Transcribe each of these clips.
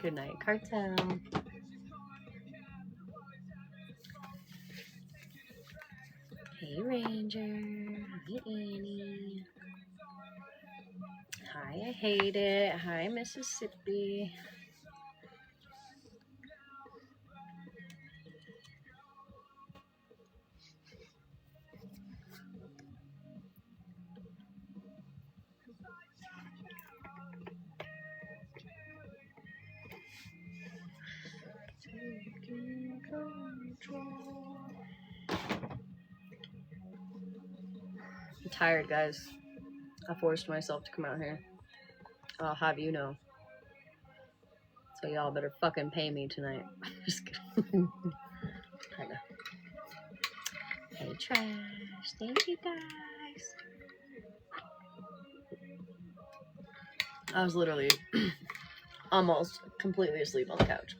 Good night, Cartel. Hey, Ranger. Hi, Annie. Hi, I hate it. Hi, Mississippi. I'm tired, guys. I forced myself to come out here. I'll have you know. So y'all better fucking pay me tonight. Just kidding. Kinda. Hey, Trash. Thank you, guys. I was literally almost completely asleep on the couch.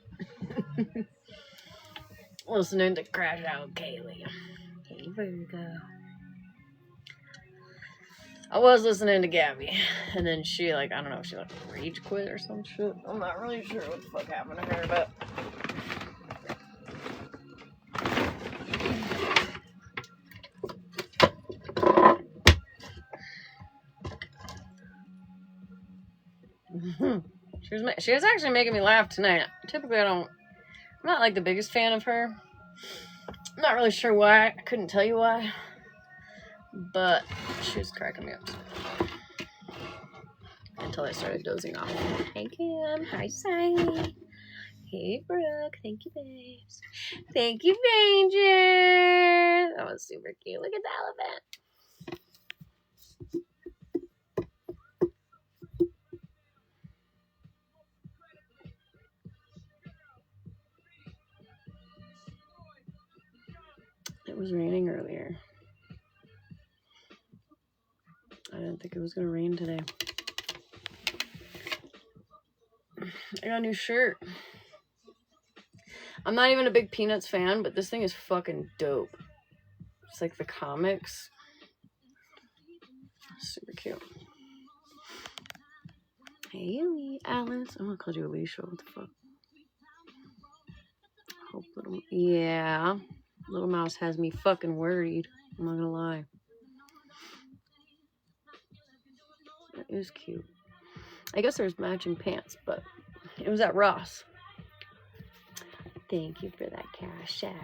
Listening to Crash Out Kaylee. Hey, Virgo. I was listening to Gabby, and then she, like, I don't know, she, like, rage quit or some shit. I'm not really sure what the fuck happened to her, but... She was actually making me laugh tonight. Typically, I'm not, like, the biggest fan of her. I'm not really sure why. I couldn't tell you why. But she was cracking me up. Until I started dozing off. Hey, Kim. Hi, Sally. Hey, Brooke. Thank you, babes. Thank you, Ranger. That was super cute. Look at the elephant. It was raining earlier. I didn't think it was going to rain today. I got a new shirt. I'm not even a big Peanuts fan, but this thing is fucking dope. It's like the comics. Super cute. Hey, Alice. I'm going to call you Alicia. What the fuck? Hope little... Yeah. Little Mouse has me fucking worried. I'm not going to lie. It is cute. I guess there's matching pants, but it was at Ross. Thank you for that cash out.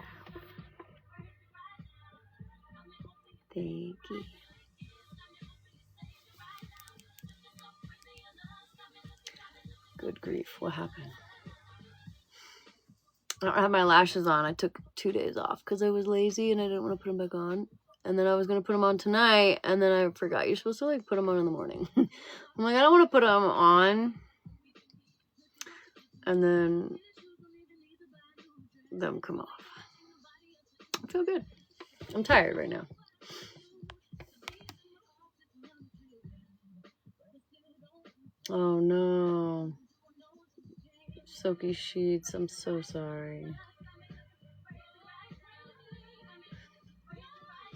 Thank you. Good grief, what happened? I don't have my lashes on. I took 2 days off because I was lazy and I didn't want to put them back on. And then I was going to put them on tonight, and then I forgot. You're supposed to, like, put them on in the morning. I'm like, I don't want to put them on. And then them come off. I feel good. I'm tired right now. Oh, no. Soaky sheets. I'm so sorry.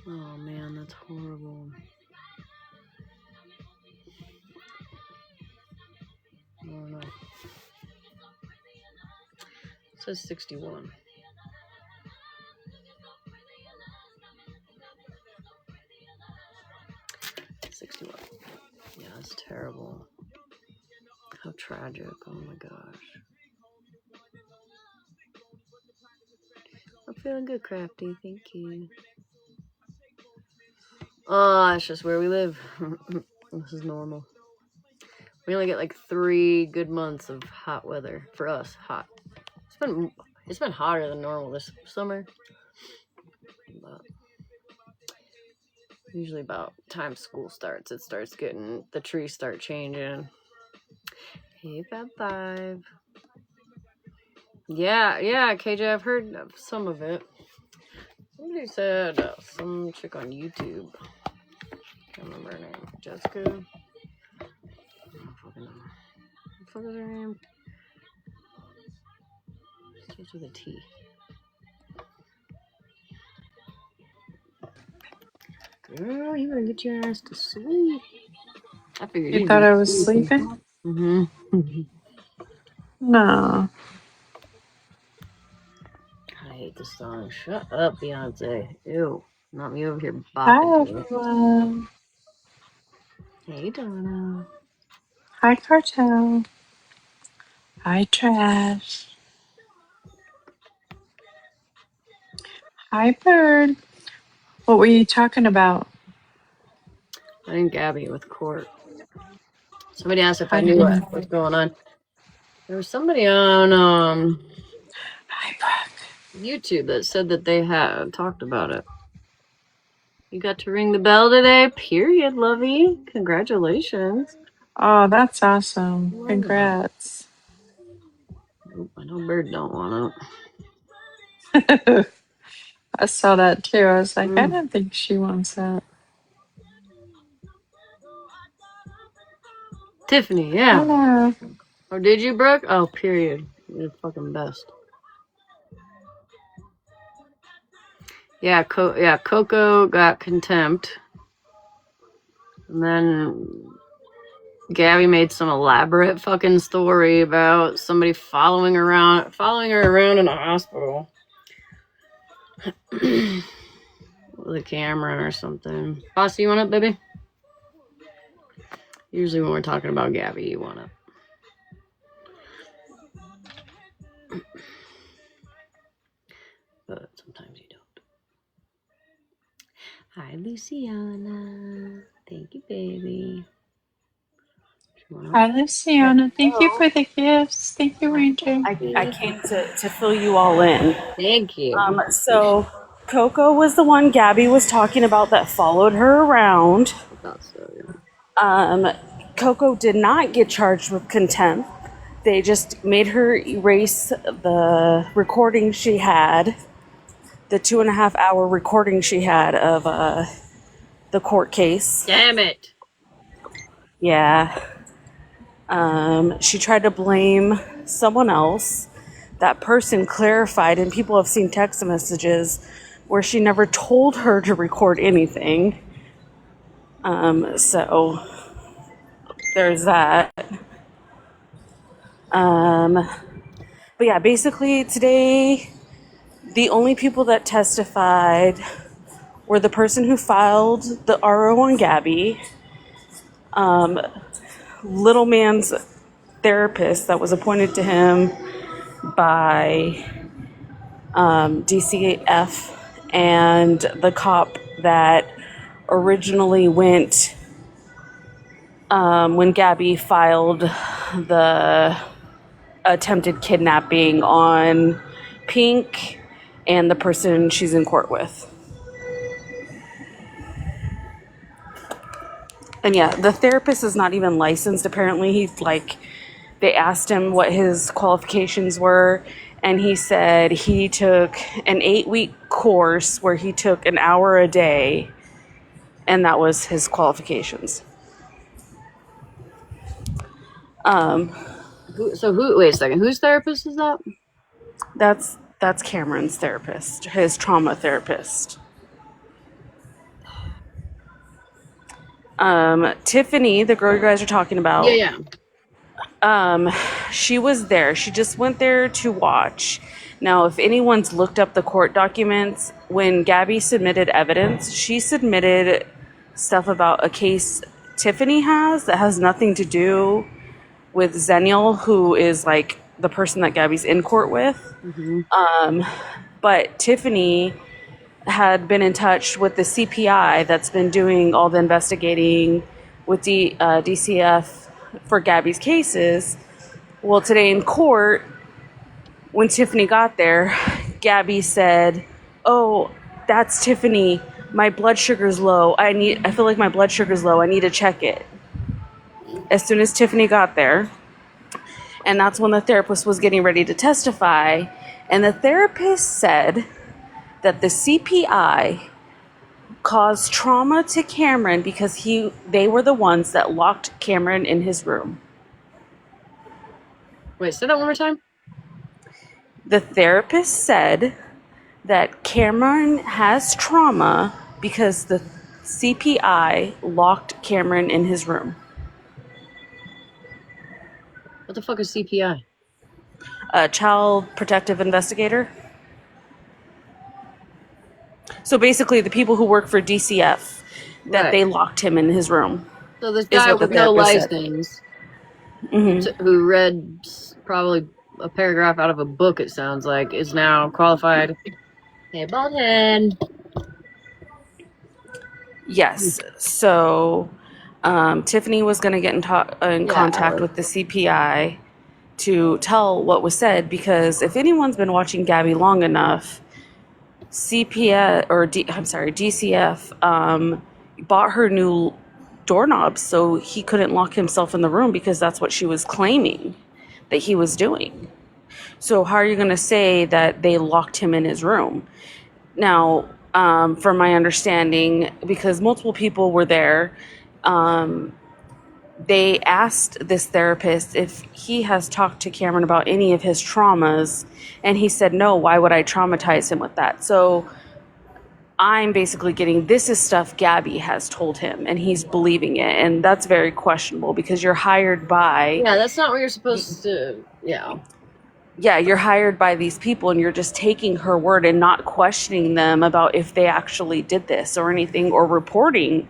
Oh, man, that's horrible. Oh, no. It says 61. Yeah, that's terrible. How tragic. Oh my gosh. I'm feeling good, Crafty. Thank you. Oh, that's just where we live. This is normal. We only get like 3 good months of hot weather. For us, hot. It's been hotter than normal this summer. But usually about time school starts, it starts getting, the trees start changing. Hey, Fab5. Yeah, KJ, I've heard of some of it. Somebody said some chick on YouTube. Can't remember her name. Jessica? I don't fucking know. What the fuck is her name? Starts with a T. Girl, you better get your ass to sleep. I figured You thought I was sleeping? Mm-hmm. No. I hate this song. Shut up, Beyonce. Ew. Not me over here Hi, bopping to it. everyone. Hey, Donna. Hi, Cartel. Hi, Trash. Hi, Bird. What were you talking about? I think Gabby with court. Somebody asked if I Hi, knew honey. what's going on. There was somebody on Hi, Brooke. YouTube that said that they had talked about it. You got to ring the bell today? Period, lovey. Congratulations. Oh, that's awesome. Who was that? Congrats. Oop, I know Bird don't want I saw that too. I was like, I to. don't think she wants that. Tiffany, yeah. Hello. Or did you, Brooke? Oh, period. You're the fucking best. Yeah, Coco got contempt. And then Gabby made some elaborate fucking story about somebody following her around in a hospital with a camera or something. Boss, you want up, baby? Usually when we're talking about Gabby, you want up. But sometimes you don't. Hi, Luciana. Thank you, baby. Hi, Luciana. Thank you for the gifts. Thank you, Ranger. I came to fill you all in. Thank you. So Coco was the one Gabby was talking about that followed her around. I thought so, yeah. Coco did not get charged with contempt. They just made her erase the recording she had, the 2.5 hour recording she had of the court case. Damn it. Yeah. She tried to blame someone else. That person clarified, and people have seen text messages where she never told her to record anything. So there's that. But yeah, basically today, the only people that testified were the person who filed the RO on Gabby, Little Man's therapist that was appointed to him by DCF, and the cop that originally went when Gabby filed the attempted kidnapping on Pink and the person she's in court with. And yeah, the therapist is not even licensed. Apparently, they asked him what his qualifications were, and he said he took an 8-week course where he took an hour a day, and that was his qualifications. Wait a second. Whose therapist is that? That's Cameron's therapist, his trauma therapist. Tiffany, the girl you guys are talking about, Yeah. she was there. She just went there to watch. Now, if anyone's looked up the court documents, when Gabby submitted evidence, she submitted stuff about a case Tiffany has that has nothing to do with Zeniel, who is like the person that Gabby's in court with. Mm-hmm. But Tiffany had been in touch with the CPI that's been doing all the investigating with DCF for Gabby's cases. Well, today in court, when Tiffany got there, Gabby said, "Oh, that's Tiffany. My blood sugar's low. I feel like my blood sugar's low. I need to check it." As soon as Tiffany got there, and that's when the therapist was getting ready to testify, and the therapist said that the CPI caused trauma to Cameron because they were the ones that locked Cameron in his room. Wait, say that one more time. The therapist said that Cameron has trauma because the CPI locked Cameron in his room. What the fuck is CPI? child protective investigator. So basically, the people who work for DCF, that Right. they locked him in his room. So this Is guy what the with no therapist said. license, Mm-hmm. who read probably a paragraph out of a book, it sounds like, is now qualified. Hey, bald head. Yes. So Tiffany was going to get in Yeah, contact Alice. with the CPI to tell what was said, because if anyone's been watching Gabby long enough, DCF bought her new doorknobs so he couldn't lock himself in the room, because that's what she was claiming that he was doing. So how are you going to say that they locked him in his room? Now, from my understanding, because multiple people were there, they asked this therapist if he has talked to Cameron about any of his traumas, and he said no. Why would I traumatize him with that? So I'm basically getting, this is stuff Gabby has told him, and he's believing it, and that's very questionable, because you're hired by... Yeah, that's not what you're supposed to. Yeah, you're hired by these people, and you're just taking her word and not questioning them about if they actually did this or anything, or reporting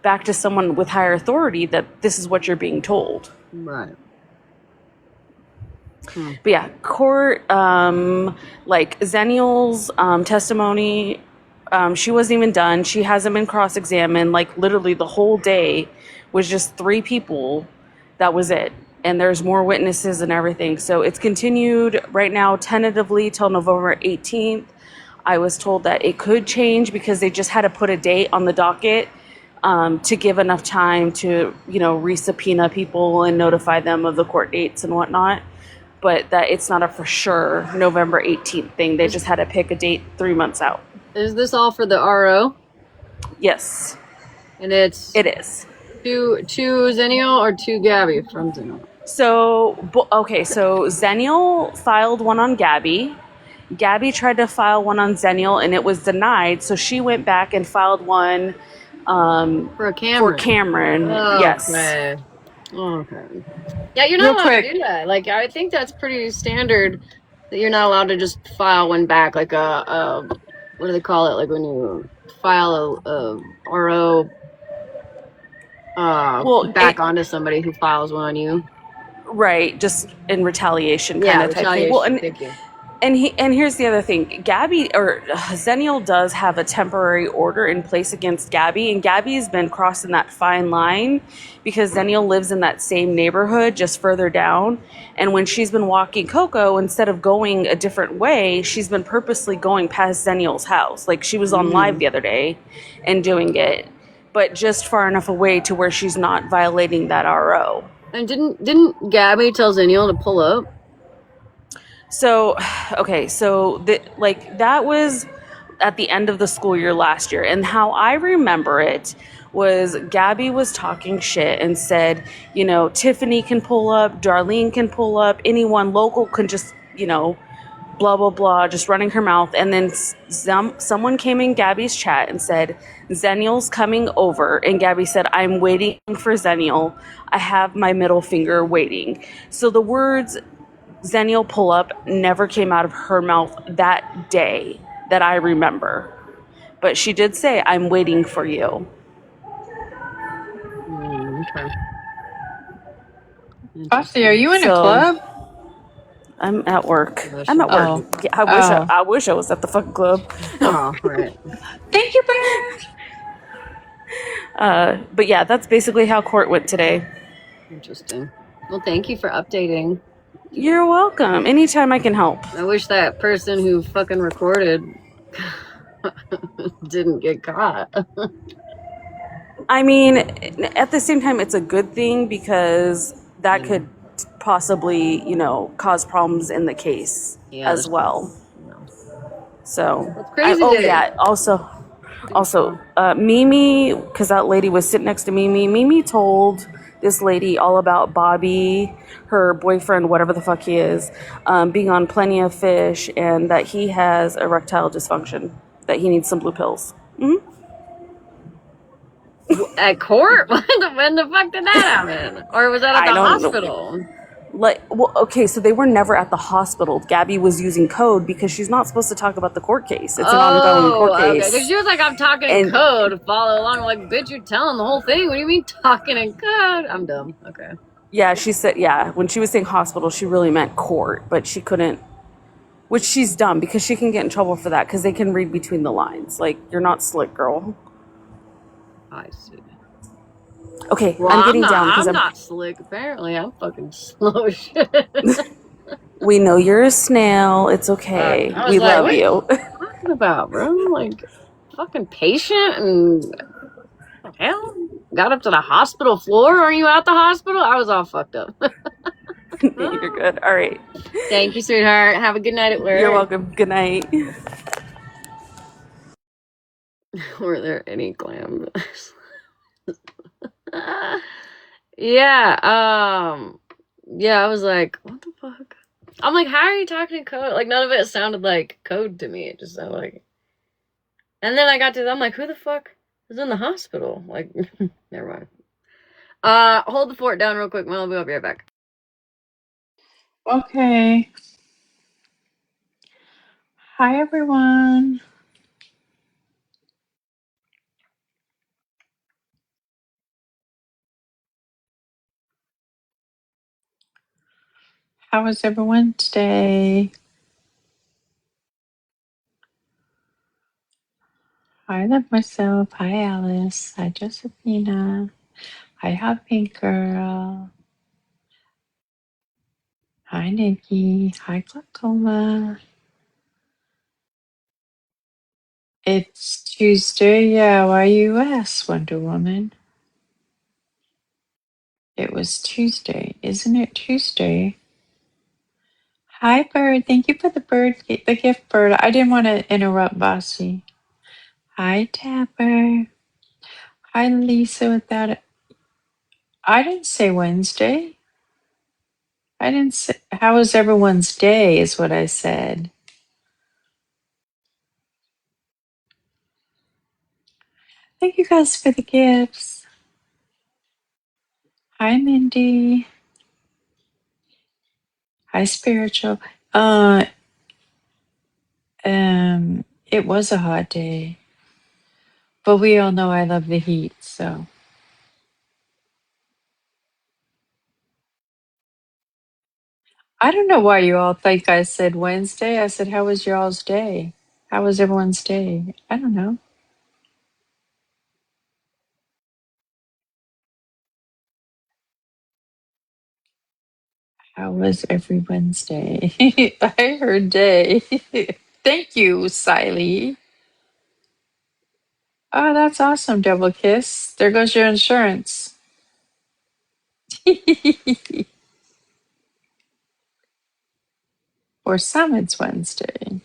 back to someone with higher authority that this is what you're being told. Right. But yeah, court, like Zenial's testimony, she wasn't even done. She hasn't been cross-examined. Like, literally the whole day was just 3 people. That was it. And there's more witnesses and everything. So it's continued right now tentatively till November 18th. I was told that it could change because they just had to put a date on the docket to give enough time to, re-subpoena people and notify them of the court dates and whatnot. But that it's not a for sure November 18th thing. They just had to pick a date 3 months out. Is this all for the RO? Yes. And it is. Two Zennial or 2 Gabby from Zennial? So Zenial filed one on Gabby. Gabby tried to file one on Zenial, and it was denied. So she went back and filed one for Cameron. Oh, yes. Okay. Yeah, you're not allowed to do that. Like, I think that's pretty standard that you're not allowed to just file one back, like what do they call it? Like when you file a RO back onto somebody who files one on you. Right, just in retaliation kind of type thing. Well, thank you. And here's the other thing. Zenial does have a temporary order in place against Gabby, and Gabby's been crossing that fine line because Zenial lives in that same neighborhood just further down. And when she's been walking Coco, instead of going a different way, she's been purposely going past Zenial's house. Like, she was on live the other day and doing it, but just far enough away to where she's not violating that RO. And didn't Gabby tell Zenial to pull up? So, okay, so that was at the end of the school year last year. And how I remember it was Gabby was talking shit and said, Tiffany can pull up, Darlene can pull up, anyone local can just, blah, blah, blah, just running her mouth. And then someone came in Gabby's chat and said, Zenial's coming over. And Gabby said, I'm waiting for Zenial. I have my middle finger waiting. So the words Zenial pull up never came out of her mouth that day that I remember. But she did say, I'm waiting for you. Okay. Buffy, are you in a club? I'm at work. I'm at work. Yeah, I wish I was at the fucking club. Oh, right. Thank you, Bird. But yeah, that's basically how court went today. Interesting. Well, thank you for updating. You're welcome. Anytime I can help. I wish that person who fucking recorded didn't get caught. I mean, at the same time, it's a good thing because that could possibly, cause problems in the case as well. So, that's crazy. Yeah. Also, Mimi, because that lady was sitting next to Mimi. Mimi told this lady all about Bobby, her boyfriend, whatever the fuck he is, being on Plenty of Fish, and that he has erectile dysfunction, that he needs some blue pills. Mm-hmm. At court? When the fuck did that happen? Or was that at the hospital? Okay, so they were never at the hospital. Gabby was using code because she's not supposed to talk about the court case. It's an ongoing court case. Okay. Because she was like, I'm talking in code to follow along. I'm like, bitch, you're telling the whole thing. What do you mean talking in code? I'm dumb. Okay. Yeah, she said, when she was saying hospital, she really meant court, but she couldn't, which she's dumb because she can get in trouble for that because they can read between the lines. Like, you're not slick, girl. I see. Okay, Well, I'm getting down because I'm not slick, apparently. I'm fucking slow as shit. We know you're a snail. It's okay. We like, love you. What are you talking about, bro? Like, fucking patient and hell, got up to the hospital floor. Are you at the hospital? I was all fucked up. You're good. All right. Thank you, sweetheart. Have a good night at work. You're welcome. Good night. Were there any clams? Yeah, I was like, what the fuck? I'm like, how are you talking in code? Like, none of it sounded like code to me. It just sounded like. And then I got to, I'm like, who the fuck is in the hospital? Like, never mind. Hold the fort down real quick, Mel. We'll be right back. Okay. Hi, everyone. How was everyone's day? I love myself. Hi, Alice. Hi, Josephina. Hi, Hot Pink Girl. Hi, Nikki. Hi, Glaucoma. It's Tuesday. Yeah, why you ask, Wonder Woman? It was Tuesday. Isn't it Tuesday? Hi, Bird. Thank you for the gift, Bird. I didn't want to interrupt Bossy. Hi, Tapper. Hi, Lisa. Without it, I didn't say Wednesday. I didn't say. How was everyone's day? Is what I said. Thank you guys for the gifts. Hi, Mindy. Hi, Spiritual. Uh, it was a hot day, but we all know I love the heat, so. I don't know why you all think I said Wednesday. I said, how was y'all's day? How was everyone's day? I don't know. How was every Wednesday? I heard day. Thank you, Siley. Oh, that's awesome, Double Kiss. There goes your insurance. Or some it's Wednesday.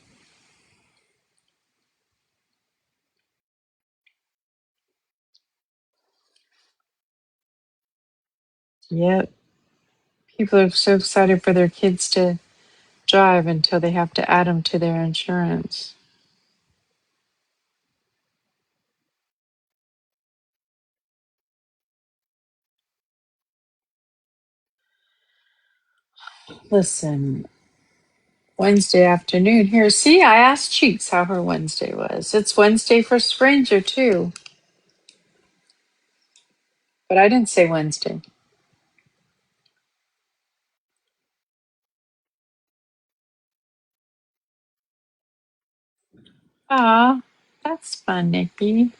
Yep. People are so excited for their kids to drive until they have to add them to their insurance. Listen, Wednesday afternoon here. See, I asked Cheeks how her Wednesday was. It's Wednesday for Stranger, too. But I didn't say Wednesday. Ah, that's fun, Nikki.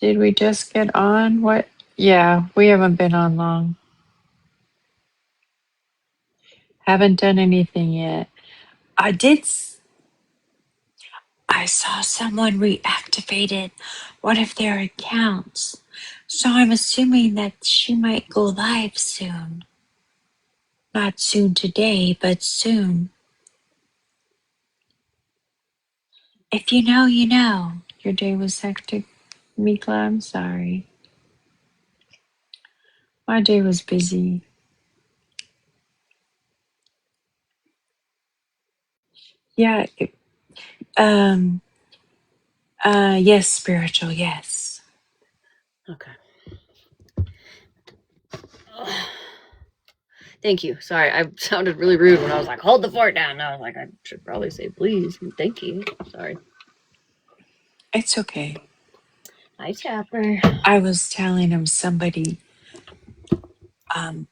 Did we just get on? What? Yeah, we haven't been on long. Haven't done anything yet. I did. I saw someone reactivated one of their accounts. So I'm assuming that she might go live soon. Not soon today, but soon. If you know, you know. Your day was hectic, Mikla. I'm sorry. My day was busy. Yeah. Um. Yes, spiritual. Yes. Okay. Thank you. Sorry, I sounded really rude when I was like, hold the fort down. I was like, I should probably say please and thank you. Sorry. It's okay. Hi, Tapper. I was telling him somebody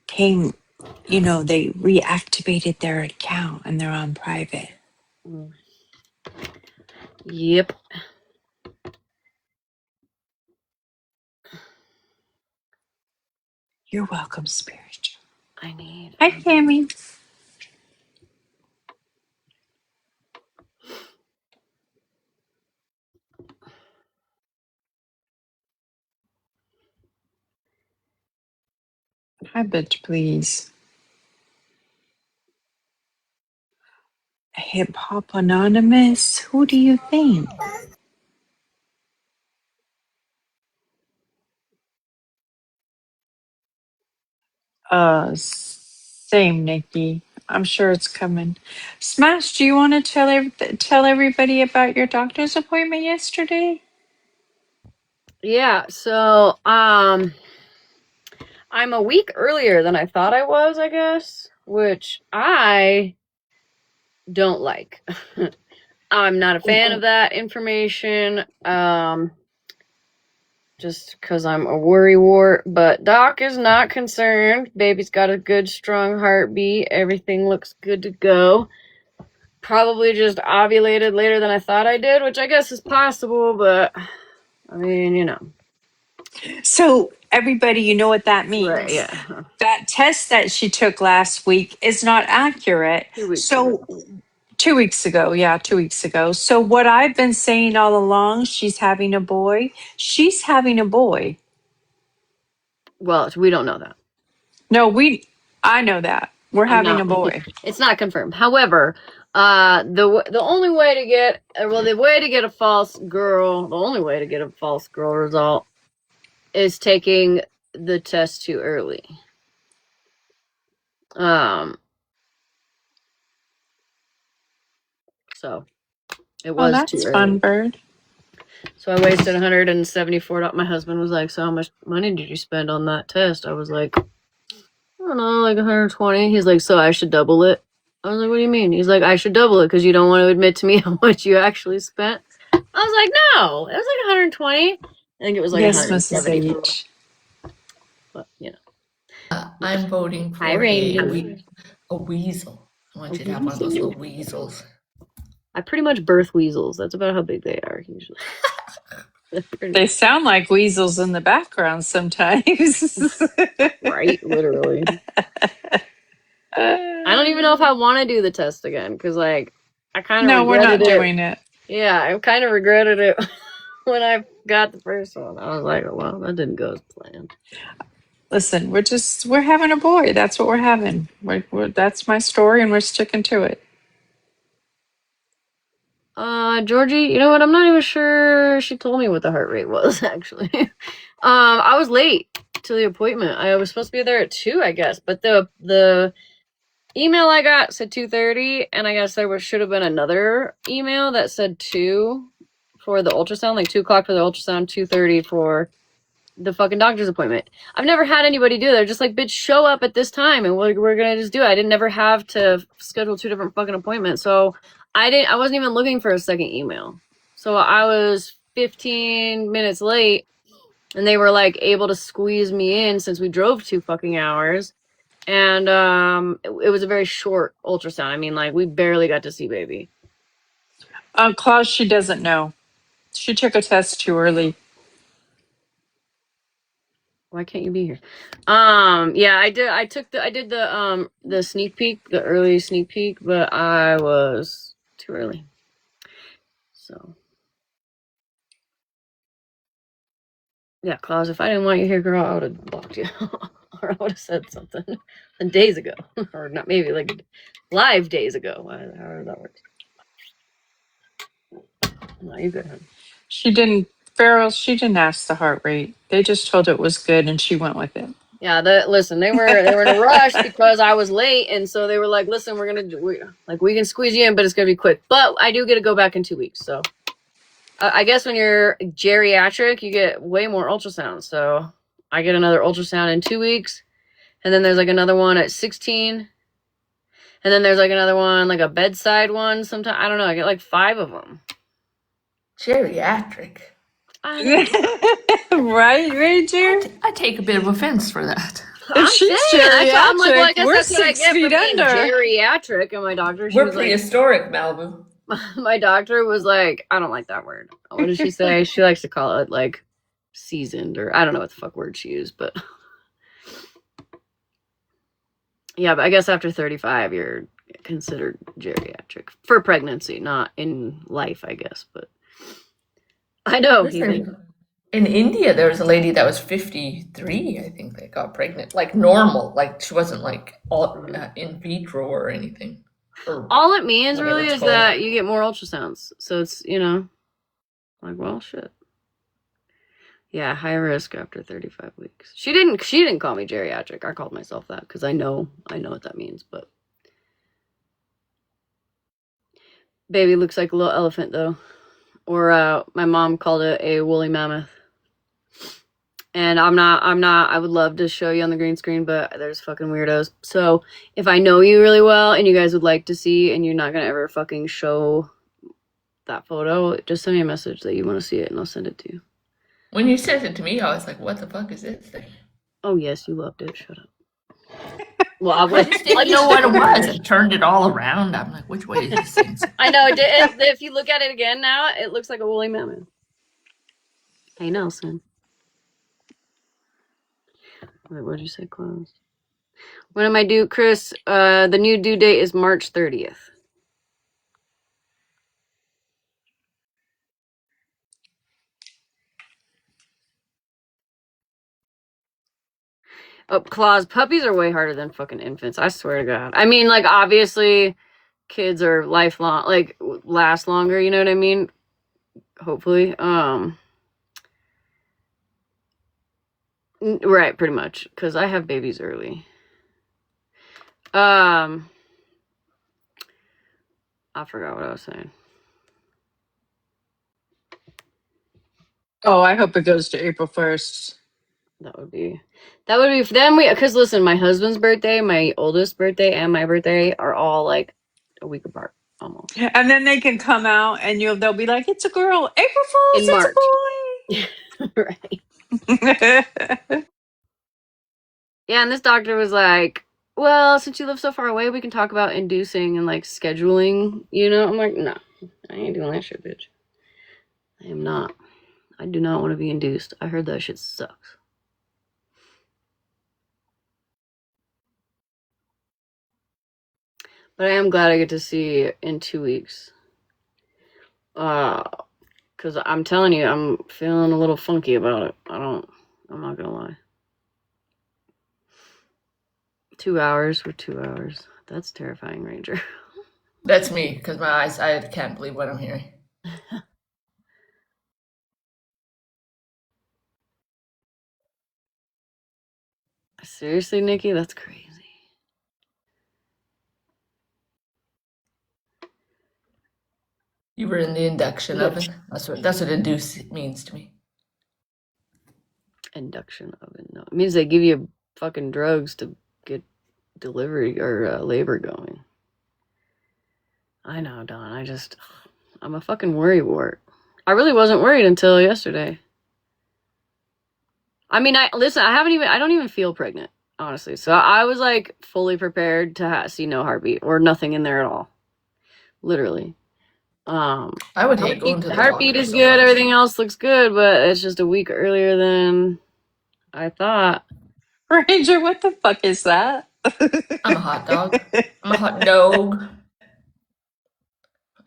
came, they reactivated their account and they're on private. Yep. You're welcome, Spirit. I need. Hi, Tammy. Hi, bitch, please. Hip Hop Anonymous. Who do you think? Same, Nikki. I'm sure it's coming. Smash, do you want to tell everybody about your doctor's appointment yesterday? Yeah, so I'm a week earlier than I thought I was, I guess, which I don't like. I'm not a fan of that information. Just because I'm a worrywart, but Doc is not concerned. Baby's got a good, strong heartbeat. Everything looks good to go. Probably just ovulated later than I thought I did, which I guess is possible, but I mean, So, everybody, you know what that means. Right, yeah. That test that she took last week is not accurate. 2 weeks So, ago. 2 weeks ago. Yeah, 2 weeks ago. So, what I've been saying all along, she's having a boy. She's having a boy. Well, we don't know that. No, I know that. We're having a boy. It's not confirmed. However, the only way to get the way to get a false girl, the only way to get a false girl result is taking the test too early. So it was that's too early. Fun, Bird. So I wasted $174. My husband was like, "So how much money did you spend on that test?" I was like, "I don't know, like 120." He's like, "So I should double it?" I was like, "What do you mean?" He's like, "I should double it because you don't want to admit to me how much you actually spent." I was like, "No, it was like 120." I think it was like Yes, Mrs. 170. H. But I'm voting for Hi, a Randy. weasel. I want you to have one of those little weasels. I pretty much birth weasels. That's about how big they are usually. They sound like weasels in the background sometimes. Right, literally. I don't even know if I want to do the test again because, like, I kind of No, we're not regretted it. doing it. Yeah, I kind of regretted it when I got the first one. I was like, well, that didn't go as planned. Listen, we're having a boy. That's what we're having. That's my story, and we're sticking to it. Georgie, you know what? I'm not even sure she told me what the heart rate was, actually. I was late to the appointment. I was supposed to be there at 2, I guess, but the email I got said 2:30, and I guess there should have been another email that said 2 for the ultrasound, like 2 o'clock for the ultrasound, 2:30 for the fucking doctor's appointment. I've never had anybody do that. They're just like, bitch, show up at this time and we're gonna just do it. I didn't never have to schedule 2 different fucking appointments. So I wasn't even looking for a second email. So I was 15 minutes late and they were like able to squeeze me in since we drove 2 fucking hours. And it was a very short ultrasound. I mean, like, we barely got to see baby. Claus, she doesn't know. She took a test too early. Why can't you be here? Yeah, I did. I did the sneak peek, the early sneak peek, but I was too early. So yeah, Claus, if I didn't want you here, girl, I would have blocked you, or I would have said something days ago, or not maybe like live days ago. However that works. No, you good, honey. She didn't. Farrell, she didn't ask the heart rate. They just told it was good, and she went with it. Yeah, listen, they were in a rush because I was late, and so they were like, "Listen, we can squeeze you in, but it's gonna be quick." But I do get to go back in 2 weeks, so I guess when you're geriatric, you get way more ultrasounds. So I get another ultrasound in 2 weeks, And then there's like another one at 16. And then there's like another one, like a bedside one. Sometimes I don't know. I get like 5 of them. Geriatric. Right, Ranger? I take a bit of offense for that. I'm She's saying, I'm like, well, I geriatric. guess We're that's what I 6 get feet for being under. geriatric. And my doctor, she We're was like, prehistoric, Malibu. my doctor was like, I don't like that word. What did she say? She likes to call it like seasoned, or I don't know what the fuck word she used, but yeah, but I guess after 35, you're considered geriatric for pregnancy, not in life, I guess. But I know. Listen, in India, there was a lady that was 53, I think, that got pregnant. Like normal. Like she wasn't like all in vitro or anything. Or All it means whatever really it's is called. that you get more ultrasounds. So it's, like, well, shit. Yeah, high risk after 35 weeks. She didn't call me geriatric. I called myself that because I know what that means, but baby looks like a little elephant though. Or my mom called it a woolly mammoth. And I'm not, I would love to show you on the green screen, but there's fucking weirdos. So if I know you really well and you guys would like to see and you're not going to ever fucking show that photo, just send me a message that you want to see it and I'll send it to you. When you sent it to me, I was like, what the fuck is this thing? Oh, yes, you loved it. Shut up. Well, I just didn't know what it was. I turned it all around. I'm like, which way is this thing? I know. If you look at it again now, it looks like a woolly mammoth. Hey, Nelson. Wait, what did you say? Closed. When am I due, Chris? The new due date is March 30th. Oh, claws. Puppies are way harder than fucking infants. I swear to God. I mean, like, obviously, kids are lifelong, like, last longer. You know what I mean? Hopefully. Right, pretty much. Because I have babies early. I forgot what I was saying. Oh, I hope it goes to April 1st. That would be then because listen, my husband's birthday, my oldest birthday, and my birthday are all like a week apart almost. And then they can come out and they'll be like, it's a girl. April Fool's, In March. it's a boy. Right. Yeah, and this doctor was like, well, since you live so far away, we can talk about inducing and like scheduling, I'm like, no, I ain't doing that shit, bitch. I am not. I do not want to be induced. I heard that shit sucks. But I am glad I get to see in 2 weeks. Because I'm telling you, I'm feeling a little funky about it. I'm not gonna lie. 2 hours for 2 hours. That's terrifying, Ranger. That's me, because my eyes, I can't believe what I'm hearing. Seriously, Nikki? That's crazy. You were in the induction oven. That's what induce means to me. Induction oven. No, it means they give you fucking drugs to get delivery or labor going. I know, Don. I'm a fucking worrywart. I really wasn't worried until yesterday. I mean, I don't even feel pregnant, honestly. So I was like fully prepared to see no heartbeat or nothing in there at all. Literally. I would hate going to the heartbeat doctor is so good, much. everything else looks good, but it's just a week earlier than I thought. Ranger, what the fuck is that? I'm a hot dog. I'm a hot dog.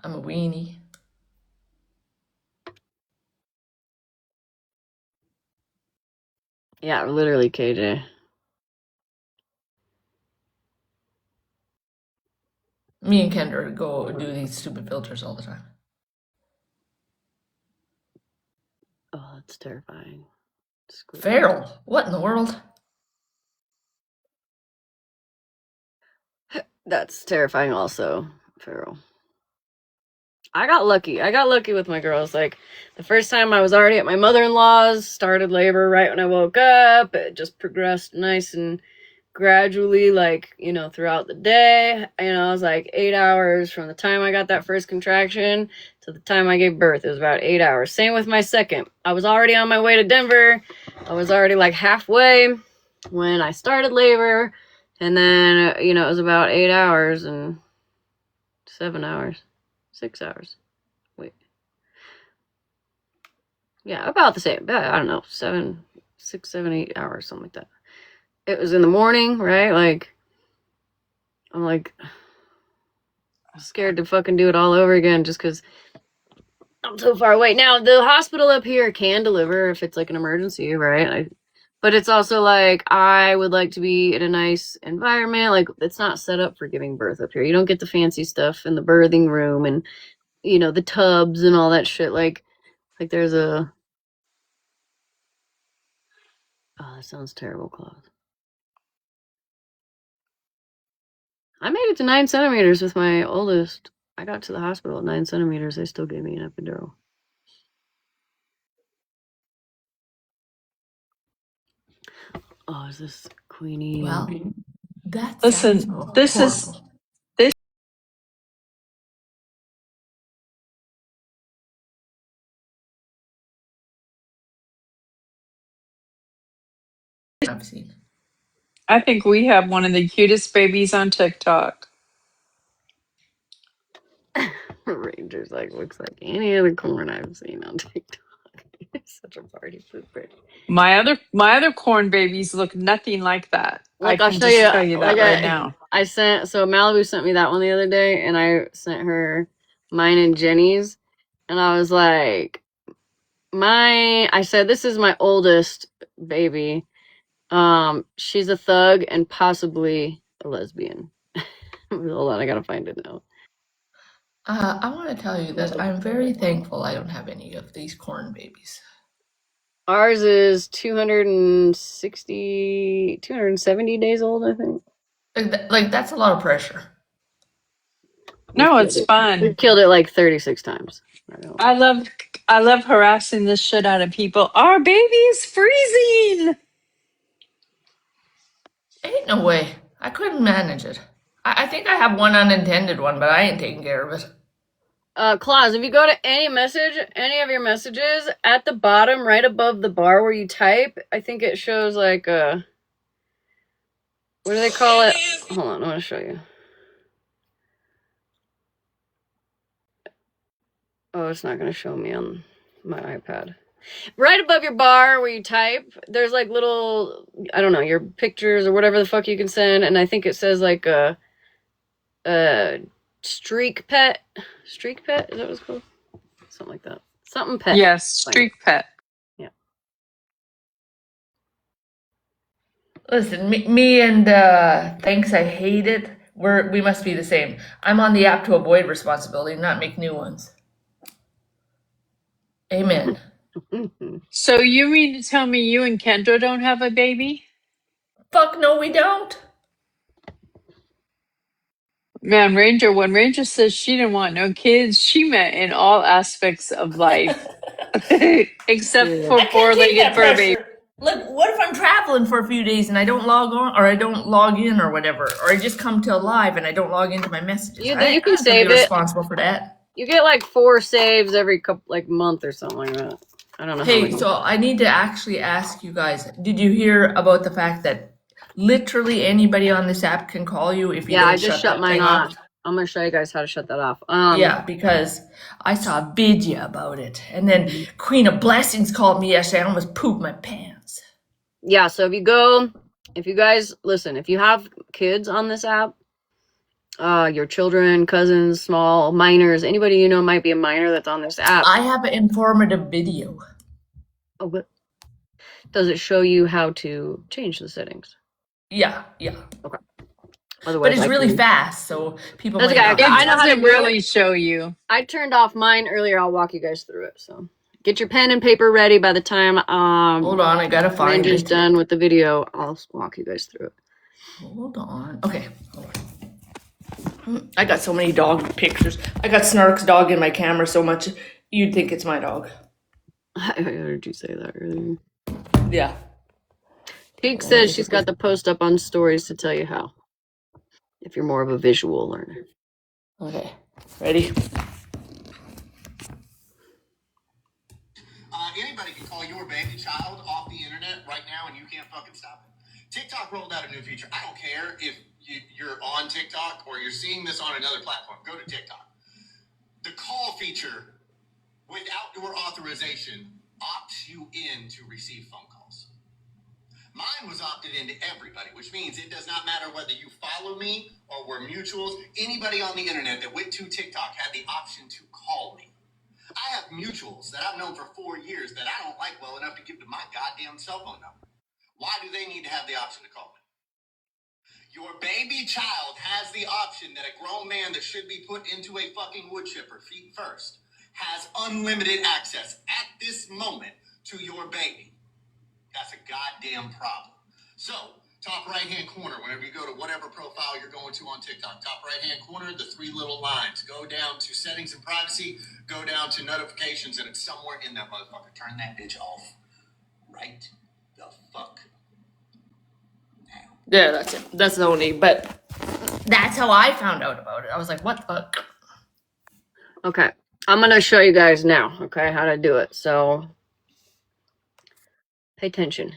I'm a weenie. Yeah, literally, KJ. Me and Kendra go do these stupid filters all the time. Oh, that's terrifying. Feral. What in the world? That's terrifying also, Feral. I got lucky with my girls. Like, the first time I was already at my mother-in-law's, started labor right when I woke up. It just progressed nice and gradually, like, you know, throughout the day. You know, it was like 8 hours from the time I got that first contraction to the time I gave birth. It was about 8 hours. Same with my second. I was already on my way to Denver. I was already like halfway when I started labor. And then, you know, it was about 8 hours and 7 hours, 6 hours. Wait. Yeah, about the same. I don't know, 6, 7, 8 hours, something like that. It was in the morning, right? Like, I'm like scared to fucking do it all over again just because I'm so far away. Now, the hospital up here can deliver if it's like an emergency, right? But it's also like I would like to be in a nice environment. Like, it's not set up for giving birth up here. You don't get the fancy stuff in the birthing room and, you know, the tubs and all that shit. Like there's a... Oh, that sounds terrible, Claude. I made it to 9 centimeters with my oldest. I got to the hospital at 9 centimeters. They still gave me an epidural. Oh, is this Queenie? Well, that Listen, sounds this horrible. is this. I've seen. I think we have one of the cutest babies on TikTok. Ranger's like, looks like any other corn I've seen on TikTok. It's such a party pooper. My other corn babies look nothing like that. Look, I I'll can show just you. tell you that Like right now. I sent, so Malibu sent me that one the other day, and I sent her mine and Jenny's, and I was like, I said, this is my oldest baby. She's a thug and possibly a lesbian. Hold on, I gotta find it now. I want to tell you that I'm very thankful I don't have any of these corn babies. Ours is 270 days old, I think. Like that's a lot of pressure. No, it's We fun. killed it like 36 times. I love harassing the shit out of people. Our baby is freezing. Ain't no way. I couldn't manage it. I think I have one unintended one, but I ain't taking care of it. Claus, if you go to any of your messages, at the bottom, right above the bar where you type, I think it shows like what do they call it? Hold on, I want to show you. Oh, it's not going to show me on my iPad. Right above your bar where you type, there's like little, I don't know, your pictures or whatever the fuck you can send, and I think it says like a streak pet. Streak pet? Is that what it's called? Something like that. Something pet. Yes, streak pet. Yeah. Listen, me and thanks, I hate it. We must be the same. I'm on the app to avoid responsibility, not make new ones. Amen. So you mean to tell me you and Kendra don't have a baby? Fuck no, we don't. Man, when Ranger says she didn't want no kids, she meant in all aspects of life. Except Yeah. for I can't take that four-legged fur baby. pressure. Like, what if I'm traveling for a few days and I don't log on, or I don't log in, or whatever, or I just come to a live and I don't log into my messages? You I can have to save be it. responsible for that. You get like 4 saves every month or something like that. I don't know. Hey, so I need to actually ask you guys, did you hear about the fact that literally anybody on this app can call you if you don't I just shut that mine thing off. I'm gonna show you guys how to shut that off. Yeah, because I saw a video about it, and then Queen of Blessings called me yesterday. I almost pooped my pants. Yeah, so if you guys listen, if you have kids on this app, your children, cousins, small minors, anybody you know might be a minor that's on this app. I have an informative video. Oh, what? Does it show you how to change the settings? Yeah. Okay. But it's really fast, so people That's might okay. not. I know how to doesn't do really it. show you. I turned off mine earlier. I'll walk you guys through it. So get your pen and paper ready. By the time Hold on, I gotta find Ranger's it. done with the video, I'll walk you guys through it. Hold on. Okay. Hold on. I got so many dog pictures. I got Snark's dog in my camera so much you'd think it's my dog. I heard you say that earlier. Yeah. Peak says she's got the post up on stories to tell you how. If you're more of a visual learner. Okay, ready? Anybody can call your baby child off the internet right now, and you can't fucking stop it. TikTok rolled out a new feature. I don't care if you're on TikTok or you're seeing this on another platform. Go to TikTok. The call feature, without your authorization, opts you in to receive phone calls. Mine was opted into everybody, which means it does not matter whether you follow me or we're mutuals. Anybody on the internet that went to TikTok had the option to call me. I have mutuals that I've known for 4 years that I don't like well enough to give to my goddamn cell phone number. Why do they need to have the option to call me? Your baby child has the option that a grown man that should be put into a fucking wood chipper feet first has unlimited access at this moment to your baby. That's a goddamn problem. So, top right-hand corner, whenever you go to whatever profile you're going to on TikTok, top right-hand corner, the 3 little lines. Go down to settings and privacy, go down to notifications, and it's somewhere in that motherfucker. Turn that bitch off right the fuck now. Yeah, that's it. That's the only, but that's how I found out about it. I was like, what the fuck? Okay. I'm going to show you guys now, okay, how to do it. So, pay attention.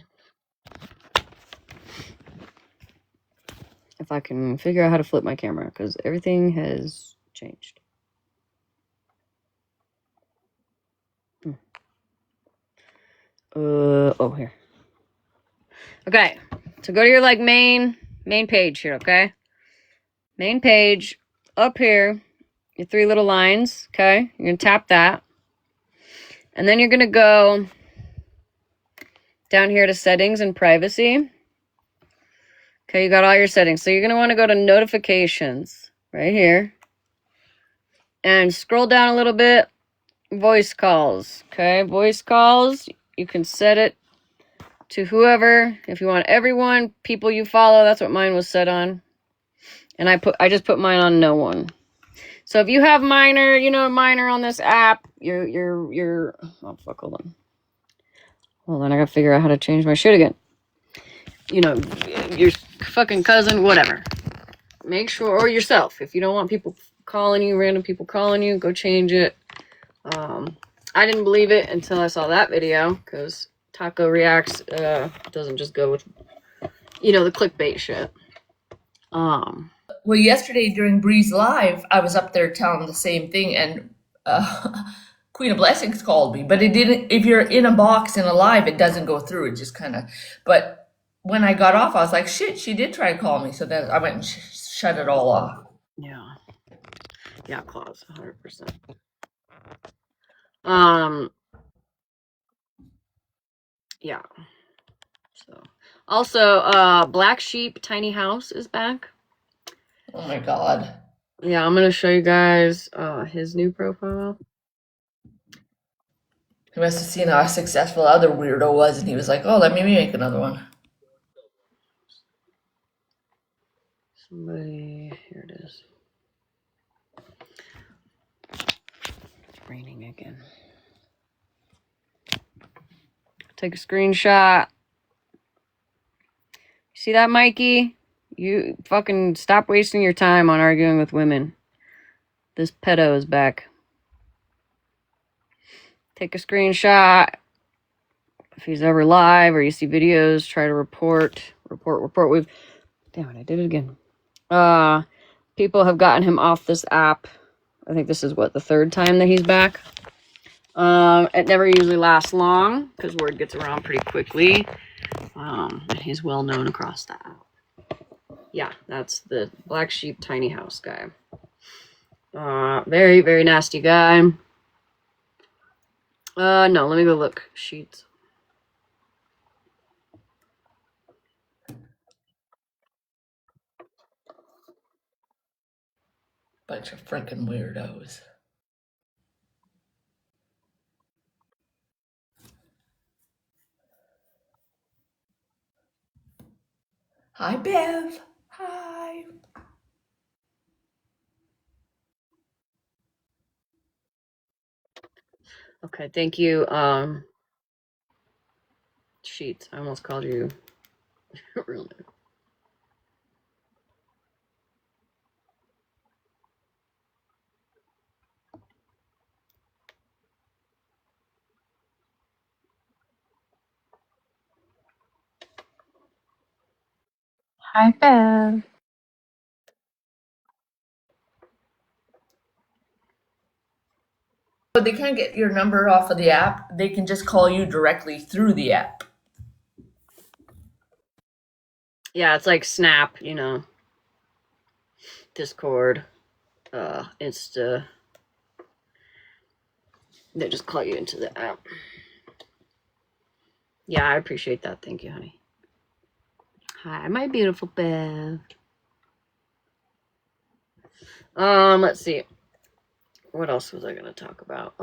If I can figure out how to flip my camera, because everything has changed. Oh, here. Okay, so go to your, like, main page here, okay? Main page, up here, your 3 little lines, okay? You're going to tap that. And then you're going to go down here to settings and privacy. Okay, you got all your settings. So you're going to want to go to notifications right here. And scroll down a little bit. Voice calls. Okay, voice calls. You can set it to whoever. If you want everyone, people you follow, that's what mine was set on. And I just put mine on no one. So if you have Minor, you know Minor on this app, you're oh fuck, hold on. Hold on, I gotta figure out how to change my shit again. You know, your fucking cousin, whatever. Make sure, or yourself. If you don't want people calling you, random people calling you, go change it. I didn't believe it until I saw that video, because Taco Reacts doesn't just go with, you know, the clickbait shit. Well, yesterday during Breeze Live, I was up there telling the same thing, and Queen of Blessings called me, but it didn't. If you're in a box in a live, it doesn't go through. It just kind of. But when I got off, I was like, "Shit, she did try to call me." So then I went and shut it all off. Yeah, Claus, 100%. Yeah. So, also, Black Sheep Tiny House is back. Oh my god. Yeah, I'm gonna show you guys his new profile. He must have seen how successful the other weirdo was, and he was like, "Oh, let me make another one." Somebody, here it is. It's raining again. Take a screenshot. See that, Mikey? You fucking stop wasting your time on arguing with women. This pedo is back. Take a screenshot. If he's ever live or you see videos, try to report. We've, damn it, I did it again. People have gotten him off this app. I think this is what, the 3rd time that he's back. It never usually lasts long because word gets around pretty quickly. And he's well known across the app. Yeah, that's the Black Sheep Tiny House guy. Very, very nasty guy. No, let me go look. Sheets. Bunch of freaking weirdos. Hi, Bev. Hi. Okay, thank you. Sheets. I almost called you Really. Hi, Bev. But they can't get your number off of the app. They can just call you directly through the app. Yeah, it's like Snap, you know, Discord, Insta. They just call you into the app. Yeah, I appreciate that. Thank you, honey. Hi, my beautiful Bev. Let's see. What else was I gonna talk about?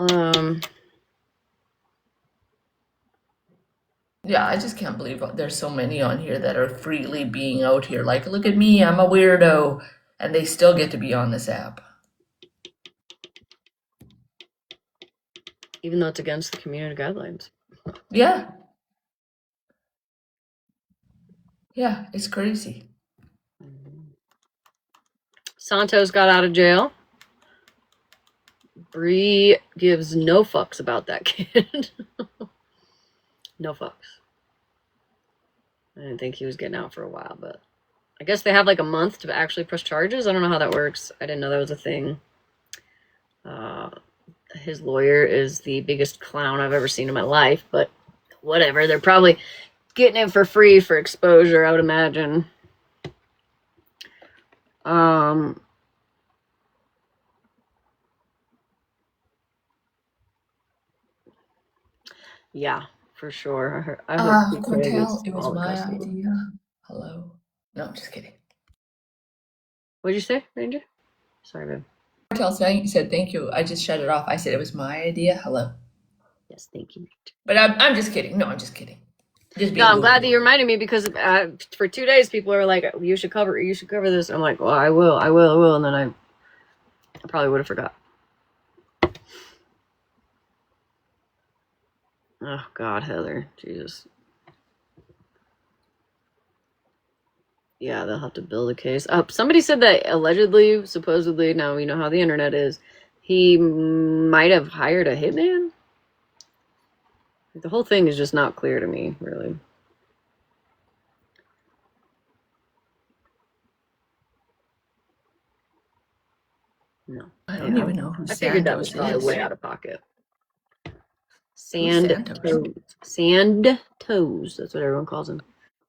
Yeah, I just can't believe there's so many on here that are freely being out here. Like, look at me, I'm a weirdo. And they still get to be on this app. even though it's against the community guidelines. Yeah. Yeah, it's crazy. Santos got out of jail. Bree gives no fucks about that kid. No fucks. I didn't think he was getting out for a while, but I guess they have like a month to actually press charges. I don't know how that works. I didn't know that was a thing. His lawyer is the biggest clown I've ever seen in my life, but whatever. They're probably getting it for free for exposure, I would imagine. Yeah, for sure. I hope TK gets Quintel, it was all the my custody. idea. Hello. No, I'm just kidding. What'd you say, Ranger? Sorry, babe. Quintel said thank you. I just shut it off. I said it was my idea. Hello. Yes, thank you. But I'm just kidding. No, I'm just kidding. Just being No, I'm goofy. glad that you reminded me because for 2 days people are like, you should cover this. I'm like, well, I will, and then I probably would have forgot. Oh God, Heather, Jesus. Yeah, they'll have to build a case. Somebody said that allegedly, supposedly, now you know how the internet is, he might have hired a hitman. The whole thing is just not clear to me, really. No. I don't even know who I figured that was Santos probably is. way out of pocket. Who's Santos? Sand toes. That's what everyone calls him.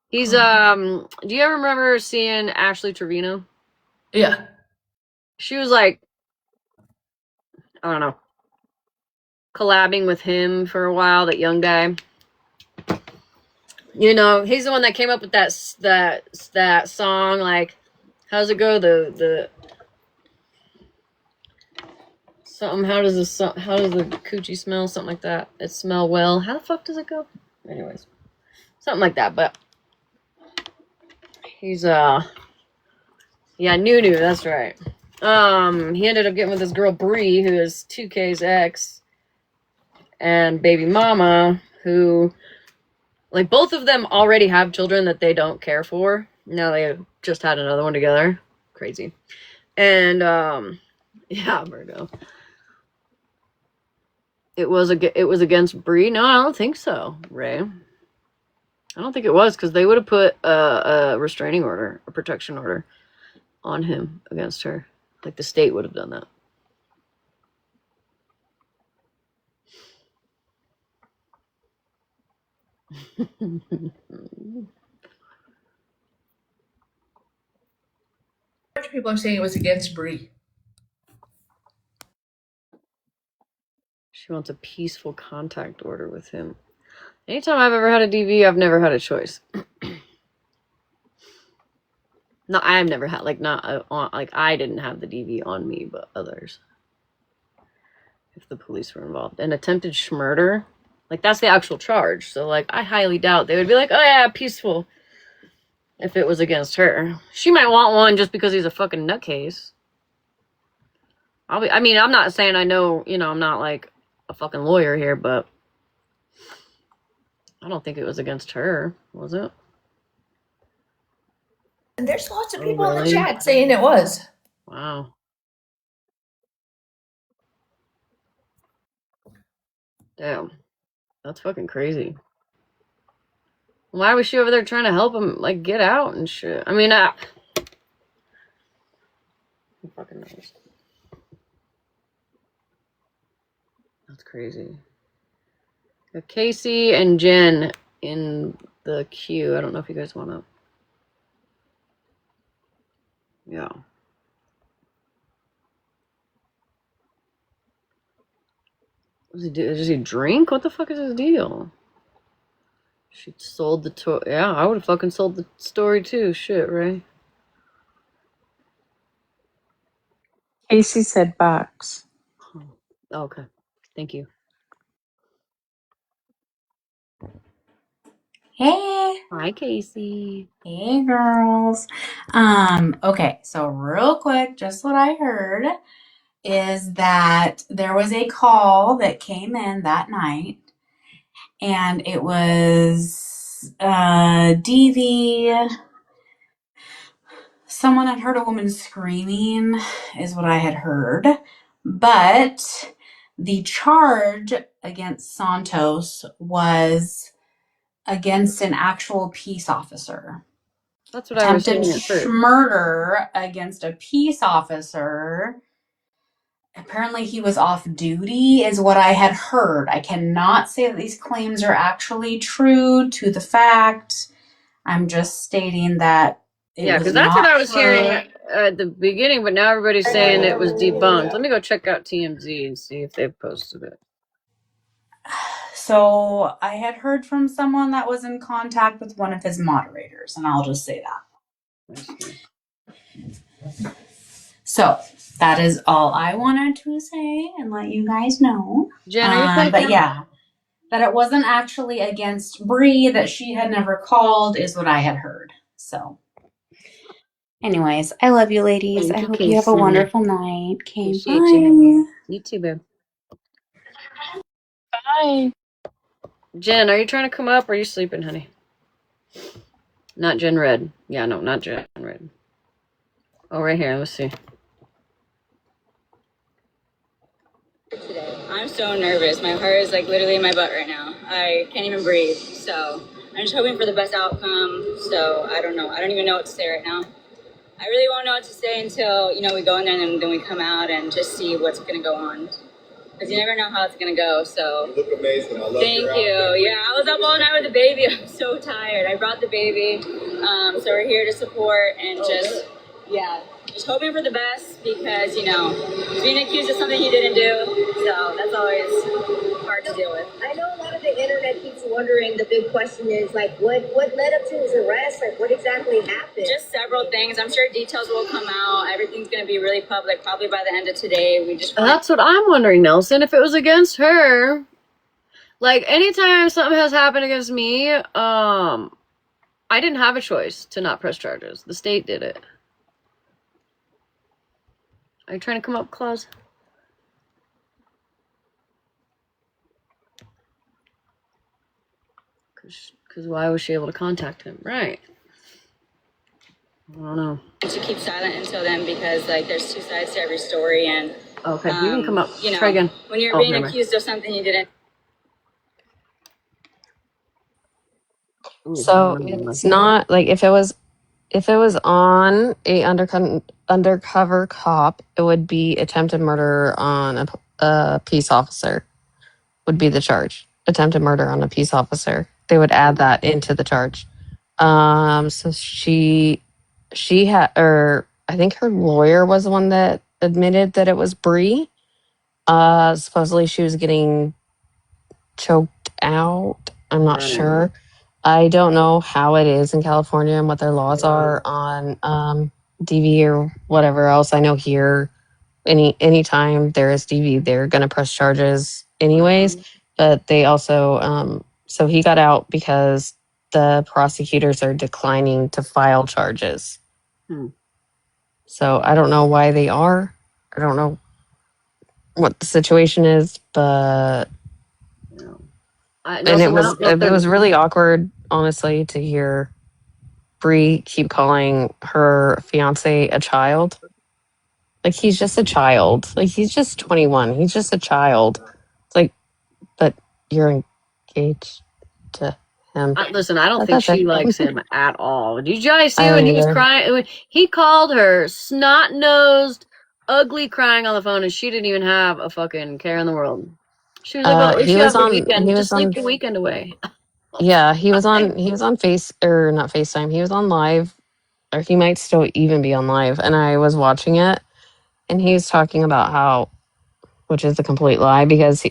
He's do you ever remember seeing Ashley Trevino? Yeah. She was like, I don't know, collabing with him for a while, that young guy. You know, he's the one that came up with that song, like, how's it go? The something, how does the coochie smell? Something like that. It smell well. How the fuck does it go? Anyways. Something like that, but he's yeah, Nunu, that's right. He ended up getting with this girl Bree, who is 2K's ex, and baby mama, who, like, both of them already have children that they don't care for. Now they just had another one together. Crazy. And yeah, Virgo. It was against Bree. No, I don't think so, Ray. I don't think it was, because they would have put a restraining order, a protection order on him against her. Like, the state would have done that. People are saying it was against Bree. She wants a peaceful contact order with him. Anytime I've ever had a DV, I've never had a choice. No, I've never had, like, I didn't have the DV on me, but others. If the police were involved. And attempted murder, like, that's the actual charge. So, like, I highly doubt they would be like, oh yeah, peaceful, if it was against her. She might want one just because he's a fucking nutcase. I'm not saying I know, I'm not like a fucking lawyer here, but I don't think it was against her, was it? And there's lots of Oh, people in the really? chat saying it was. Wow. Damn. That's fucking crazy. Why was she over there trying to help him, like, get out and shit? I mean, who fucking knows? That's crazy. Got Casey and Jen in the queue. I don't know if you guys want to. Yeah. What does he do? Does he drink? What the fuck is his deal? She sold the toy. Yeah, I would have fucking sold the story too. Shit, right? Casey said box. Oh, okay. Thank you. Hey, Hi, Casey. hey girls. Okay, so real quick, just what I heard is that there was a call that came in that night, and it was DV. Someone had heard a woman screaming, is what I had heard, but the charge against Santos was against an actual peace officer. That's what I was Attempted hearing at first. murder against a peace officer. Apparently he was off duty is what I had heard. I cannot say that these claims are actually true to the fact. I'm just stating that it Yeah, was because that's what not I was hearing her. at the beginning, but now everybody's saying it was debunked. Let me go check out TMZ and see if they've posted it. So I had heard from someone that was in contact with one of his moderators, and I'll just say that. I see. So that is all I wanted to say and let you guys know. Jen, are you typing? But yeah, that it wasn't actually against Bree, that she had never called, is what I had heard. So, anyways, I love you, ladies. Thank I you, hope you have a Casey. wonderful night. Okay, Appreciate you. bye. You too, babe. Bye. Jen, are you trying to come up or are you sleeping, honey? Not Jen Red. Yeah, no, not Jen Red. Oh, right here. Let's see. I'm so nervous. My heart is like literally in my butt right now. I can't even breathe. So I'm just hoping for the best outcome. So I don't know. I don't even know what to say right now. I really won't know what to say until, we go in there and then we come out and just see what's going to go on. Because you never know how it's going to go. So you look amazing. I love thank you. Yeah, I was up all night with the baby. I'm so tired. I brought the baby. So we're here to support and just hoping for the best because, being accused of something he didn't do. So that's always hard to deal with. I know a lot of the internet keeps wondering, the big question is, like, what led up to his arrest? Like, what exactly happened? Just several things. I'm sure details will come out. Everything's going to be really public, probably by the end of today. That's what I'm wondering, Nelson. If it was against her, like anytime something has happened against me, I didn't have a choice to not press charges. The state did it. Are you trying to come up, Claus? Because why was she able to contact him? Right. I don't know. To keep silent until then because, there's two sides to every story. And okay, you can come up. Try again. When you're being accused of something you didn't. So it's not like if it was on a undercover cop, it would be attempted murder on a peace officer would be the charge. Attempted murder on a peace officer. They would add that into the charge. So she had, or I think her lawyer was the one that admitted that it was Bree. Supposedly she was getting choked out. I'm not sure. I don't know how it is in California and what their laws are on DV or whatever else. I know here, anytime there is DV, they're going to press charges anyways. But they also, so he got out because the prosecutors are declining to file charges. So I don't know why they are. I don't know what the situation is, but and it was really awkward, honestly, to hear Bree keep calling her fiance a child. Like, he's just a child. Like, he's just 21. He's just a child. It's like, but you're engaged to him. Listen, I don't But think that's it. she likes him at all. Did you guys see I when don't he was either. crying? He called her snot-nosed, ugly crying on the phone, and she didn't even have a fucking care in the world. She was like, "Oh, if He you was have the on. weekend, He just was sleep on. the weekend away." Yeah, he was on. He was on Face or not FaceTime. He was on live, or he might still even be on live. And I was watching it, and he was talking about how, which is a complete lie, because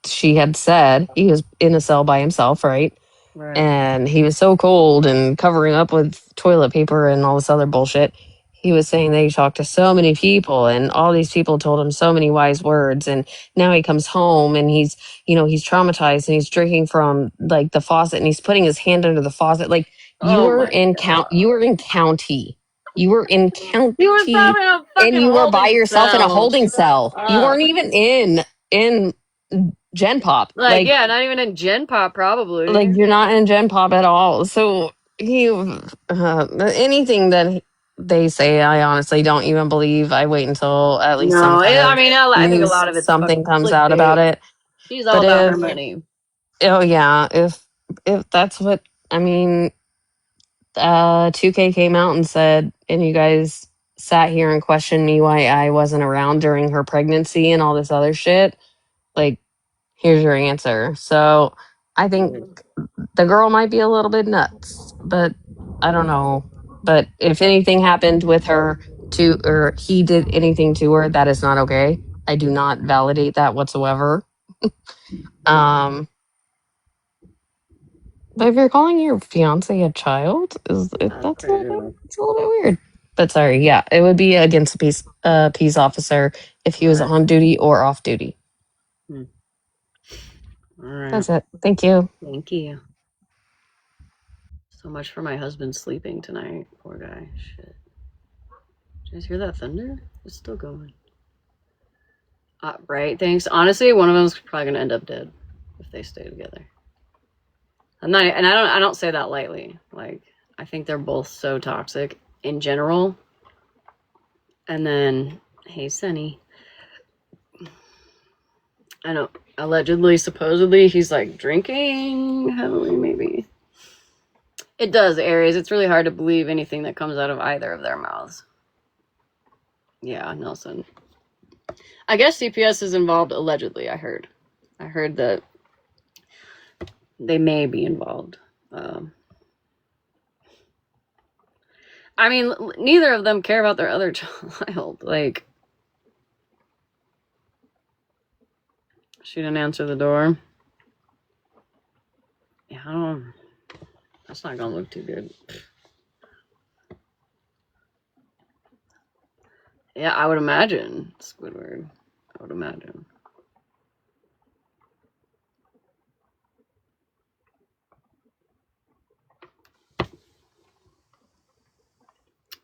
she had said he was in a cell by himself, right? Right. And he was so cold and covering up with toilet paper and all this other bullshit. He was saying that he talked to so many people and all these people told him so many wise words. And now he comes home and he's traumatized and he's drinking from like the faucet and he's putting his hand under the faucet. Like, you Oh were my in god. you were in county. You were in You were county probably in a and fucking you were by holding yourself in a cell. holding Shut cell. You up. weren't even in Gen Pop. Like, yeah, not even in Gen Pop, Like, probably. you're not in Gen Pop at all. So anything that they say, I honestly don't even believe. I wait until at least some No, kind I of mean, I think a news, lot of it's something fucking comes out about clickbait. it. She's all But about her money. oh yeah, if that's what I mean, 2K came out and said, and you guys sat here and questioned me why I wasn't around during her pregnancy and all this other shit. Like, here's your answer. So I think the girl might be a little bit nuts, but I don't know. But if anything happened with her or he did anything to her, that is not okay. I do not validate that whatsoever. Um, but if you're calling your fiance a child, That's pretty good. it's a little bit weird. But sorry, yeah, it would be against a peace officer if he was Right. on duty or off duty. All right. That's it. Thank you. Thank you. So much for my husband sleeping tonight. Poor guy. Shit. Did you guys hear that thunder? It's still going. Right. Thanks. Honestly, one of them's probably gonna end up dead if they stay together. I'm not, and I don't say that lightly. Like, I think they're both so toxic in general. And then, hey, Sonny. I know. Allegedly, supposedly, he's like drinking heavily. Maybe it does, Aries. It's really hard to believe anything that comes out of either of their mouths. Yeah, Nelson. I guess CPS is involved allegedly. I heard that they may be involved. I mean, neither of them care about their other child. Like, she didn't answer the door. Yeah, I don't. That's not gonna look too good. Yeah, I would imagine Squidward. I would imagine.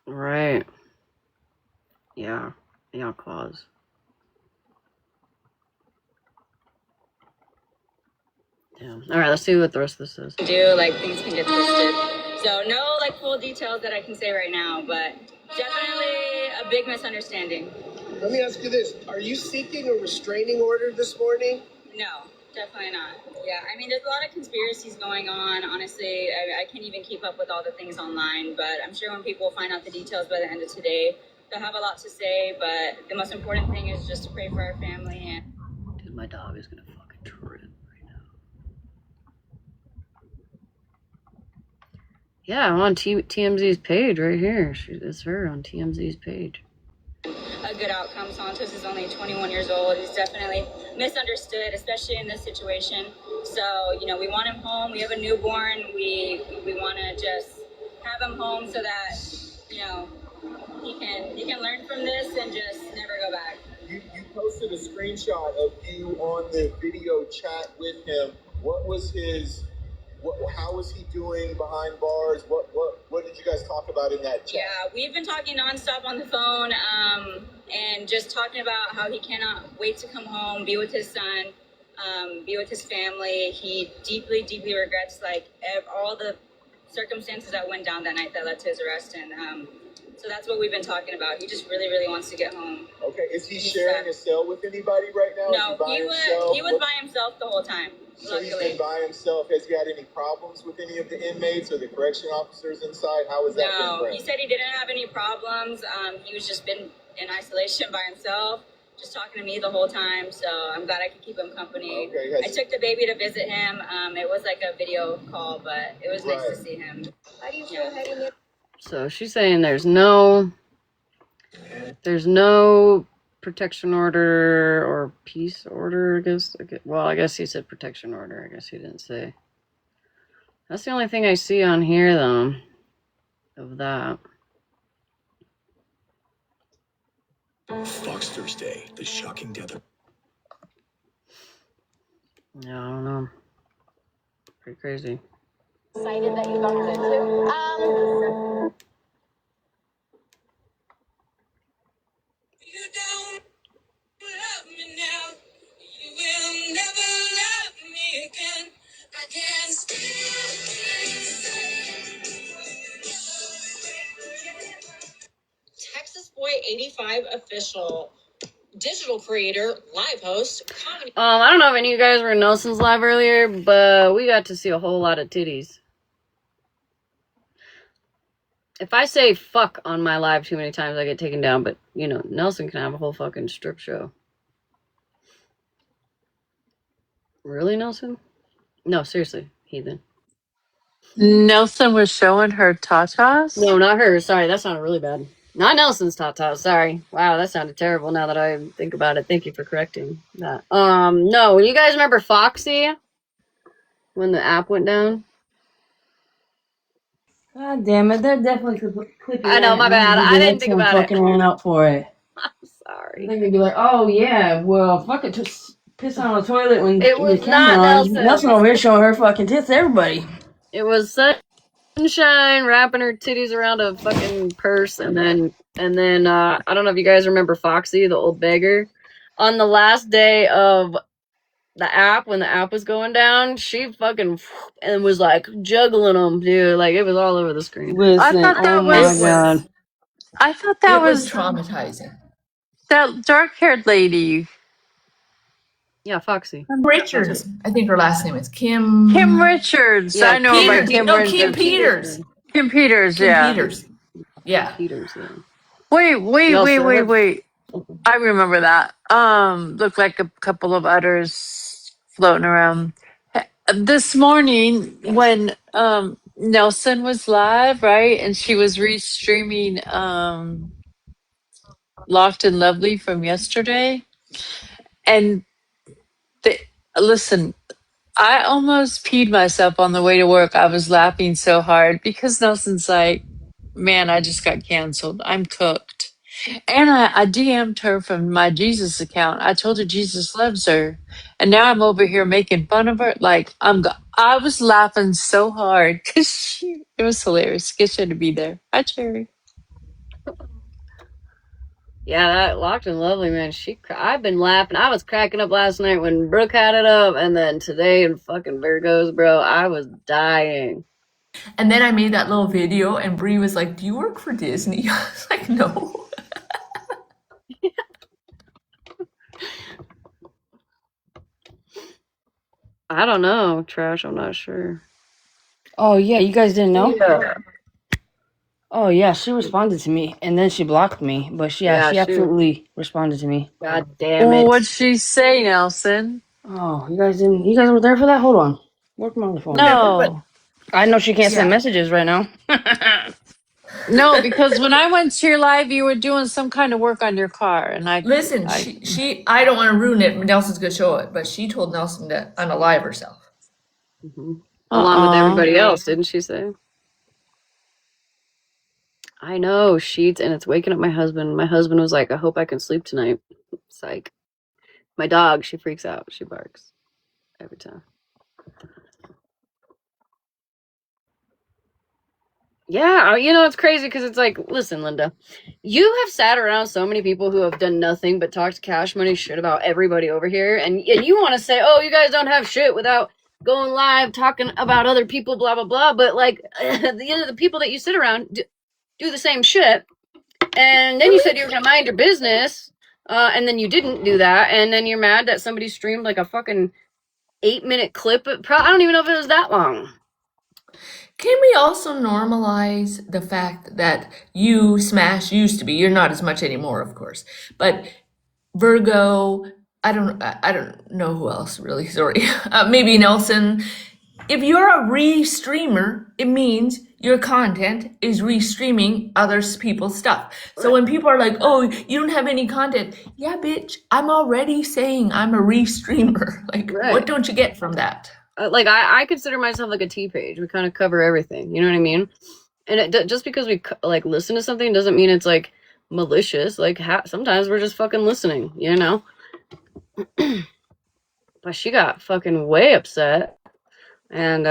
Right. Yeah. Yeah, claws. Yeah. All right, let's see what the rest of this is. Do like things can get twisted. So no like full details that I can say right now, but definitely a big misunderstanding. Let me ask you this. Are you seeking a restraining order this morning? No, definitely not. Yeah, I mean, there's a lot of conspiracies going on. Honestly, I can't even keep up with all the things online, but I'm sure when people find out the details by the end of today, they'll have a lot to say. But the most important thing is just to pray for our family. And Dude, my dog is gonna fucking trip right now. Yeah, I'm on TMZ's page right here. It's her on TMZ's page. a good outcome. Santos is only 21 years old. He's definitely misunderstood, especially in this situation. So, you know, we want him home. We have a newborn. We want to just have him home so that, you know, he can learn from this and just never go back. You posted a screenshot of you on the video chat with him. What was his? How was he doing behind bars? What did you guys talk about in that chat? Yeah, we've been talking nonstop on the phone, and just talking about how he cannot wait to come home, be with his son, be with his family. He deeply, deeply regrets like all the circumstances that went down that night that led to his arrest. And so that's what we've been talking about. He just really, really wants to get home. Okay, is he sharing a cell with anybody right now? No, he was by himself the whole time. So he's been by himself. Has he had any problems with any of the inmates or the correction officers inside? How has that been? No, he said he didn't have any problems. He was just been in isolation by himself, just talking to me the whole time. So I'm glad I could keep him company. Okay, I took the baby to visit him. It was like a video call, but it was nice to see him. How do you feel heading in? So she's saying there's no protection order or peace order, I guess. Well, I guess he said protection order. I guess he didn't say. That's the only thing I see on here, though, of that. Fox Thursday, the shocking death of... Yeah, I don't know. Pretty crazy. Excited that you bumped into? You don't love me now. You will never love me again. I can Texas Boy 85 official, digital creator, live host, comedy. I don't know if any of you guys were in Nelson's live earlier, but we got to see a whole lot of titties. If I say fuck on my live too many times, I get taken down, but, you know, Nelson can have a whole fucking strip show. Really, Nelson? No, seriously, heathen. Nelson was showing her tatas. No, not her. Sorry, that sounded really bad. Not Nelson's tatas. Sorry. Wow, that sounded terrible now that I think about it. Thank you for correcting that. No, you guys remember Foxy? When the app went down? God damn it, they're definitely clipping I know, my bad. I didn't think about it. fucking ran up for it. I'm sorry. They're gonna be like, oh yeah, well, fuck it, just piss on the toilet when It the was camera not on. Nelson. Nelson over here showing her fucking tits to everybody. It was Sunshine wrapping her titties around a fucking purse, and then I don't know if you guys remember Foxy, the old beggar. On the last day of the app, when the app was going down, she fucking and was like juggling them, dude. Like it was all over the screen. Listen, I thought that oh my was. god. I thought that It was was traumatizing. that dark-haired lady, Yeah, Foxy. Richards. I think her last name is Kim Kim. Richards. Yeah, I know about Peters. Kim No, Richards. Kim Peters. Kim Peters, Kim yeah. Peters. Yeah. Peters, yeah. Wait. I remember that. Looked like a couple of udders floating around. This morning when Nelson was live, right? And she was restreaming Locked and Lovely from yesterday. And listen, I almost peed myself on the way to work. I was laughing so hard because Nelson's like, man, I just got canceled. I'm cooked. And I DM'd her from my Jesus account. I told her Jesus loves her. And now I'm over here making fun of her. Like, I was laughing so hard because it was hilarious. Get her to be there. Hi, Cherry. Yeah, that Locked and Lovely, man. I've been laughing. I was cracking up last night when Brooke had it up, and then today in fucking Virgos, bro, I was dying. And then I made that little video, and Brie was like, "Do you work for Disney?" I was like, "No." I don't know, Trash. I'm not sure. Oh yeah, you guys didn't know? Yeah. Oh yeah, she responded to me and then she blocked me. But she absolutely responded to me. God damn Well, it. what'd she say, Nelson? Oh, you guys were there for that? Hold on. Work my other phone. No. I know she can't send Yeah. messages right now. No, because when I went to your live, you were doing some kind of work on your car, and Listen, I don't want to ruin it. Nelson's gonna show it, but she told Nelson to unalive herself. Mm-hmm. Along with everybody else, didn't she say? I know, sheets, and it's waking up my husband. My husband was like, I hope I can sleep tonight. Psych. My dog, she freaks out. She barks every time. Yeah, you know, it's crazy because it's like, listen, Linda, you have sat around so many people who have done nothing but talk to Cash Money shit about everybody over here, and you want to say, oh, you guys don't have shit without going live talking about other people, blah blah blah. But like the people that you sit around do the same shit. And then you said you were gonna mind your business, and then you didn't do that, and then you're mad that somebody streamed like a fucking 8-minute clip. I don't even know if it was that long. Can we also normalize the fact that you, Smash, used to be, you're not as much anymore, of course, but Virgo, I don't know who else really, sorry, maybe Nelson. If you're a re-streamer, it means your content is re-streaming other people's stuff. So when people are like, oh, you don't have any content, yeah, bitch, I'm already saying I'm a re-streamer. Like, what don't you get from that? Like I consider myself like a T page. We kind of cover everything. You know what I mean? And just because we like listen to something doesn't mean it's like malicious. Like sometimes we're just fucking listening. You know? But she got fucking way upset, and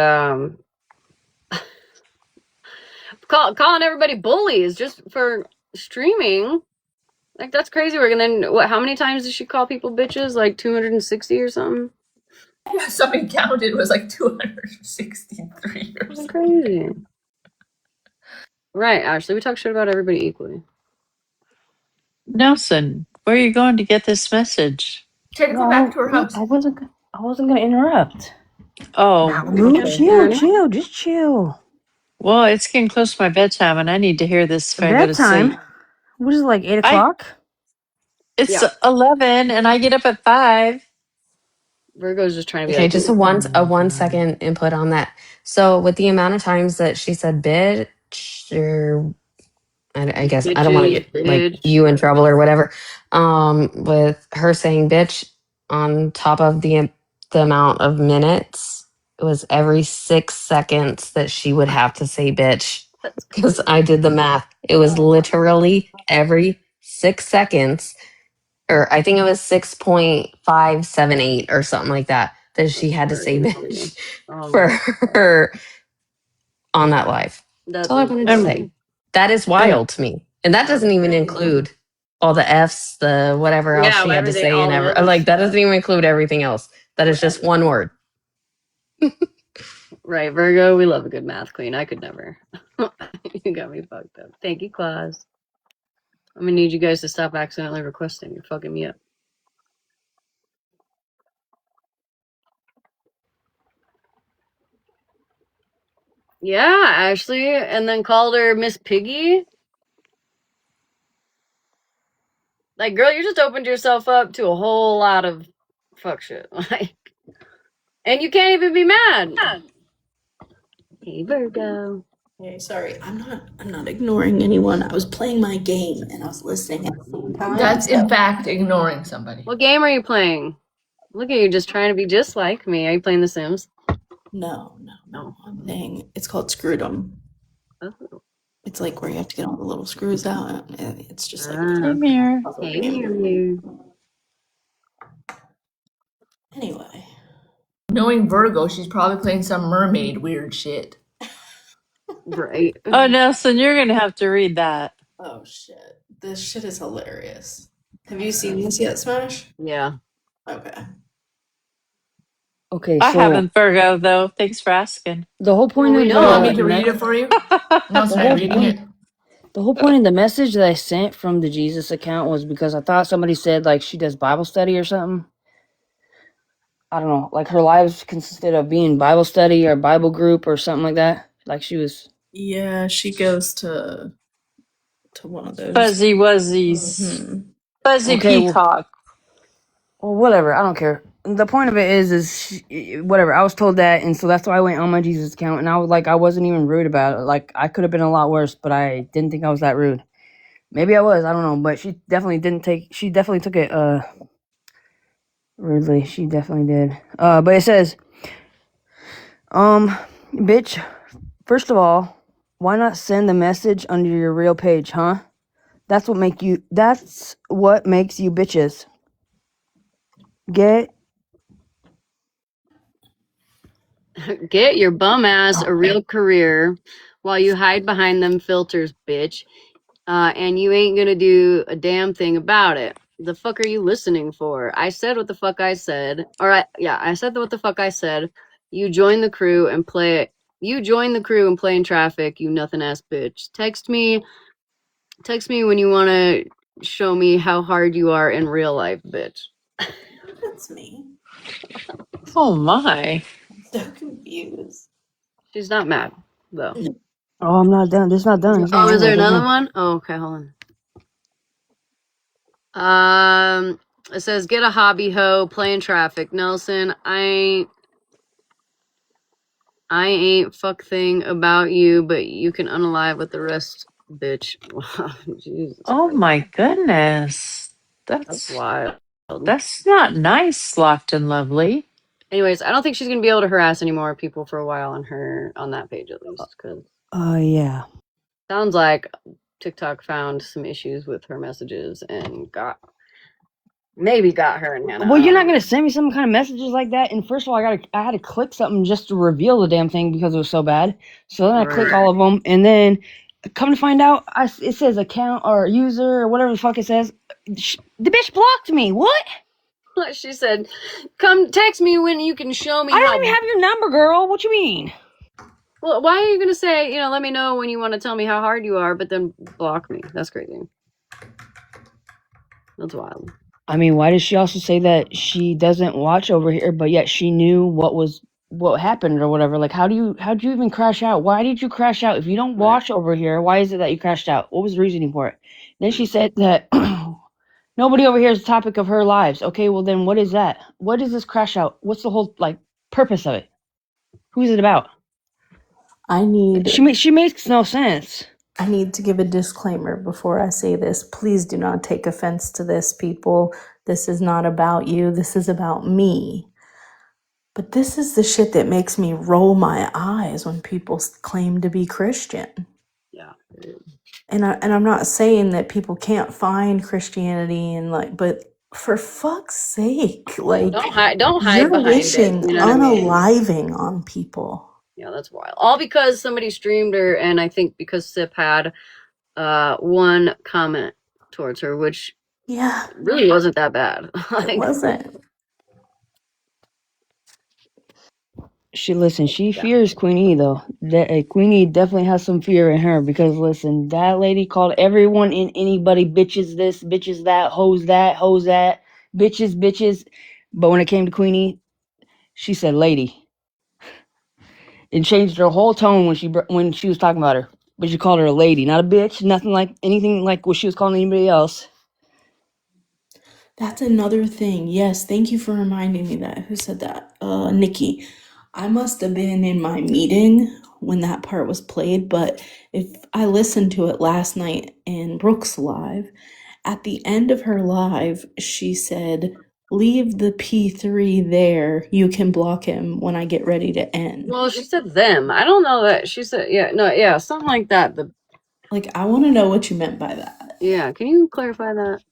calling everybody bullies just for streaming. Like that's crazy work. And then what? How many times did she call people bitches? Like 260 or something. Yeah, somebody counted. It was like 263 or something. Crazy. Right, Ashley. We talk shit about everybody equally. Nelson, where are you going to get this message? Try to go back to her house. I wasn't gonna interrupt. Oh, Chill, just chill. Well, it's getting close to my bedtime, and I need to hear this before I go to sleep. What is it, like 8 o'clock? It's 11, and I get up at 5. Virgo's just trying to be Okay, like, just a 1 second input on that. So with the amount of times that she said bitch, or I guess I don't want to get like you in trouble or whatever. With her saying bitch on top of the amount of minutes, it was every 6 seconds that she would have to say bitch. Because I did the math. It was literally every 6 seconds, or I think it was 6.578 or something like that she had to say bitch for her on that live. That's all I wanted to say. That is wild to me. And that doesn't even include all the F's, the whatever else she had to say, and like that doesn't even include everything else. That is just one word. Right, Virgo, we love a good math queen. I could never. You got me fucked up. Thank you, Claus. I'm gonna need you guys to stop accidentally requesting. You're fucking me up. Yeah, Ashley, and then called her Miss Piggy. Like, girl, you just opened yourself up to a whole lot of fuck shit. Like, and you can't even be mad. Hey, Virgo. Hey, sorry, I'm not ignoring anyone. I was playing my game and I was listening at the same time. That's in fact ignoring somebody. What game are you playing? Look at you, just trying to be just like me. Are you playing The Sims? No. I'm playing. It's called Screwdom. Oh. It's like where you have to get all the little screws out, and it's just like Hey, Mirror. Hey, Mirror. Anyway, knowing Virgo, she's probably playing some mermaid weird shit. Right. Oh, Nelson, you're going to have to read that. oh shit, this shit is hilarious. Have you seen this yet, Smash? Yeah. Okay. Okay, I so haven't, Virgo, though. Thanks for asking. the whole point of You want me to read it for you? No, sorry, reading it. the whole point of the message that I sent from the Jesus account was because I thought somebody said like she does Bible study or something. I don't know, like her lives consisted of being Bible study or Bible group or something like that. Like she was. Yeah, she goes to one of those Fuzzy Wuzzies. Fuzzy Peacock. Well, whatever. I don't care. The point of it is whatever. I was told that, and so that's why I went on my Jesus account, and I was like, I wasn't even rude about it. Like I could have been a lot worse, but I didn't think I was that rude. Maybe I was. I don't know, but she definitely didn't take. She definitely took it rudely. She definitely did. But it says, bitch. First of all, why not send the message under your real page, huh? That's what makes you bitches. Get your bum ass a real career while you hide behind them filters, bitch. And you ain't gonna do a damn thing about it. The fuck are you listening for? I said what the fuck I said. I said what the fuck I said. You join the crew and play in traffic, you nothing ass bitch. Text me when you want to show me how hard you are in real life, bitch. That's me. Oh my. I'm so confused. She's not mad, though. Oh, I'm not done. It's not done. It's not Oh, done. is there There's another more. one? Oh, okay, hold on. It says, get a hobby hoe, play in traffic. Nelson, I ain't fuck thing about you, but you can unalive with the rest, bitch. Wow, Jesus Oh Christ. my goodness. That's wild. That's not nice, Locked and Lovely. Anyways, I don't think she's gonna be able to harass any more people for a while on that page at least, because Yeah. sounds like TikTok found some issues with her messages and got her in Hannah. Well, you're not gonna send me some kind of messages like that. And first of all, I had to click something just to reveal the damn thing because it was so bad. So then I click all of them, and then come to find out, it says account or user or whatever the fuck it says. The bitch blocked me. What? She said, "Come text me when you can show me." I don't even have your number, girl. What you mean? Well, why are you gonna say, let me know when you want to tell me how hard you are, but then block me? That's crazy. That's wild. I mean, why does she also say that she doesn't watch over here, but yet she knew what happened or whatever? Like, how'd you even crash out? Why did you crash out? If you don't watch over here, why is it that you crashed out? What was the reasoning for it? Then she said that nobody over here is the topic of her lives. Okay, well then what is that? What is this crash out? What's the whole purpose of it? Who's it about? She makes no sense. I need to give a disclaimer before I say this. Please do not take offense to this, people. This is not about you. This is about me. But this is the shit that makes me roll my eyes when people claim to be Christian. Yeah. And I'm not saying that people can't find Christianity but for fuck's sake, don't hide you're behind wishing it. You know what I mean? unaliving on people. Yeah, that's wild. All because somebody streamed her, and I think because Sip had one comment towards her, which really wasn't that bad. It wasn't. She fears Queenie though. That Queenie definitely has some fear in her because listen, that lady called everyone and anybody bitches this, bitches that, hoes that, bitches. But when it came to Queenie, she said lady. It changed her whole tone when she was talking about her. But she called her a lady, not a bitch, nothing like anything like what she was calling anybody else. That's another thing. Yes, thank you for reminding me that. Who said that? Nikki. I must have been in my meeting when that part was played, but if I listened to it last night in Brooke's live, at the end of her live, she said, leave the P3 there. You can block him when I get ready to end. Well, she said them. I don't know that. She said, something like that. I want to know what you meant by that. Yeah, can you clarify that?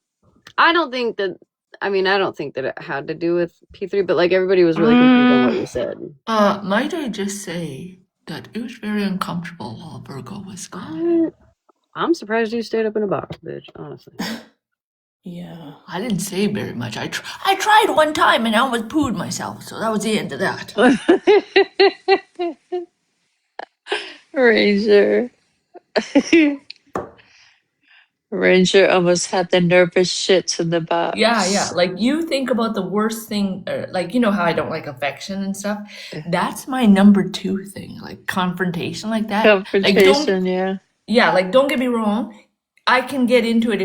I don't think that it had to do with P3, but everybody was really confused on what you said. Might I just say that it was very uncomfortable while Virgo was gone. I'm surprised you stayed up in a box, bitch, honestly. Yeah. I didn't say very much. I tried one time and I almost pooed myself, so that was the end of that. Ranger. Ranger almost had the nervous shits in the box. Yeah. You think about the worst thing, you know how I don't like affection and stuff? That's my number 2 thing, confrontation like that. Confrontation, yeah. Yeah, don't get me wrong. I can get into it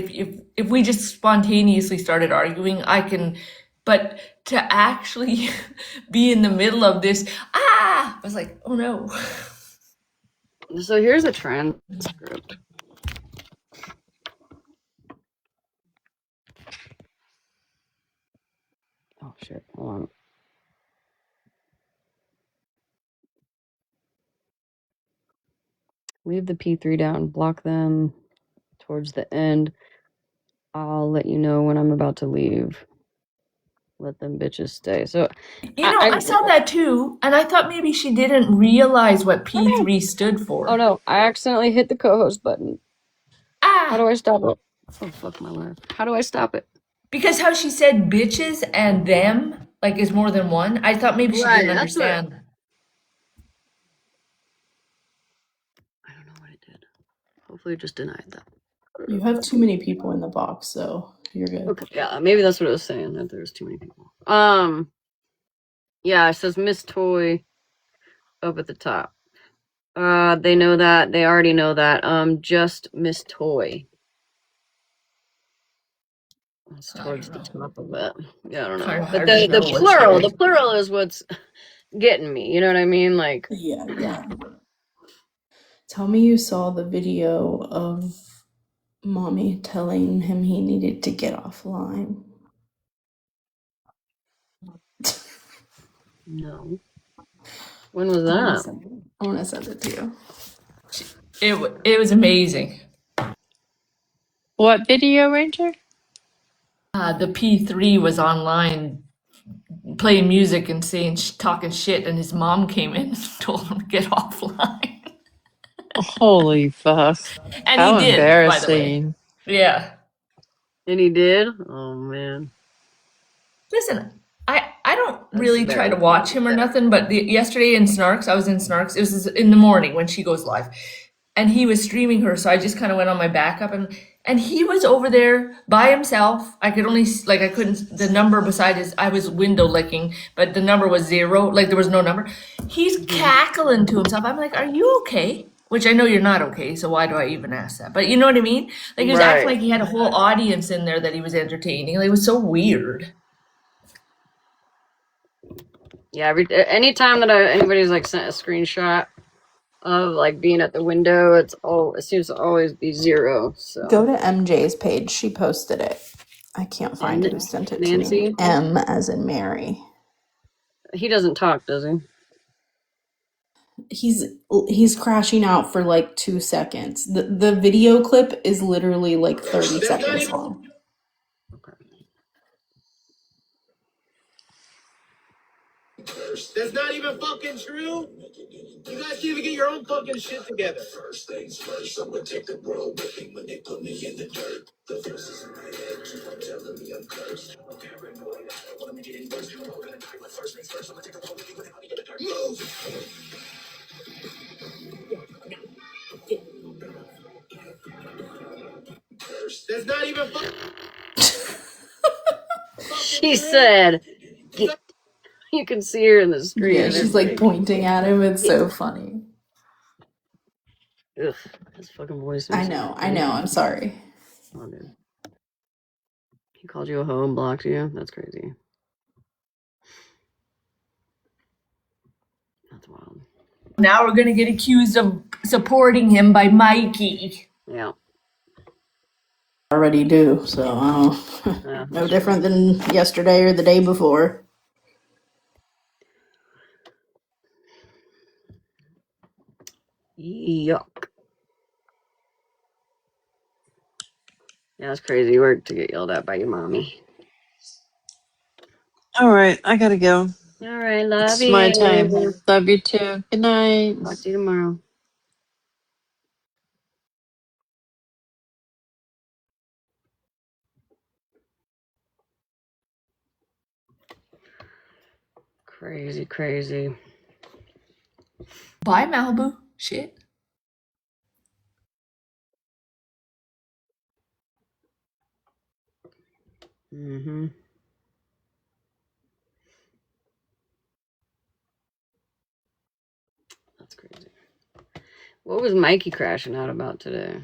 if we just spontaneously started arguing, I can, but to actually be in the middle of this, I was like, oh no. So here's a transcript. Oh shit, hold on. Leave the P3 down, block them towards the end. I'll let you know when I'm about to leave. Let them bitches stay. So I saw that too, and I thought maybe she didn't realize what P3 stood for. Oh no, I accidentally hit the co-host button. How do I stop it? Oh fuck my life. How do I stop it? Because how she said bitches and them, is more than one. I thought maybe she didn't understand. hopefully just denied that. You have too many people in the box, so you're good. Okay, yeah, maybe that's what it was saying, that there's too many people. Yeah, it says Miss Toy up at the top. They know that. They already know that. Just Miss Toy. It's towards the top of it. Yeah, I don't know. Kind of But hard to know what's the plural is what's getting me. You know what I mean? Like, Yeah. Tell me you saw the video of mommy telling him he needed to get offline. no. When was I that? want to send it to you. It was amazing. What video, Ranger? The P3 was online playing music and talking shit, and his mom came in and told him to get offline. Holy fuck. And How he did, by the way. embarrassing. Yeah. And he did? Oh, man. Listen, I don't really try to watch him or nothing, but yesterday in Snarks, I was in Snarks. It was in the morning when she goes live, and he was streaming her, so I just kind of went on my backup, and he was over there by himself. I could only I couldn't the number beside his. I was window licking, but the number was 0. Like there was no number. He's cackling to himself. I'm like, "Are you okay?" Which I know you're not okay, so why do I even ask that? But you know what I mean? Like he was acting like he had a whole audience in there that he was entertaining. Like, it was so weird. Yeah, anytime that anybody's like sent a screenshot of like being at the window, it seems to always be 0. So Go to MJ's page. She posted it. I can't find who sent it Nancy? to me. M as in Mary. He doesn't talk, does he? He's crashing out for like 2 seconds. The video clip is literally like 30 seconds long. That's not even fucking true. You guys can't even get your own fucking shit together. First things first, I'm gonna take the world with me when they put me in the dirt. The voices in my head keep on telling me I'm cursed. I'm paranoid, I don't wanna be getting worse. You're all gonna die, but first things first, I'm gonna take the world with me when they put me in the dirt. Move! That's not even She said, "Get." You can see her in the screen. Yeah, she's like pointing at him. It's so funny. Ugh, his fucking voice. I know. I'm sorry. Oh, dude. He called you a hoe and blocked you? That's crazy. That's wild. Now we're gonna get accused of supporting him by Mikey. Yeah. Already do, so no different than yesterday or the day before. Yuck. Yeah, it's crazy work to get yelled at by your mommy. All right, I gotta go. All right, love It's you. my time. Love you too. Good night. Talk to you tomorrow. Crazy. Bye, Malibu. Shit. Mm-hmm. That's crazy. What was Mikey crashing out about today?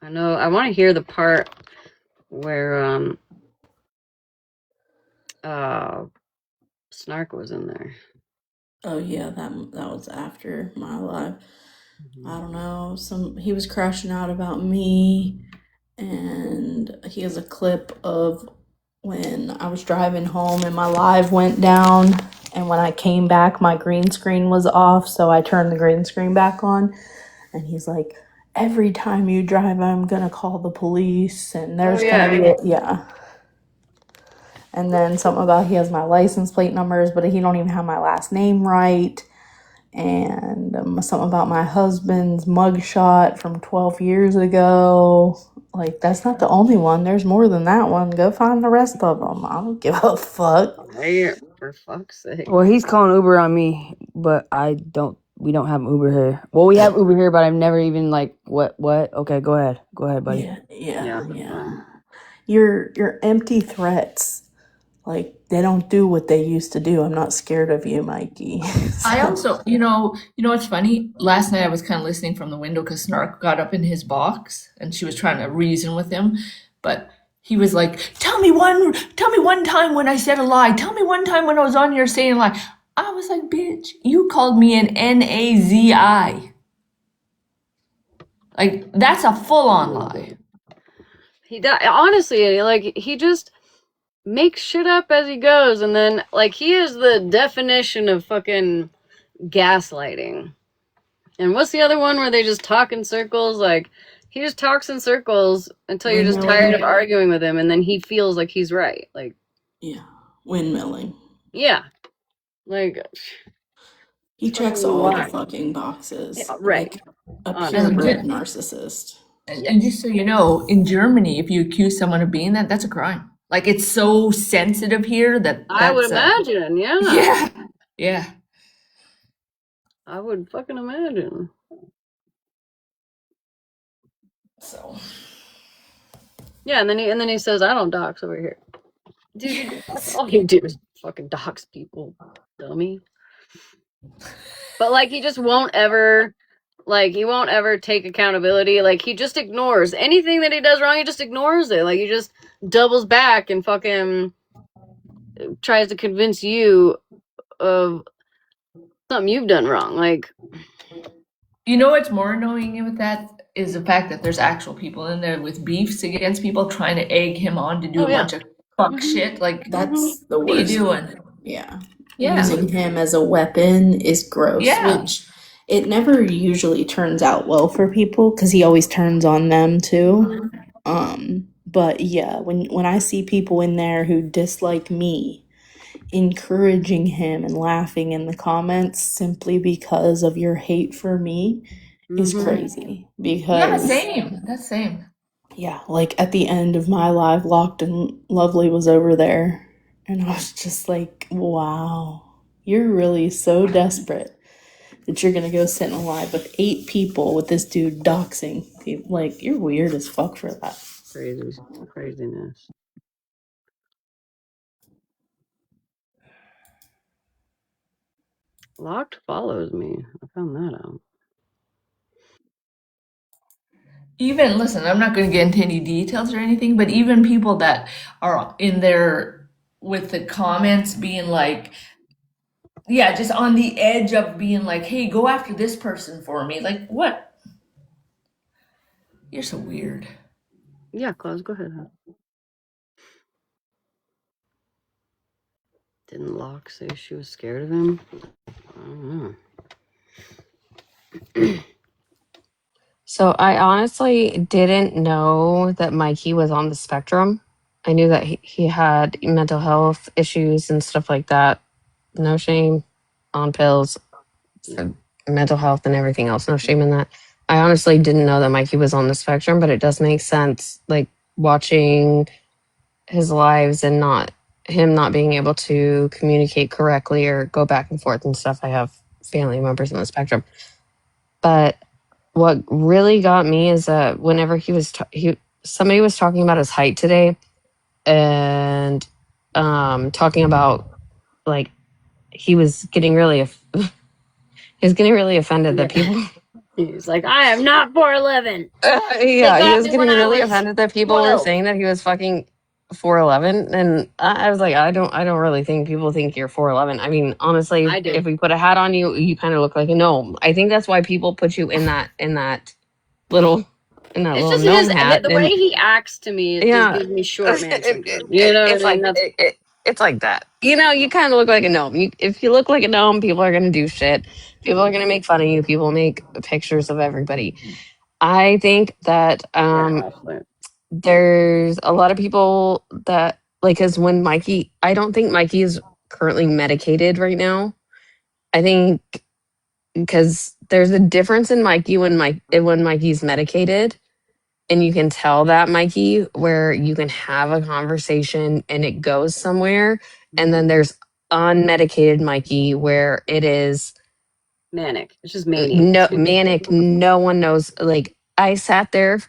I know. I want to hear the part where Snark was in there. Oh yeah, that was after my live. I don't know. He was crashing out about me, and he has a clip of when I was driving home and my live went down, and when I came back, my green screen was off, so I turned the green screen back on, and he's like, "Every time you drive, I'm gonna call the police, and there's gonna be yeah." And then something about he has my license plate numbers, but he don't even have my last name right. And something about my husband's mugshot from 12 years ago. Like, that's not the only one. There's more than that one. Go find the rest of them. I don't give a fuck. Right, for fuck's sake. Well, he's calling Uber on me, but I don't we don't have Uber here. Well, we have Uber here, but I've never even like what? Okay, go ahead, buddy. Yeah. Fine. Your empty threats, like they don't do what they used to do. I'm not scared of you, Mikey. I also, what's funny? Last night I was kind of listening from the window because Snark got up in his box and she was trying to reason with him, but he was like, tell me one time when I said a lie. Tell me one time when I was on here saying a lie." I was like, "Bitch, you called me an NAZI." Like, that's a full-on lie. Honestly, like, he just makes shit up as he goes, and then, like, he is the definition of fucking gaslighting. And what's the other one where they just talk in circles? Like, he just talks in circles until you're just tired of arguing with him, and then he feels like he's right. Like, Yeah, windmilling. yeah. Like, he checks all the fucking boxes. Yeah, right. Like a Honestly. purebred narcissist. And just so you know, in Germany, if you accuse someone of being that, that's a crime. Like, it's so sensitive here that I would imagine, yeah. Yeah. Yeah. I would fucking imagine. So. Yeah, and then he says, "I don't dox over here." Dude, all you do is fucking dox people, dummy. But like, he just won't ever, like, he won't ever take accountability. Like, he just ignores anything that he does wrong. He just ignores it. Like, he just doubles back and fucking tries to convince you of something you've done wrong. Like, you know what's more annoying with that is the fact that there's actual people in there with beefs against people trying to egg him on to do a bunch of fuck shit. Like, that's the worst. What are you doing? Yeah. Yeah. Using him as a weapon is gross. Yeah. Which it never usually turns out well for people because he always turns on them too. But yeah, when I see people in there who dislike me encouraging him and laughing in the comments simply because of your hate for me is crazy. Because That's same. yeah, like at the end of my live, Locked and Lovely was over there, and I was just like, wow, you're really so desperate that you're gonna go sit in a live with 8 people with this dude doxing people. Like, you're weird as fuck for that. Craziness. Locked follows me. I found that out. Even, listen, I'm not going to get into any details or anything, but even people that are in there with the comments being like, yeah, just on the edge of being like, hey, go after this person for me. Like, what? You're so weird. Yeah, Claus, go ahead. Didn't Locke say she was scared of him? I don't know. So I honestly didn't know that Mikey was on the spectrum. I knew that he had mental health issues and stuff like that. No shame on pills for mental health and everything else. No shame in that. I honestly didn't know that Mikey was on the spectrum, but it does make sense. Like watching his lives and him not being able to communicate correctly or go back and forth and stuff. I have family members on the spectrum. But what really got me is that whenever somebody was talking about his height today and talking about like he was getting really offended that people He's like, I am not 4'11". yeah, he was getting really offended that people were saying that he was fucking 4'11", and I was like, I don't really think people think you're 4'11". I mean, honestly, if we put a hat on you, you kind of look like a gnome. I think that's why people put you in that little gnome hat. The way he acts to me just gives me short man syndrome. You know, it's like that. You know, you kind of look like a gnome. If you look like a gnome, people are gonna do shit. People are gonna make fun of you. People make pictures of everybody. I think that there's a lot of people that like, because when Mikey, I don't think Mikey is currently medicated right now. I think because there's a difference in Mikey when Mikey's medicated, and you can tell that Mikey where you can have a conversation and it goes somewhere, and then there's unmedicated Mikey where it is Manic. It's just mania. No, manic. No one knows. Like, I sat there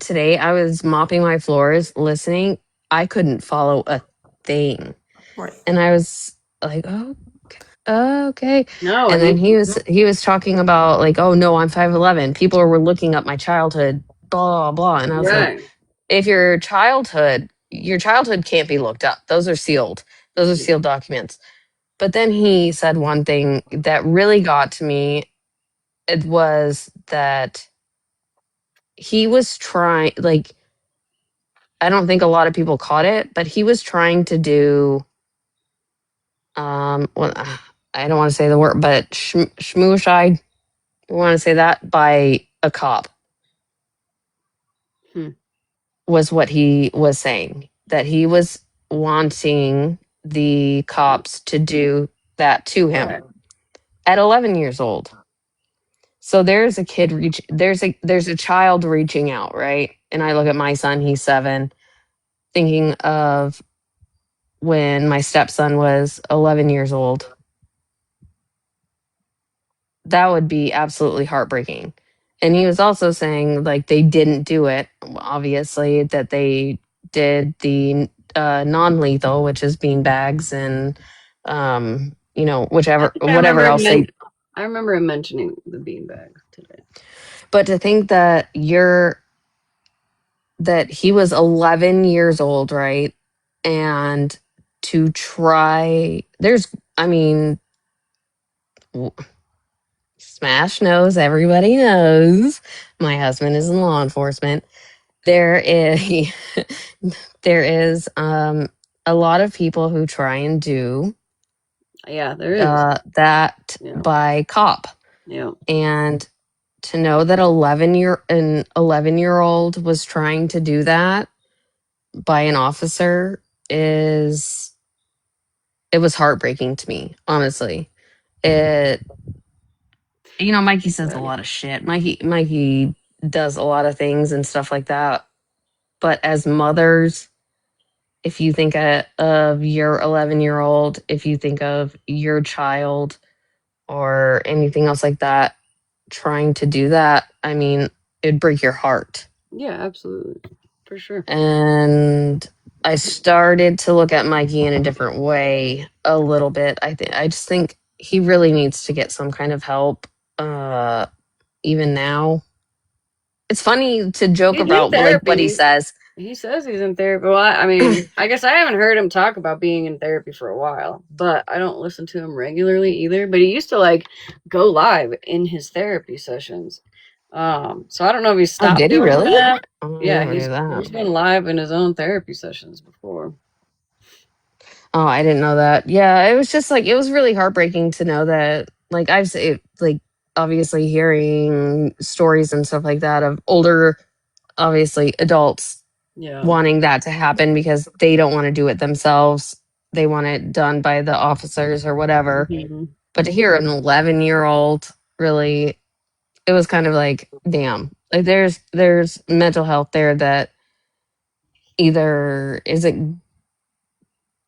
today. I was mopping my floors, listening. I couldn't follow a thing, Right. and I was like, "Oh, okay." No, And then he was talking about like, "Oh no, I'm 5'11." People were looking up my childhood, blah blah, and I was like, right. "If your childhood can't be looked up. Those are sealed. Those are sealed documents." But then he said one thing that really got to me. It was that he was trying, like, I don't think a lot of people caught it, but he was trying to do, well, I don't want to say the word, but shmooshide, I want to say that, by a cop Hmm. was what he was saying. That he was wanting the cops to do that to him Right. at 11 years old. So there's a kid there's a child reaching out, right? And I look at my son, he's 7, thinking of when my stepson was 11 years old. That would be absolutely heartbreaking. And he was also saying like they didn't do it, obviously, that they did the non-lethal, which is bean bags and I whichever think whatever else they. I remember him mentioning the beanbag today. But to think that he was 11 years old, right? And to try, I mean, Smash knows, everybody knows. My husband is in law enforcement. There is, there is a lot of people who try and do Yeah, there is. that Yeah. by cop. Yeah. And to know that an 11-year-old was trying to do that by an officer it was heartbreaking to me, honestly. Mikey says a lot of shit. Mikey does a lot of things and stuff like that. But as mothers, if you think of your 11-year-old, if you think of your child or anything else like that, trying to do that, I mean, it'd break your heart. Yeah, absolutely. For sure. And I started to look at Mikey in a different way a little bit. I just think he really needs to get some kind of help. Even now, it's funny to joke He's in about like what he therapy. says. He says he's in therapy. Well, I mean, I guess I haven't heard him talk about being in therapy for a while, but I don't listen to him regularly either. But he used to like go live in his therapy sessions. So I don't know if he Oh, stopped did he doing really? that. Oh, I Yeah, never knew that. he's been live in his own therapy sessions before. Oh, I didn't know that. Yeah, it was just like it was really heartbreaking to know that. Like like obviously hearing stories and stuff like that of older, obviously adults Yeah. wanting that to happen because they don't want to do it themselves. They want it done by the officers or whatever. Mhm. But to hear an 11-year-old, really, it was kind of like, damn. Like there's mental health there that either isn't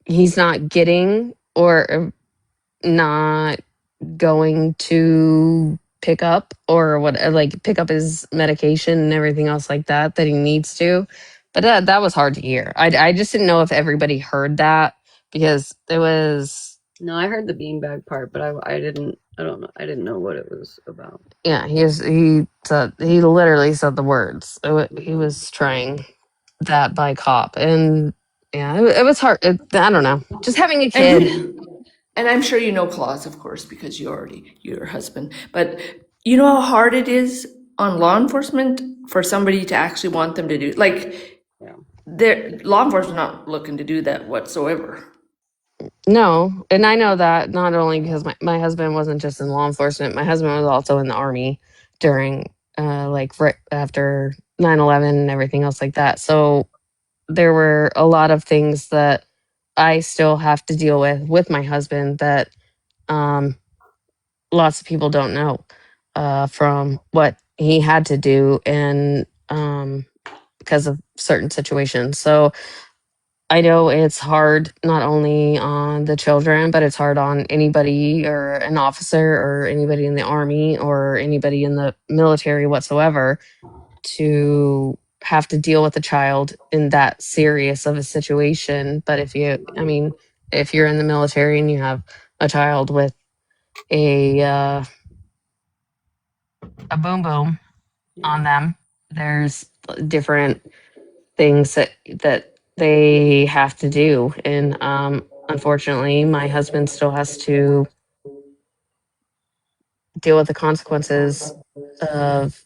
he's not getting or not going to pick up or what, like pick up his medication and everything else like that he needs to. But that was hard to hear. I just didn't know if everybody heard that because it was. No, I heard the beanbag part, but I didn't. I don't know. I didn't know what it was about. Yeah, he literally said the words. He was trying that by cop, and yeah, it was hard. I don't know, just having a kid. And I'm sure you know Claus, of course, because your husband. But you know how hard it is on law enforcement for somebody to actually want them to do, like, Yeah. their law enforcement not looking to do that whatsoever. No, and I know that not only because my husband wasn't just in law enforcement, my husband was also in the army during like right after 9/11 and everything else like that. So there were a lot of things that I still have to deal with my husband that um lots of people don't know from what he had to do and because of certain situations. So I know it's hard not only on the children, but it's hard on anybody or an officer or anybody in the army or anybody in the military whatsoever to have to deal with a child in that serious of a situation. But if you're in the military and you have a child with a boom boom on them, there's different things that they have to do, and unfortunately my husband still has to deal with the consequences of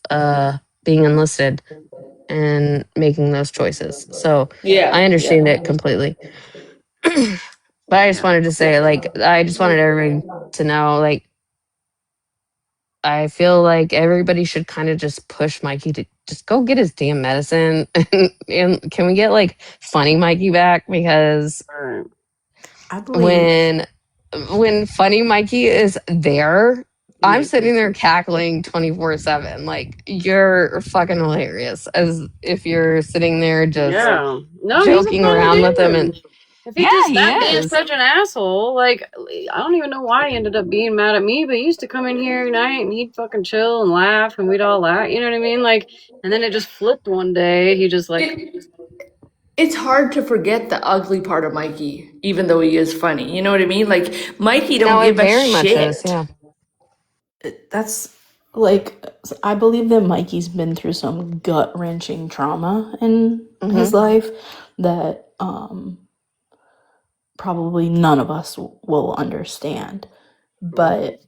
being enlisted and making those choices. So I Yeah, understand yeah, it completely. But I just wanted to say, like, I just wanted everybody to know, like, I feel like everybody should kind of just push Mikey to just go get his damn medicine. And can we get like funny Mikey back? Because I believe. when funny Mikey is there, I'm sitting there cackling 24/7. Like, you're fucking hilarious, as if you're sitting there just Yeah. No, he's a joking funny around with him. And dude. If he yeah, just he stopped being is. such an asshole, like I don't even know why he ended up being mad at me, but he used to come in here every night and he'd fucking chill and laugh and we'd all laugh. You know what I mean? Like, and then it just flipped one day. He just like, it's hard to forget the ugly part of Mikey, even though he is funny. You know what I mean? Like Mikey don't No, it give a very much is. shit. Yeah. That's like, I believe that Mikey's been through some gut wrenching trauma in Hmm. his life that probably none of us will understand. But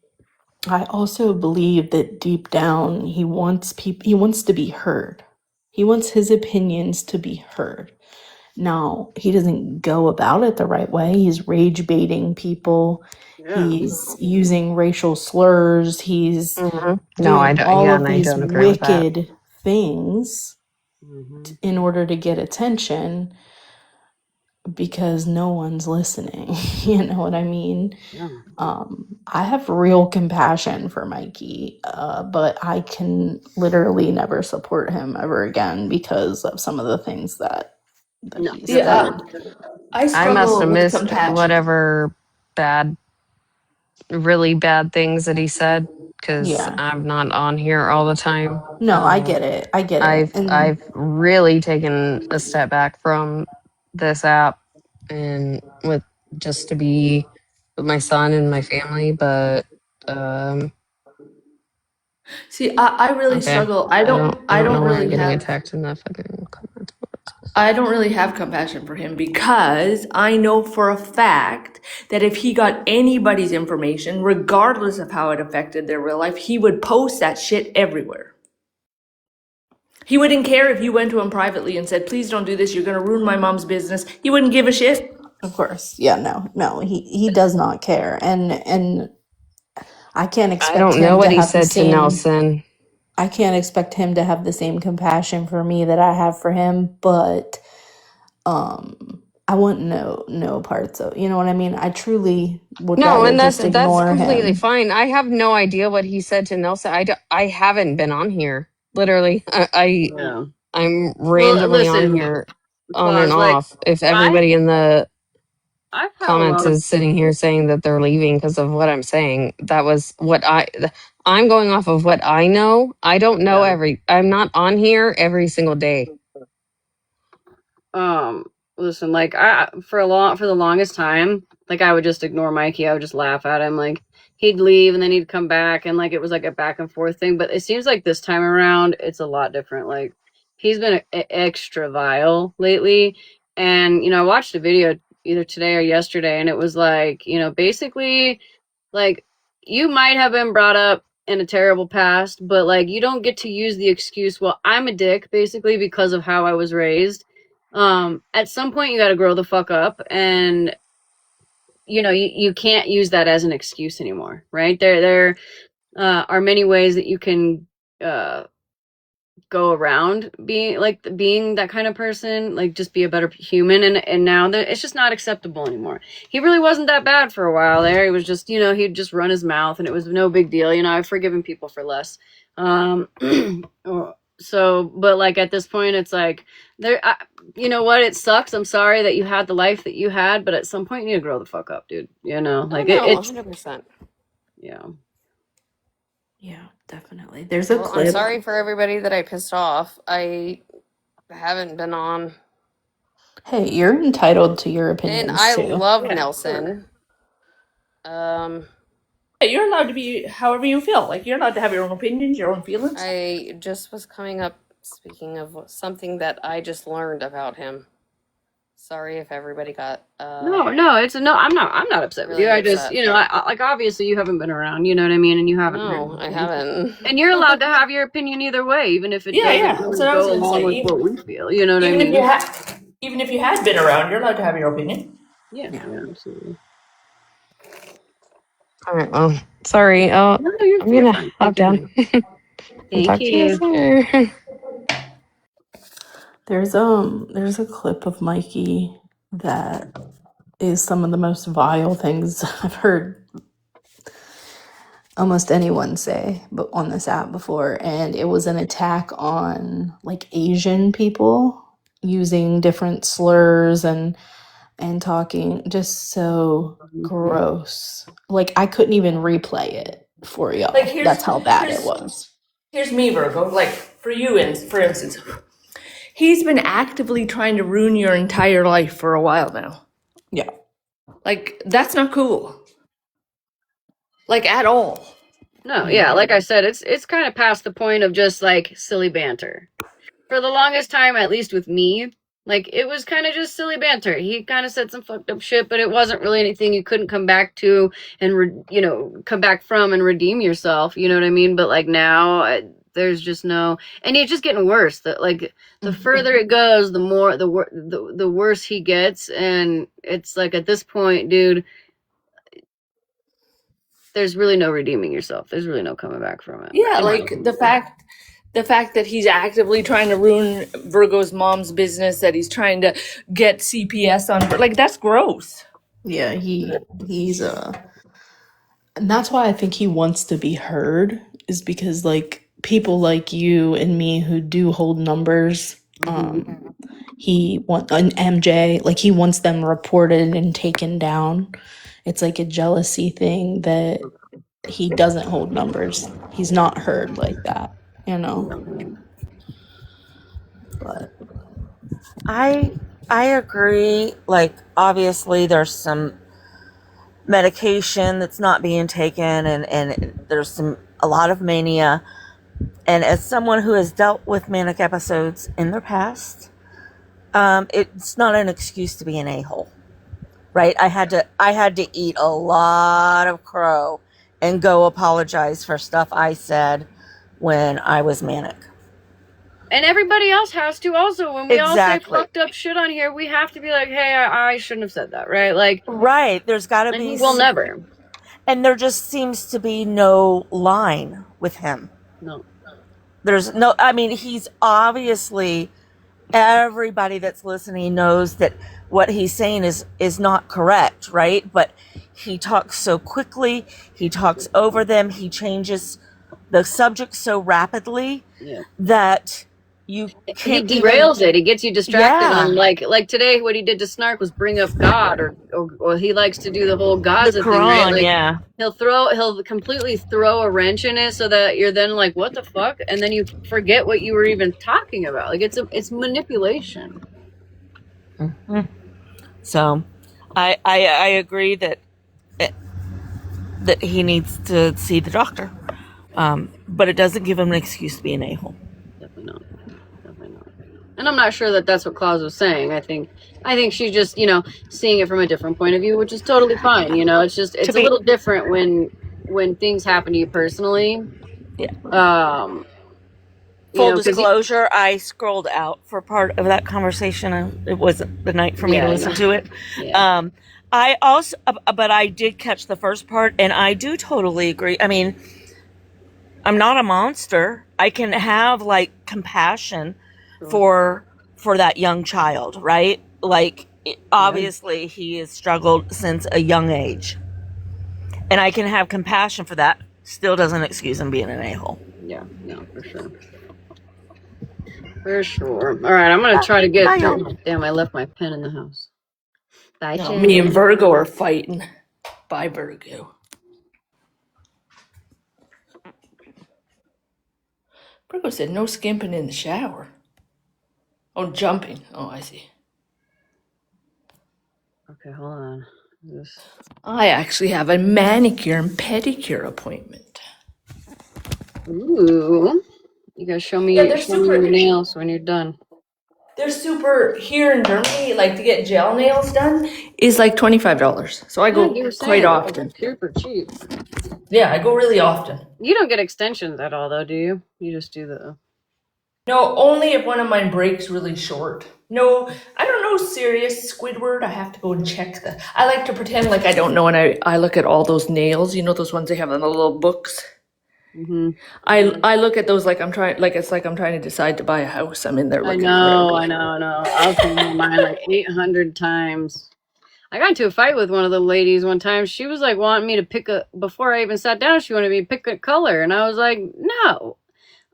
I also believe that deep down he wants he wants to be heard. He wants his opinions to be heard. Now, he doesn't go about it the right way. He's rage baiting people. yeah. He's using racial slurs. He's Hmm. No, doing all yeah, of and I these don't agree with that. wicked things Mm-hmm. in order to get attention because no one's listening. You know what I mean? Yeah. I have real compassion for Mikey, but I can literally never support him ever again because of some of the things that No, he you're good. said. I I must struggle have with missed compassion. whatever bad, really bad things that he said, because Yeah. I'm not on here all the time. No, I get it. I get it. I've really taken a step back from this app and with just to be with my son and my family. But um, See, I really okay, struggle. I I don't don't know why I'm really getting have attacked in that fucking comment. I don't really have compassion for him because I know for a fact that if he got anybody's information, regardless of how it affected their real life, he would post that shit everywhere. He wouldn't care if you went to him privately and said, please don't do this, you're gonna ruin my mom's business. He wouldn't give a shit. Of course, yeah, no, he does not care, and I can't I expect don't know him what to he have the said to same. Nelson. I can't expect him to have the same compassion for me that I have for him, but I want no parts of. You know what I mean? I truly would No, rather and just that's ignore completely him. fine. I have no idea what he said to Nelson. I haven't been on here. Literally, Yeah. I'm Well, randomly on listen, here on and pause. Like, off. If I everybody in the I've had a comments lot of is sitting here saying that they're leaving because of what I'm saying, that was what I'm going off of what I know. I don't know yeah. I'm not on here every single day. Listen, like I for the longest time, like I would just ignore Mikey. I would just laugh at him. Like he'd leave and then he'd come back, and like it was like a back and forth thing. But it seems like this time around, it's a lot different. Like he's been extra vile lately, and I watched a video either today or yesterday, and it was like basically like you might have been brought up in a terrible past, but like you don't get to use the excuse, well, I'm a dick, basically because of how I was raised. At some point you got to grow the fuck up, and you can't use that as an excuse anymore, right? There are many ways that you can uh go around being that kind of person, like just be a better human, and now that it's just not acceptable anymore. He really wasn't that bad for a while there. He was just he'd just run his mouth and it was no big deal. I've forgiven people for less. So, but like at this point, it's like you know what? It sucks. I'm sorry that you had the life that you had, but at some point, you need to grow the fuck up, dude. You know, like no, it's 100%. yeah. Yeah, definitely. There's a Well, I'm clip. sorry for everybody that I pissed off. I haven't been on, Hey, you're entitled to your and opinions I too. love Yeah, sure. Nelson. Yeah, you're allowed to be however you feel. Like you're allowed to have your own opinions, your own feelings. I just was coming up speaking of something that I just learned about him. Sorry if everybody got No, it's no. I'm not upset with you. really I just, upset. you know, I like obviously you haven't been around. You know what I mean, and you haven't heard No, I anything. haven't. And you're allowed to have your opinion either way, even if it Yeah, doesn't yeah. That's really what I was go gonna along say. with what we feel. You know what I Even if you mean? even if you had been around, you're allowed to have your opinion. Yeah, Yeah. yeah, absolutely. All right, well, sorry. No, you're I'm gonna fine. hop You're down. fine. I'll Thank talk to you you. later. There's a clip of Mikey that is some of the most vile things I've heard almost anyone say but on this app before, and it was an attack on like Asian people using different slurs and talking just so gross. Like I couldn't even replay it for Like y'all. That's how bad it was. here's me, Virgo. Like for you, and for instance, he's been actively trying to ruin your entire life for a while now. Yeah. Like that's not cool. Like at all. No, yeah, like I said, it's kind of past the point of just like silly banter. For the longest time, at least with me, like it was kind of just silly banter. He kind of said some fucked up shit, but it wasn't really anything you couldn't come back to and you know, come back from and redeem yourself. You know what I mean? But like now, there's just no, and it's just getting worse. The further it goes, the more the worse he gets, and it's like at this point, dude, there's really no redeeming yourself. There's really no coming back from it. Yeah, like the fact that he's actively trying to ruin Virgo's mom's business, that he's trying to get CPS on, like that's gross. Yeah, he's and that's why I think he wants to be heard, is because like people like you and me who do hold numbers, he want an MJ, like he wants them reported and taken down. It's like a jealousy thing that he doesn't hold numbers. He's not heard like that, you know. But I agree. Like obviously there's some medication that's not being taken and there's a lot of mania. And as someone who has dealt with manic episodes in their past, it's not an excuse to be an a-hole. Right? I had to eat a lot of crow and go apologize for stuff I said when I was manic. And everybody else has to also. When we Exactly. all say fucked up shit on here, we have to be like, hey, I shouldn't have said that, right? Like, right. There's got to and be. he will never. And there just seems to be no line with him. No. There's no. I mean, he's obviously. Everybody that's listening knows that what he's saying is not correct, right? But he talks so quickly. He talks over them. He changes the subject so rapidly that you can't. He derails it. He gets you distracted. Yeah. And like today, what he did to Snark was bring up God, or he likes to do the whole Gaza The thing, right? Quran, Like, yeah. He'll completely throw a wrench in it so that you're then like, what the fuck? And then you forget what you were even talking about. Like it's manipulation. Mm-hmm. So, I agree that he needs to see the doctor, but it doesn't give him an excuse to be an a-hole. Definitely not. And I'm not sure that that's what Claus was saying. I think she's just, you know, seeing it from a different point of view, which is totally fine. You know, it's a little different when things happen to you personally. Yeah. Full disclosure, I scrolled out for part of that conversation. It wasn't the night for me to listen to it. Yeah. But I did catch the first part, and I do totally agree. I mean, I'm not a monster. I can have like compassion for that young child, right? Like obviously he has struggled since a young age, and I can have compassion for that. Still doesn't excuse him being an a-hole. Yeah, no, for sure. For sure. All right, I'm gonna try to get. Bye, y'all. Damn, I left my pen in the house. Bye, No, me and Jen. Virgo are fighting. Bye, Virgo. Virgo said no skimping in the shower. Oh, jumping. Oh, I see. Okay, hold on. This. I actually have a manicure and pedicure appointment. Ooh. You guys show me Yeah, they're your super. nails when you're done. They're super here in Germany. Like to get gel nails done is like $25. So I Yeah, go you were quite saying often. super cheap. Yeah, I go really often. You don't get extensions at all, though, do you? You just do the. No, only if one of mine breaks really short. No, I don't know serious Squidward. I have to go and check the. I like to pretend like I don't know, and I look at all those nails. You know those ones they have in the little books. Mm-hmm. I look at those like I'm trying, like it's like I'm trying to decide to buy a house. I'm in there I looking know. for everything. I'll clean mine like 800 times. I got into a fight with one of the ladies one time. She was like wanting me to pick before I even sat down, she wanted me to pick a color. And I was like, no,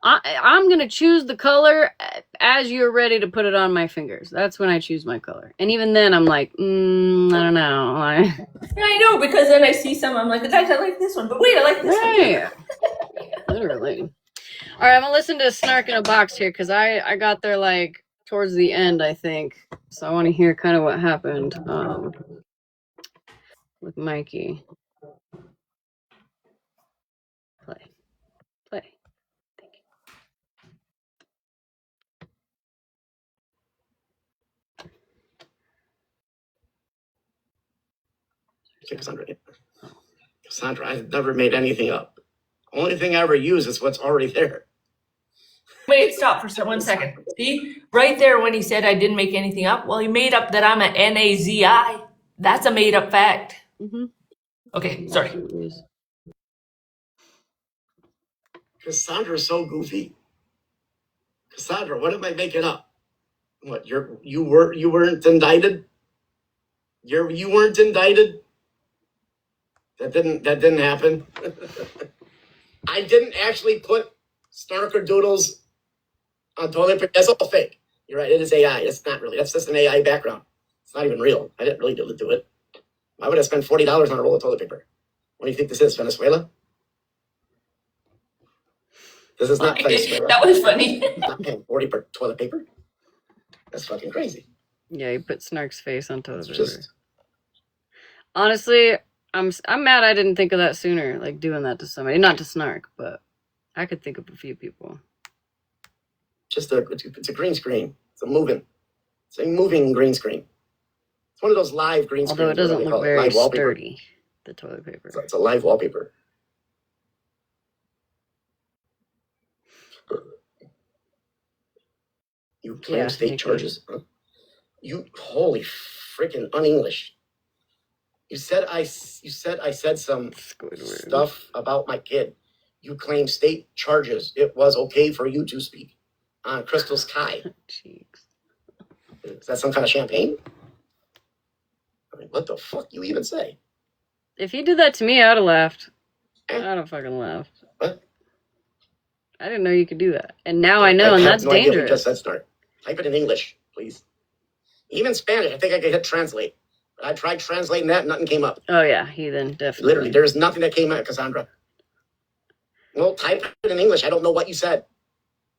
I'm going to choose the color as you're ready to put it on my fingers. That's when I choose my color. And even then I'm like, I don't know. Yeah, I know, because then I see some, I'm like, guys, I like this one, but wait, I like this one too. Literally. All right, I'm going to listen to Snark in a Box here because I got there like towards the end, I think. So I want to hear kind of what happened with Mikey. Play. 600. Cassandra, I've never made anything up. Only thing I ever use is what's already there. Wait, stop for 1 second. See, right there when he said I didn't make anything up, well, he made up that I'm an NAZI. That's a made up fact. Mm-hmm. Okay, sorry. Cassandra's so goofy. Cassandra, what am I making up? What, you weren't indicted? You weren't indicted? That didn't happen. I didn't actually put Snarker Doodles on toilet paper. That's all fake. You're right, it is AI. It's not really. That's just an AI background. It's not even real. I didn't really do it. Why would I spend $40 on a roll of toilet paper? What do you think this is, Venezuela? This is not Venezuela. That was funny. I'm not paying $40 for toilet paper. That's fucking crazy. Yeah, you put Snark's face on toilet paper. Honestly, I'm mad I didn't think of that sooner, like doing that to somebody. Not to Snark, but I could think of a few people. It's a green screen. It's a moving green screen. It's one of those live green screens. Although it doesn't look very sturdy, the toilet paper. It's a live wallpaper. You claim state charges? Huh? You holy freaking un-English. You said I said some stuff about my kid. You claim state charges. It was okay for you to speak on Crystal Sky. Cheeks. Is that some kind of champagne? I mean, what the fuck you even say? If he did that to me, I would have laughed. I'd have fucking laughed. What? I didn't know you could do that. And now I know, and that's dangerous. Idea just said start. Type it in English, please. Even Spanish, I think I could hit translate. But I tried translating that and nothing came up. Oh, yeah, he then definitely. Literally, there's nothing that came out, Cassandra. Well, type it in English. I don't know what you said.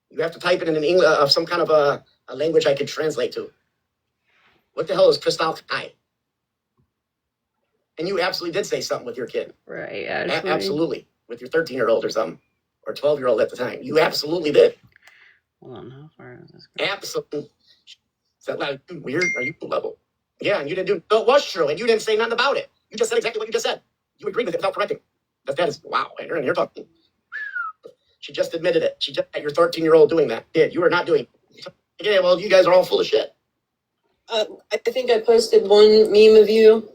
You have to type it in English of some kind of a language I could translate to. What the hell is Crystal Kai? And you absolutely did say something with your kid. Right, absolutely. With your 13-year-old or something. Or 12-year-old at the time. You absolutely did. Hold on, how far is this? Absolutely. Is that like weird? Are you level? Yeah, and you didn't do. No, it was true, and you didn't say nothing about it. You just said exactly what you just said. You agreed with it without correcting. That is wow. And you're talking. She just admitted it. She just had your 13-year-old doing that. Kid, you are not doing. Yeah, well, you guys are all full of shit. I think I posted one meme of you.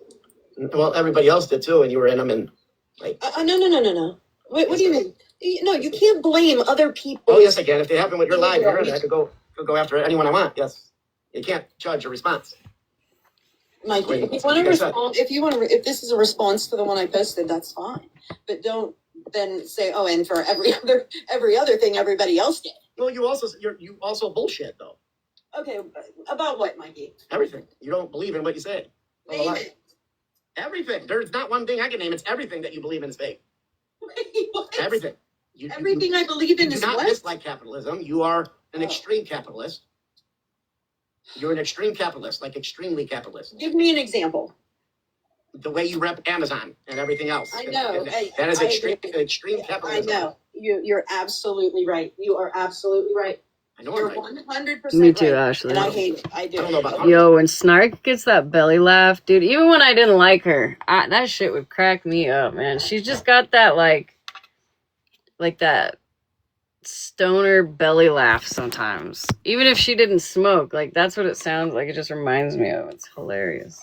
Well, everybody else did too, and you were in them, and like. No. What do you mean? No, you can't blame other people. Oh yes, I can. If they happen with your live, I could go after anyone I want. Yes, you can't judge a response. Mike, if you want to respond, if this is a response to the one I posted, that's fine. But don't then say, oh, and for every other thing everybody else did. Well, you also bullshit though. Okay, about what, Mikey? Everything. You don't believe in what you say. Name it. Everything. There's not one thing I can name. It's everything that you believe in is fake. What? Everything. Everything I believe in you is do not what? dislike capitalism. You are an extreme capitalist. You're an extreme capitalist, like extremely capitalist. Give me an example. The way you rep Amazon and everything else. I know. That is extreme capitalism. I know. You're absolutely right. You are absolutely right. I know. You're I'm right. 100% Me too, right. Ashley. And I hate it. I do. I don't know about Yo, when Snark gets that belly laugh, dude, even when I didn't like her, that shit would crack me up, man. She's just got that, like that stoner belly laugh sometimes. Even if she didn't smoke, like, that's what it sounds like. It just reminds me of. It's hilarious.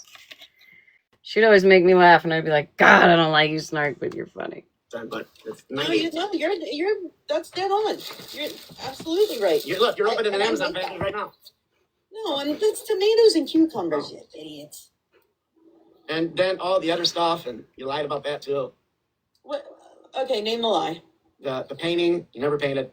She'd always make me laugh, and I'd be like, God, I don't like you, Snark, but you're funny. But you're that's dead on. You're absolutely right. You're opening an Amazon package right now. No, and that's tomatoes and cucumbers, you idiots. And then all the other stuff, and you lied about that too. What? Okay, name the lie. The painting, you never painted.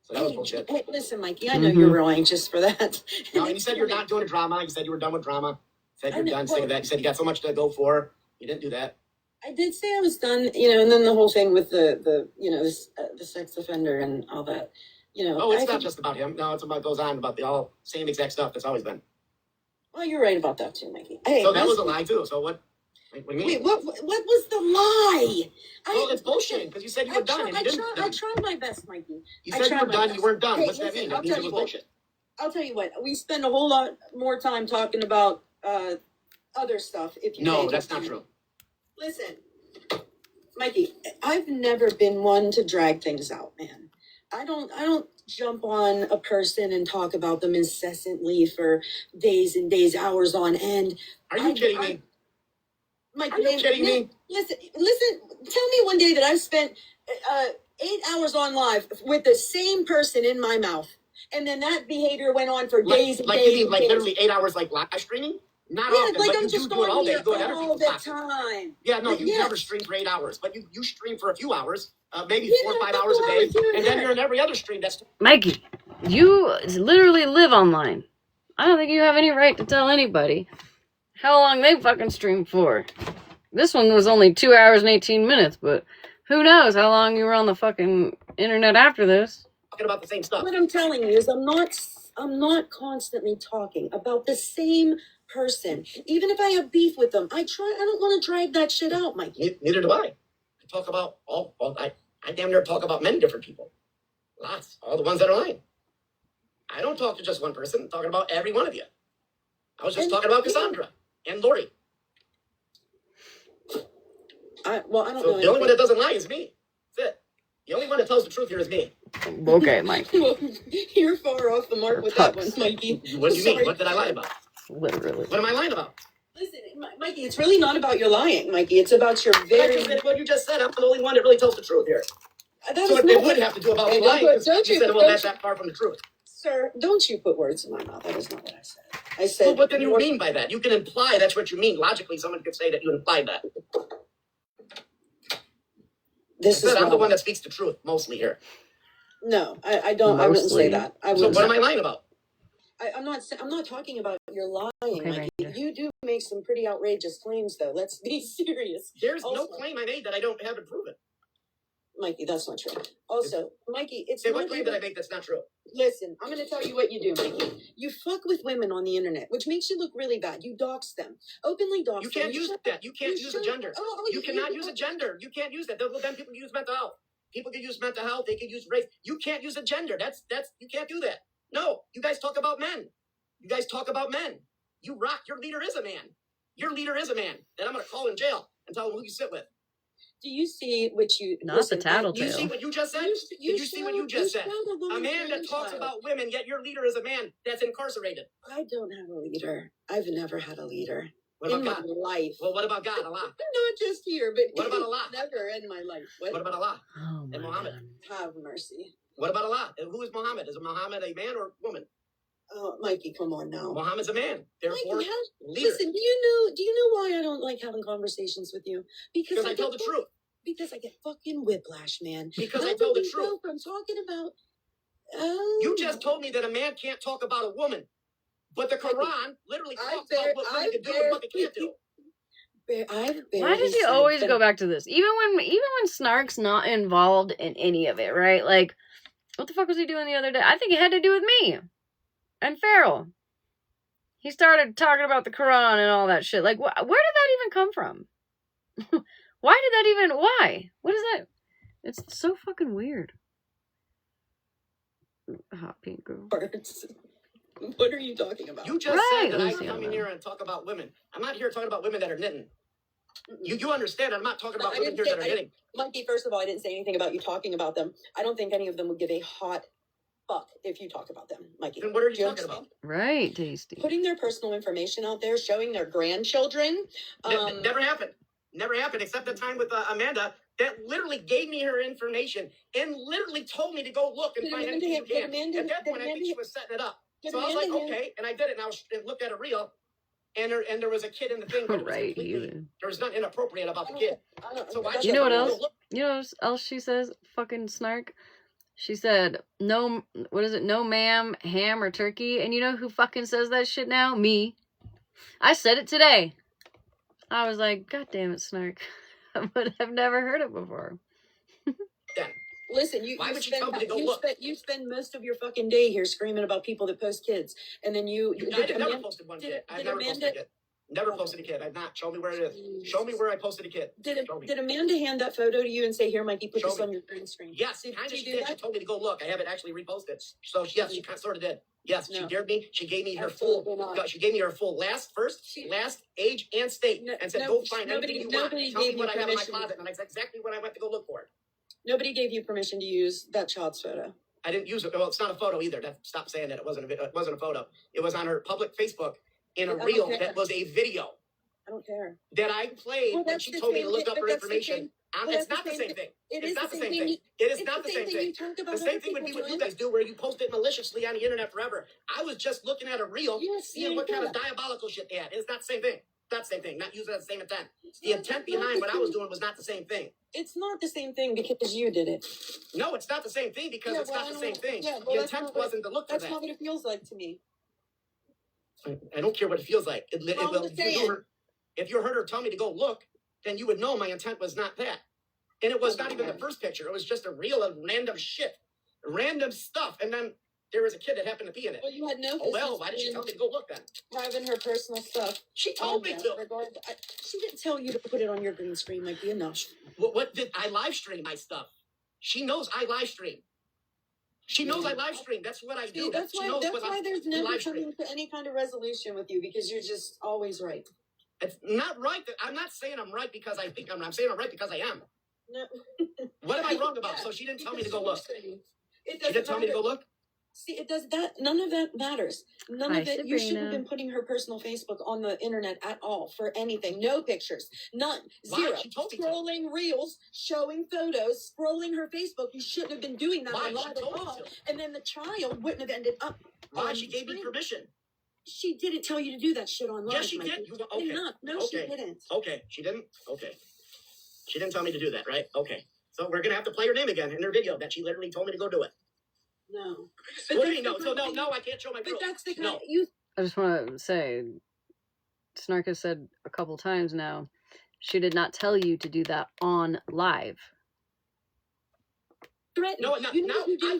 So that was bullshit. Hey, listen, Mikey, I know you're real anxious for that. No, and you said you're not doing a drama. You said you were done with drama. You said you're done saying that. You said you got so much to go for. You didn't do that. I did say I was done, and then the whole thing with the sex offender and all that, Oh, it's not just about him. No, goes on about the all same exact stuff that's always been. Well, you're right about that too, Mikey. Hey, so that was a lie too. So what? What do you mean? Wait, what was the lie? It's bullshit because you said you were done. And you didn't. I tried my best, Mikey. You said you were done. You weren't done. What's that mean? That means it was bullshit. I'll tell you what. We spend a whole lot more time talking about other stuff. If you no, that's not true. Listen, Mikey, I've never been one to drag things out, man. I don't jump on a person and talk about them incessantly for days and days, hours on end. Are you kidding me? Mikey, are you kidding me? Listen. Tell me one day that I've spent 8 hours on live with the same person in my mouth, and then that behavior went on for days and days. You mean literally 8 hours like live streaming? Not often, like but I'm you just do it all day. You go to other all people's the classes. time. Yeah, no, you never stream for 8 hours, but you stream for a few hours, maybe 4 or 5 hours a day, and then you're in every other stream. That's Mikey, you literally live online. I don't think you have any right to tell anybody how long they fucking stream for. This one was only 2 hours and 18 minutes, but who knows how long you were on the fucking internet after this. Talking about the same stuff. What I'm telling you is I'm not constantly talking about the same person. Even if I have beef with them, I don't want to drag that shit out, Mikey. Neither do I. I talk about I damn near talk about many different people. Lots. All the ones that are lying. I don't talk to just one person. I'm talking about every one of you. I was just talking about Cassandra and Lori. I don't know. The only one that doesn't lie is me. That's it. The only one that tells the truth here is me. Okay, Mike. Well, you're far off the mark with that one, Mikey. What do you mean? What did I lie about? Literally. What am I lying about? Listen, Mikey, it's really not about your lying, Mikey. It's about your very... What you just said, I'm the only one that really tells the truth here. So it would have to do about me lying. Don't you said, well, that's that far from the truth. Sir, don't you put words in my mouth. That is not what I said. I said... Well, what do you mean by that? You can imply that's what you mean. Logically, someone could say that you implied that. I'm the one that speaks the truth, mostly here. No, I don't. Mostly. I wouldn't say that. So what am I lying about? I'm not talking about your lying, Mikey. You do make some pretty outrageous claims, though. Let's be serious. There's no claim I made that I haven't proven. Mikey, that's not true. Also, Mikey, it's what claim did I make that's not true? Listen, I'm going to tell you what you do, Mikey. You fuck with women on the internet, which makes you look really bad. You dox them. Openly dox them. You can't use that. You can't use a gender. You cannot use a gender. You can't use that. Then people can use mental health. People can use mental health. They can use race. You can't use a gender. That's you can't do that. No, you guys talk about men. You rock. Your leader is a man. Then I'm going to call in jail and tell him who you sit with. Do you see what you... Not the tattletale. You see what you just said? Did you see what you just said? A man that talks about women, yet your leader is a man that's incarcerated. I don't have a leader. I've never had a leader. What about God? My life. Well, what about God? Allah? Not just here, but... What about Allah? Never in my life. What about Allah? Oh, and Muhammad? God. Have mercy. What about Allah? And who is Muhammad? Is Muhammad a man or a woman? Oh, Mikey, come on now. Muhammad's a man. Therefore, Mikey, leader. Listen, do you know why I don't like having conversations with you? Because I tell the truth. Because I get fucking whiplash, man. Because I tell the truth. I'm talking about You just told me that a man can't talk about a woman, but the Quran literally talks about what women can do and what they can't do. Why does he always go back to this? Even when Snark's not involved in any of it, right? Like, what the fuck was he doing the other day? I think it had to do with me and Farrell. He started talking about the Quran and all that shit. Like, where did that even come from? Why? What is that? It's so fucking weird. Hot pink girl. What are you talking about? You just said that I come in here and talk about women. I'm not here talking about women that are knitting. You understand? I'm not talking about women here that are knitting. Monkey, first of all, I didn't say anything about you talking about them. I don't think any of them would give a hot fuck if you talk about them, Mikey. Then what are you talking about? Right, Tasty. Putting their personal information out there, showing their grandchildren. Never happened. Never happened, except the time with Amanda that literally gave me her information and literally told me to go look and find anything you can. At that point, I think she was setting it up. So I was like, okay, and I did it, and I looked at a reel, and there was a kid in the thing. But right, there was nothing inappropriate about the kid. So why? You know what else? You know what else she says? Fucking Snark. She said, "No, what is it? No, ma'am, ham or turkey." And you know who fucking says that shit now? Me. I said it today. I was like, God damn it, Snark. But I've never heard it before. Listen, you spend most of your fucking day here screaming about people that post kids, and then I never posted one kid. I've never posted a kid. Never posted a kid. I've not. Show me where it is. Show me where I posted a kid. Did Amanda hand that photo to you and say, "Here, Mikey, put this on your green screen"? Yes, she did. She told me to go look. I haven't actually reposted. So yes, she sort of did. Yes, she dared me. She gave me her full. She gave me her full last, age, and state, and said, "Go find anything you want. Tell me what I have in my closet," and that's exactly what I went to go look for. Nobody gave you permission to use that child's photo. I didn't use it. Well, it's not a photo either. Stop saying that. It wasn't a photo. It was on her public Facebook in a reel that was a video. I don't care. That I played when she told me to look up her information. It's not the same thing. It's not the same thing. It is not the same thing. The same thing would be what you guys do, where you post it maliciously on the internet forever. I was just looking at a reel, seeing what kind of diabolical shit they had. It's not the same thing. Not the same thing. Not using it at the same intent. The intent behind what I was doing was not the same thing. It's not the same thing because you did it. No, it's not the same thing because it's not the same thing. The intent wasn't to look for that. That's not what it feels like to me. I don't care what it feels like. If you heard her tell me to go look, then you would know my intent was not that. And it was not even the first picture. It was just a reel of random shit. Random stuff. And then there was a kid that happened to be in it. Well, you had no business. Oh, well, why did she tell me to go look then? Having her personal stuff. She told me to. She didn't tell you to put it on your green screen, like, be enough. What did I live stream my stuff? She knows I live stream. She knows I live stream. That's what I do. That's why there's never coming to any kind of resolution with you, because you're just always right. It's not right. I'm not saying I'm right because I think I'm saying I'm right because I am. No. What am I wrong about? So she didn't tell me to go look. She didn't tell me to go look? See, it does that. None of that matters. None of it. You shouldn't have been putting her personal Facebook on the internet at all for anything. No pictures. None. Zero. She told me scrolling reels, showing photos, scrolling her Facebook. You shouldn't have been doing that at all. And then the child wouldn't have ended up. Why? She gave me permission. She didn't tell you to do that shit online. Yes, she did. Okay. No, she didn't. Okay, she didn't? Okay. She didn't tell me to do that, right? Okay. So we're going to have to play her name again in her video that she literally told me to go do it. No. What do you mean no? So no, I can't show my proof. But that's the no. I just want to say, Snark has said a couple times now, she did not tell you to do that on live. Threaten. No,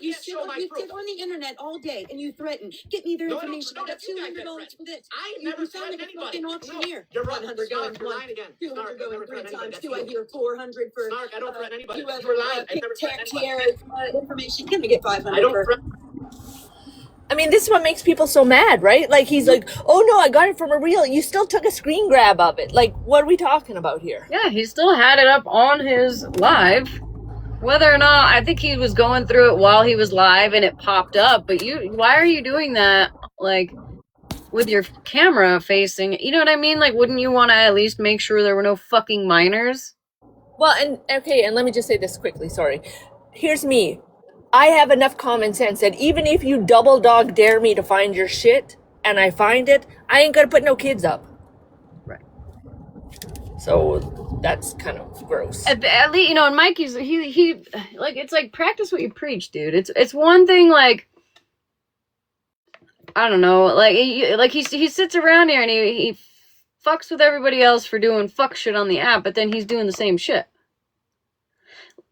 you sit on the internet all day and you threaten. Get me their information. I got $200 for this. I never threatened anybody. Fucking auctioneer. You're right. $100 Snark, you're lying again. $200 going 3 times. Do I hear $400 for? Snark, I don't threaten anybody. You're lying. I never threatened anybody. Information. Can we get $500? I don't threaten. I mean, this is what makes people so mad, right? Like, he's like, oh no, I got it from a reel. You still took a screen grab of it. Like, what are we talking about here? Yeah, he still had it up on his live. Whether or not, I think he was going through it while he was live and it popped up. But why are you doing that, like, with your camera facing? You know what I mean? Like, wouldn't you want to at least make sure there were no fucking minors? Well, and let me just say this quickly, sorry. Here's me. I have enough common sense that even if you double dog dare me to find your shit and I find it, I ain't gonna put no kids up. Right. So that's kind of gross. At least, you know, and Mikey's he like, it's like, practice what you preach, dude. It's one thing, like, I don't know, like he sits around here and he fucks with everybody else for doing fuck shit on the app, but then he's doing the same shit.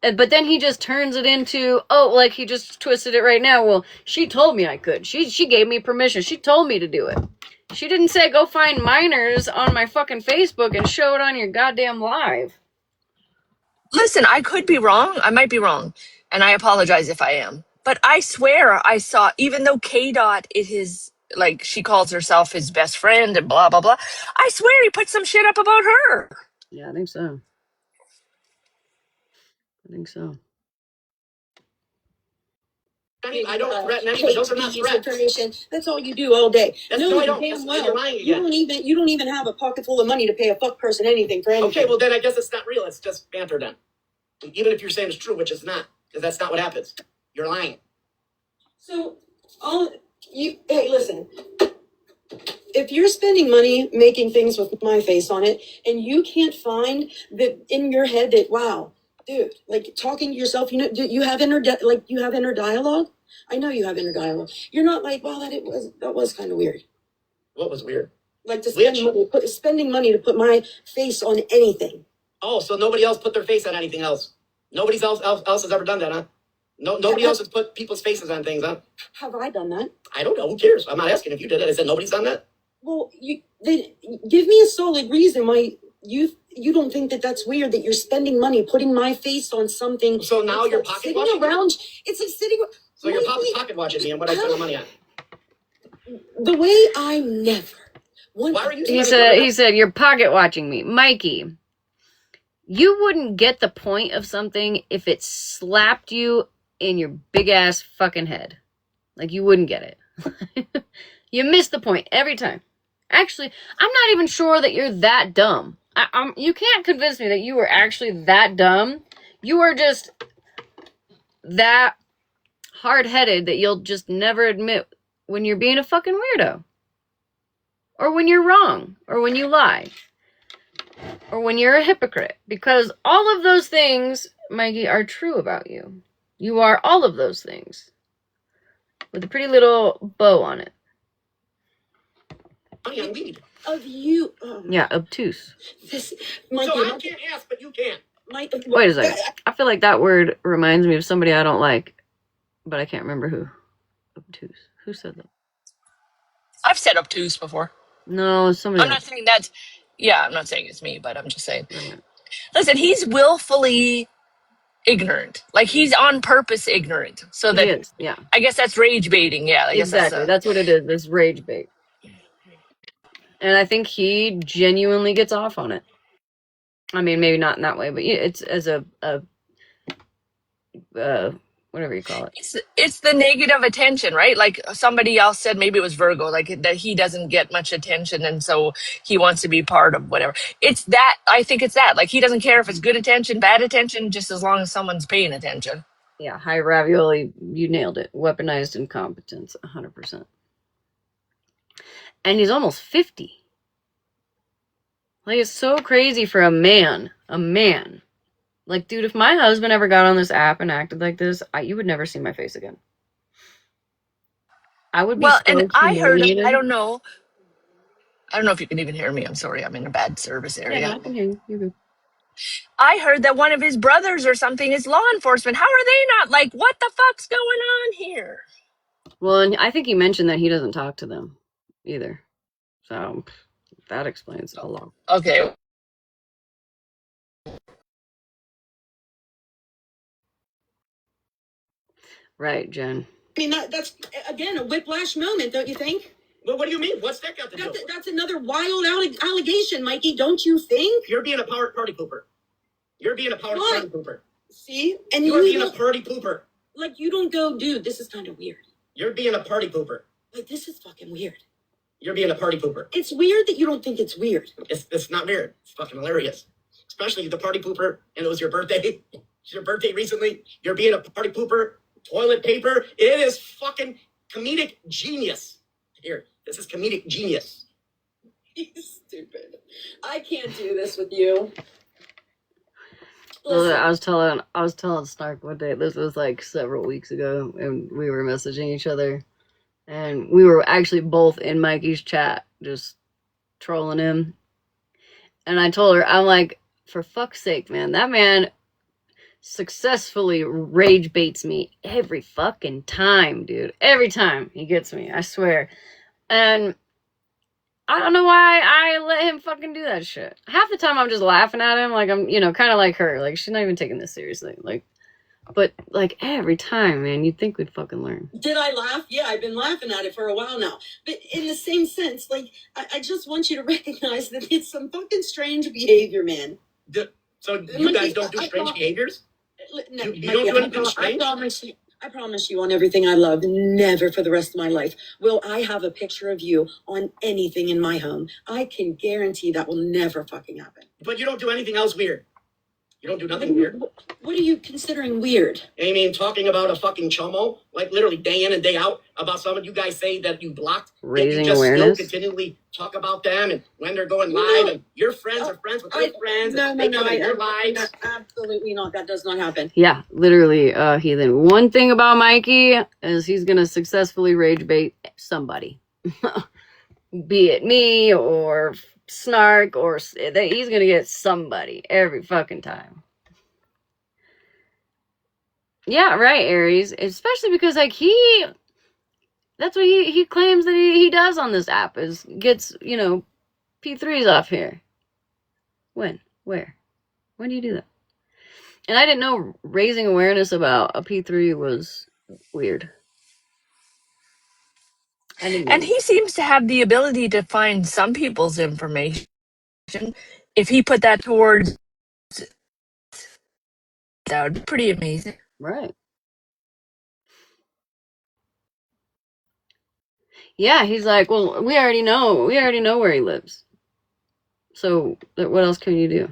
But then he just turns it into, oh, like he just twisted it right now. Well, she told me I could. She gave me permission. She told me to do it. She didn't say go find minors on my fucking Facebook and show it on your goddamn live. Listen, I could be wrong. I might be wrong. And I apologize if I am. But I swear I saw, even though K Dot is his, like, she calls herself his best friend and blah, blah, blah. I swear he put some shit up about her. Yeah, I think so. I think so. I don't threaten anybody. Those are not threats. Information. That's all you do all day. No, I don't. Damn well. You're lying again. You don't even have a pocket full of money to pay a fuck person anything for anything. Okay, well then I guess it's not real. It's just banter then. Even if you're saying it's true, which it's not, because that's not what happens. You're lying. So, hey, listen. If you're spending money making things with my face on it, and you can't find that in your head that, wow, dude, like talking to yourself, you know, you have inner dialogue. I know you have inner dialogue. You're not like, wow, that was kind of weird. What was weird? Like to spending money to put my face on anything. Oh, so nobody else put their face on anything else? Nobody else has ever done that, huh? No, nobody else has put people's faces on things, huh? Have I done that? I don't know. Who cares? I'm not asking if you did it. I said nobody's done that. Well, they give me a solid reason why you don't think that that's weird that you're spending money putting my face on something. So now you're pocket watching around. It's like sitting. So you're pocket watching me and what I spend the money on. The way I never. Why are you? He said you're pocket watching me, Mikey. You wouldn't get the point of something if it slapped you in your big ass fucking head. Like, you wouldn't get it. You miss the point every time. Actually, I'm not even sure that you're that dumb. You can't convince me that you were actually that dumb. You are just that hard-headed that you'll just never admit when you're being a fucking weirdo. Or when you're wrong. Or when you lie. Or when you're a hypocrite. Because all of those things, Mikey, are true about you. You are all of those things. With a pretty little bow on it. Of you. Yeah, obtuse. Mikey, so I can't ask, but you can. Wait a second. I feel like that word reminds me of somebody I don't like. But I can't remember who. Obtuse. Who said that? I've said obtuse before. No, somebody I'm not saying that's... Yeah, I'm not saying it's me, but I'm just saying. Listen, he's willfully ignorant. Like, he's on purpose ignorant. So that... He is, yeah. I guess that's rage baiting, yeah. I guess exactly. That's what it is. This rage bait. And I think he genuinely gets off on it. I mean, maybe not in that way, but it's as a whatever you call it. It's the negative attention, right? Like somebody else said, maybe it was Virgo, like that he doesn't get much attention and so he wants to be part of whatever. It's that, I think it's that. Like, he doesn't care if it's good attention, bad attention, just as long as someone's paying attention. Yeah, high ravioli, you nailed it. Weaponized incompetence, 100%. And he's almost 50. Like, it's so crazy for a man. A man. Like, dude, if my husband ever got on this app and acted like this, you would never see my face again. I would be so and I heard, I don't know if you can even hear me. I'm sorry, I'm in a bad service area. Yeah, no, I can hear you. You're good. I heard that one of his brothers or something is law enforcement. How are they not like, what the fuck's going on here? Well, and I think he mentioned that he doesn't talk to them either. So that explains a lot. Okay. Right, Jen. I mean, that's, again, a whiplash moment, don't you think? Well, what do you mean? What's that got to do? That's another wild allegation, Mikey, don't you think? You're being a party pooper. You're being a party pooper. See? And you're being a party pooper. Like, you don't go, dude, this is kind of weird. You're being a party pooper. Like, this is fucking weird. You're being a party pooper. It's weird that you don't think it's weird. It's not weird. It's fucking hilarious. Especially the party pooper, and it was your birthday. It's your birthday recently. You're being a party pooper. Toilet paper. It is fucking comedic genius. Here, this is comedic genius. He's stupid. I can't do this with you. Listen, I was telling Snark one day, this was like several weeks ago, and we were messaging each other, and we were actually both in Mikey's chat, just trolling him. And I told her, I'm like, for fuck's sake, man, that man successfully rage baits me every fucking time, dude. Every time he gets me, I swear. And I don't know why I let him fucking do that shit. Half the time I'm just laughing at him, like I'm, kind of like her. Like, she's not even taking this seriously. Like, but like every time, man, you'd think we'd fucking learn. Did I laugh? Yeah, I've been laughing at it for a while now. But in the same sense, like, I just want you to recognize that it's some fucking strange behavior, man. So you guys don't do strange behaviors? No, you don't do anything strange? I promise you on everything I love, never for the rest of my life will I have a picture of you on anything in my home. I can guarantee that will never fucking happen. But you don't do anything else weird. You don't do nothing weird. What are you considering weird? I mean, talking about a fucking chomo, like literally day in and day out, about someone you guys say that you blocked. Raising you just awareness. Still continually talk about them and when they're going live and your friends are friends with their friends. No, your lives. Absolutely not. That does not happen. Yeah, literally, heathen. One thing about Mikey is he's gonna successfully rage bait somebody. Be it me or Snark or he's gonna get somebody every fucking time. Yeah, right, Aries. Especially because like that's what he claims that he does on this app is gets, P3s off here. When? Where? When do you do that? And I didn't know raising awareness about a P3 was weird. And he seems to have the ability to find some people's information. If he put that towards, that would be pretty amazing. Right. Yeah, he's like, well, we already know where he lives. So what else can you do?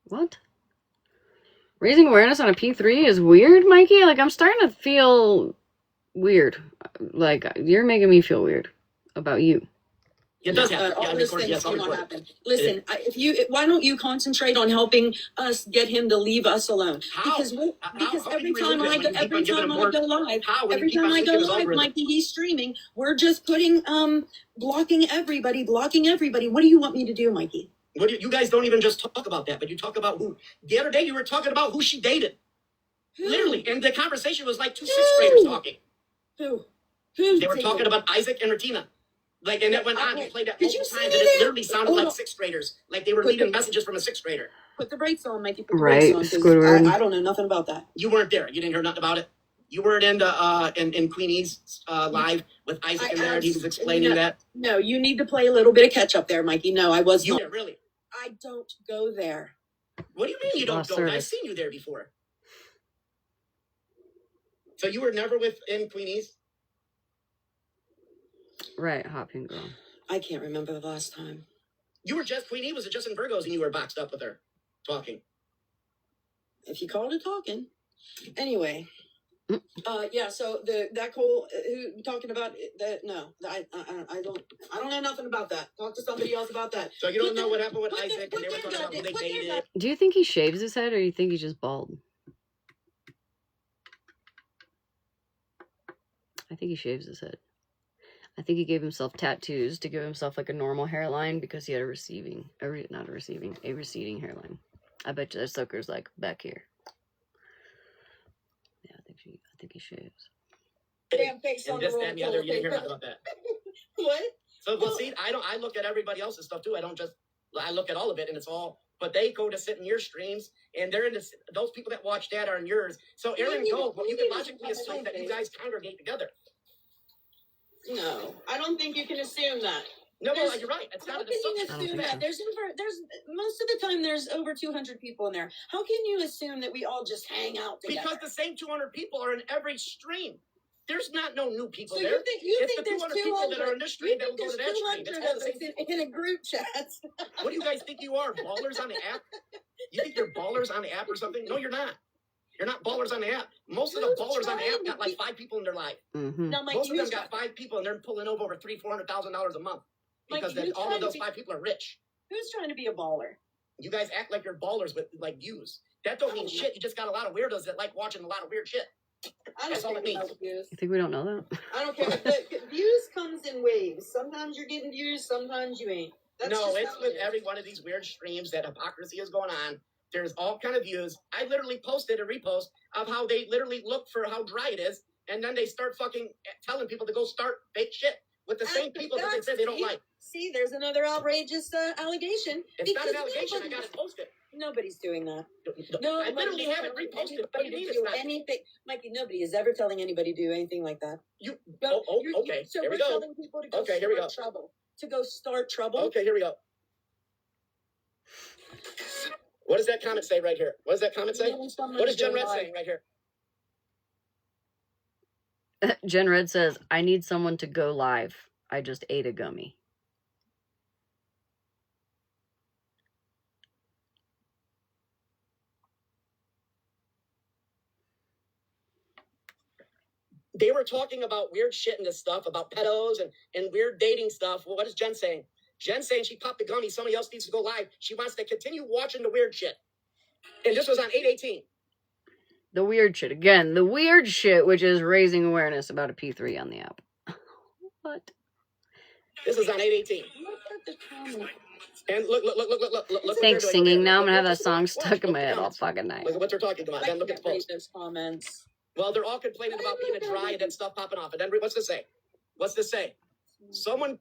What? Raising awareness on a P3 is weird, Mikey? Like, I'm starting to feel weird. Like, you're making me feel weird about you. It does happen. All those things do not happen. Listen, why don't you concentrate on helping us get him to leave us alone? How? Because every time I go live, Mikey, he's streaming. We're just putting blocking everybody. What do you want me to do, Mikey? You guys don't even just talk about that, but you talk about who. The other day you were talking about who she dated. Who? Literally, and the conversation was like two sixth graders talking. Who? They were talking about Isaac and Retina. Like, and that went on. You played that multiple times, and it literally sounded like sixth graders. Like they were reading messages from a sixth grader. Put the brakes on, Mikey. Put the brakes on. Squidward. I don't know nothing about that. You weren't there. You didn't hear nothing about it. You weren't in Queenie's live with Isaac in there, and he was explaining that. No, you need to play a little bit of catch up there, Mikey. No, I was not. Yeah, really. I don't go there. What do you mean you don't go? I've seen you there before. So you were never in Queenie's? Right, Hot Pink Girl. I can't remember the last time. You were just Queenie? Was it just in Virgo's and you were boxed up with her talking? If you called it talking. Anyway. Yeah, so that whole who talking about that? No, I don't know nothing about that. Talk to somebody else about that. So you don't know what happened with Isaac and they were talking about who they dated. Do you think he shaves his head or do you think he's just bald? I think he shaves his head. I think he gave himself tattoos to give himself like a normal hairline because he had a receding hairline. I bet you that sucker's like back here. Yeah, I think he shaves. Damn face on this, that, and the other. You didn't hear nothing about that. What? So, well, see, I look at everybody else's stuff too. I look at all of it, and it's all. But they go to sit in your streams, and they're in this. Those people that watch that are in yours. So, Aaron, you can logically assume that you guys congregate together. No, I don't think you can assume that. No, you're right. It's not an assumption. There's most of the time there's over 200 people in there. How can you assume that we all just hang out together? Because the same 200 people are in every stream. There's no new people so there. You it's think the 200 people that are in this stream that will go to that stream. It's all the same people. In a group chat. What do you guys think you are? Ballers on the app? You think you're ballers on the app or something? No, you're not. You're not ballers on the app. Most of the ballers on the app got like 5 people in their life. Mm-hmm. Now, Mike, most of them got 5 people, and they're pulling over $300,000-$400,000 a month because all of those 5 people are rich. Who's trying to be a baller? You guys act like you're ballers with like views. That don't mean shit. You just got a lot of weirdos that like watching a lot of weird shit. That's all it means. You think we don't know that? I don't care. But views comes in waves. Sometimes you're getting views, sometimes you ain't. No, it's with every one of these weird streams that hypocrisy is going on. There's all kind of views. I literally posted a repost of how they literally look for how dry it is, and then they start fucking telling people to go start fake shit with the same people that they say they don't like. See, there's another outrageous allegation. It's not an allegation. I got it posted. Nobody's doing that. No, I literally have it reposted. What do you mean it's not? Anything, Mikey, nobody is ever telling anybody to do anything like that. Okay. So here we're we go. telling people to go start trouble. To go start trouble. Okay, here we go. What does that comment say right here? What does that comment say? What is Jen Red saying right here? Jen Red says, I need someone to go live. I just ate a gummy. They were talking about weird shit and this stuff, about pedos and weird dating stuff. Well, what is Jen saying? Jen's saying she popped the gummy. Somebody else needs to go live. She wants to continue watching the weird shit. And this was on 8/18. The weird shit. Again, the weird shit, which is raising awareness about a P3 on the app. What? This is on 8/18. And look. Thanks, singing. Now I'm going to have that song stuck in my head all fucking night. Look at what they're talking about. Then look at the post. Comments. Well, they're all complaining about being dry and then stuff popping off. And then what's this say? What's this say? Someone.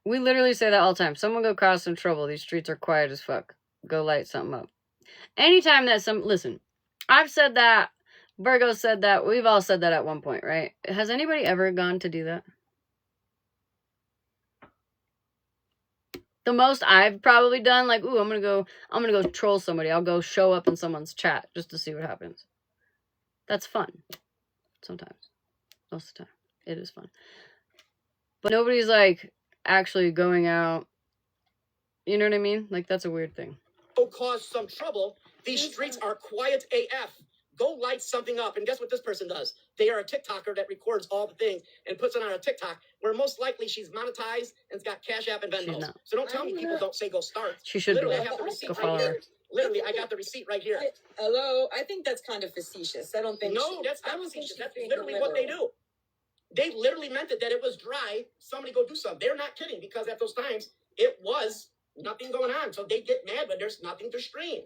We literally say that all the time. Someone go cause some trouble. These streets are quiet as fuck. Go light something up. Anytime that listen, I've said that. Virgo said that. We've all said that at one point, right? Has anybody ever gone to do that? The most I've probably done, like, ooh, I'm gonna go troll somebody. I'll go show up in someone's chat just to see what happens. That's fun. Sometimes. Most of the time. It is fun. But nobody's, like, actually going out. You know what I mean? Like, that's a weird thing. Cause some trouble. These streets are quiet AF. Go light something up. And guess what this person does? They are a TikToker that records all the things and puts it on a TikTok where most likely she's monetized and's got Cash App and Venmo. So don't tell me people don't say go start. She should literally, be. I have the receipt Go follow her. Literally, I got the receipt right here. Hello, I think that's kind of facetious. I don't think. No, that's not facetious. That's literally what they do. They literally meant it that it was dry. Somebody go do something. They're not kidding because at those times it was nothing going on. So they get mad when there's nothing to stream.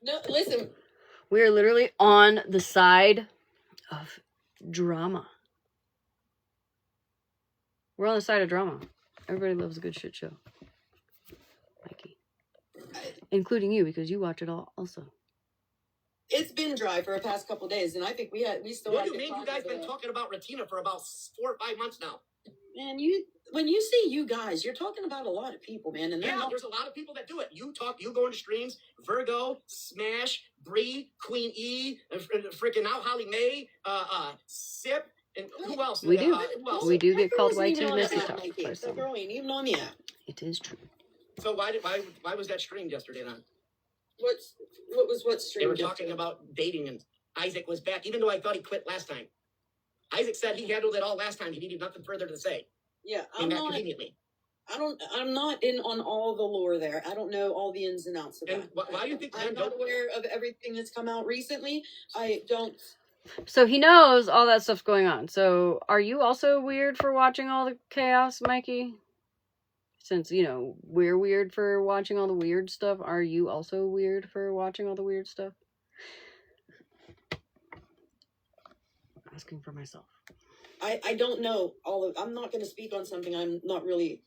No, listen. We're literally on the side of drama. We're on the side of drama. Everybody loves a good shit show. Mikey. Including you, because you watch it all also. It's been dry for the past couple of days, and I think we still. What do you mean? You guys been talking about Retina for about 4 or 5 months now? Man, when you say you guys, you're talking about a lot of people, man. And there's a lot of people that do it. You go into streams, Virgo, Smash, Bree, Queen E, freaking now Holly Mae, Sip, and who else? We do. Who else? We do get called white too messy talk. That girl ain't even on the app. It is true. So why was that streamed yesterday then? What stream? They were talking about dating, and Isaac was back, even though I thought he quit last time. Isaac said he handled it all last time. He needed nothing further to say. Yeah, I'm not in on all the lore there. I don't know all the ins and outs of that. Why do you think I'm not aware of everything that's come out recently. I don't. So he knows all that stuff's going on. So are you also weird for watching all the chaos, Mikey? Since, we're weird for watching all the weird stuff, are you also weird for watching all the weird stuff? Asking for myself. I don't know I'm not going to speak on something I'm not really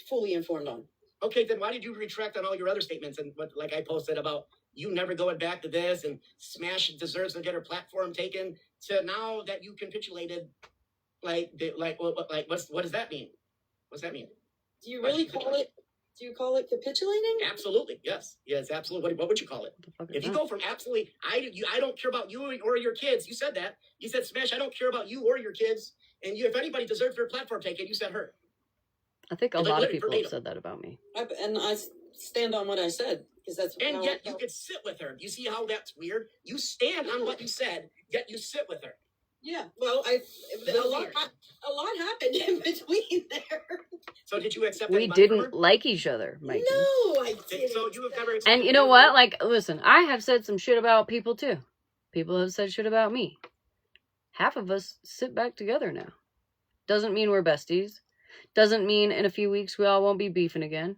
fully informed on. Okay, then why did you retract on all your other statements and what, like I posted about you never going back to this and Smash deserves to get her platform taken? So now that you capitulated, what does that mean? What's that mean? Do you really call it? Do you call it capitulating? Absolutely, yes, absolutely. What would you call it? If you go from absolutely, I don't care about you or your kids. You said that. You said Smash. I don't care about you or your kids. And if anybody deserves their platform taken, you said her. I think a lot of people have said that about me. And I stand on what I said because that's. And yet you could sit with her. You see how that's weird? You stand on what you said, yet you sit with her. Yeah, well, a lot happened in between there. So did you accept We didn't like each other, Mikey. No, I didn't. So you have never And you know what? Like, listen, I have said some shit about people too. People have said shit about me. Half of us sit back together now. Doesn't mean we're besties. Doesn't mean in a few weeks we all won't be beefing again.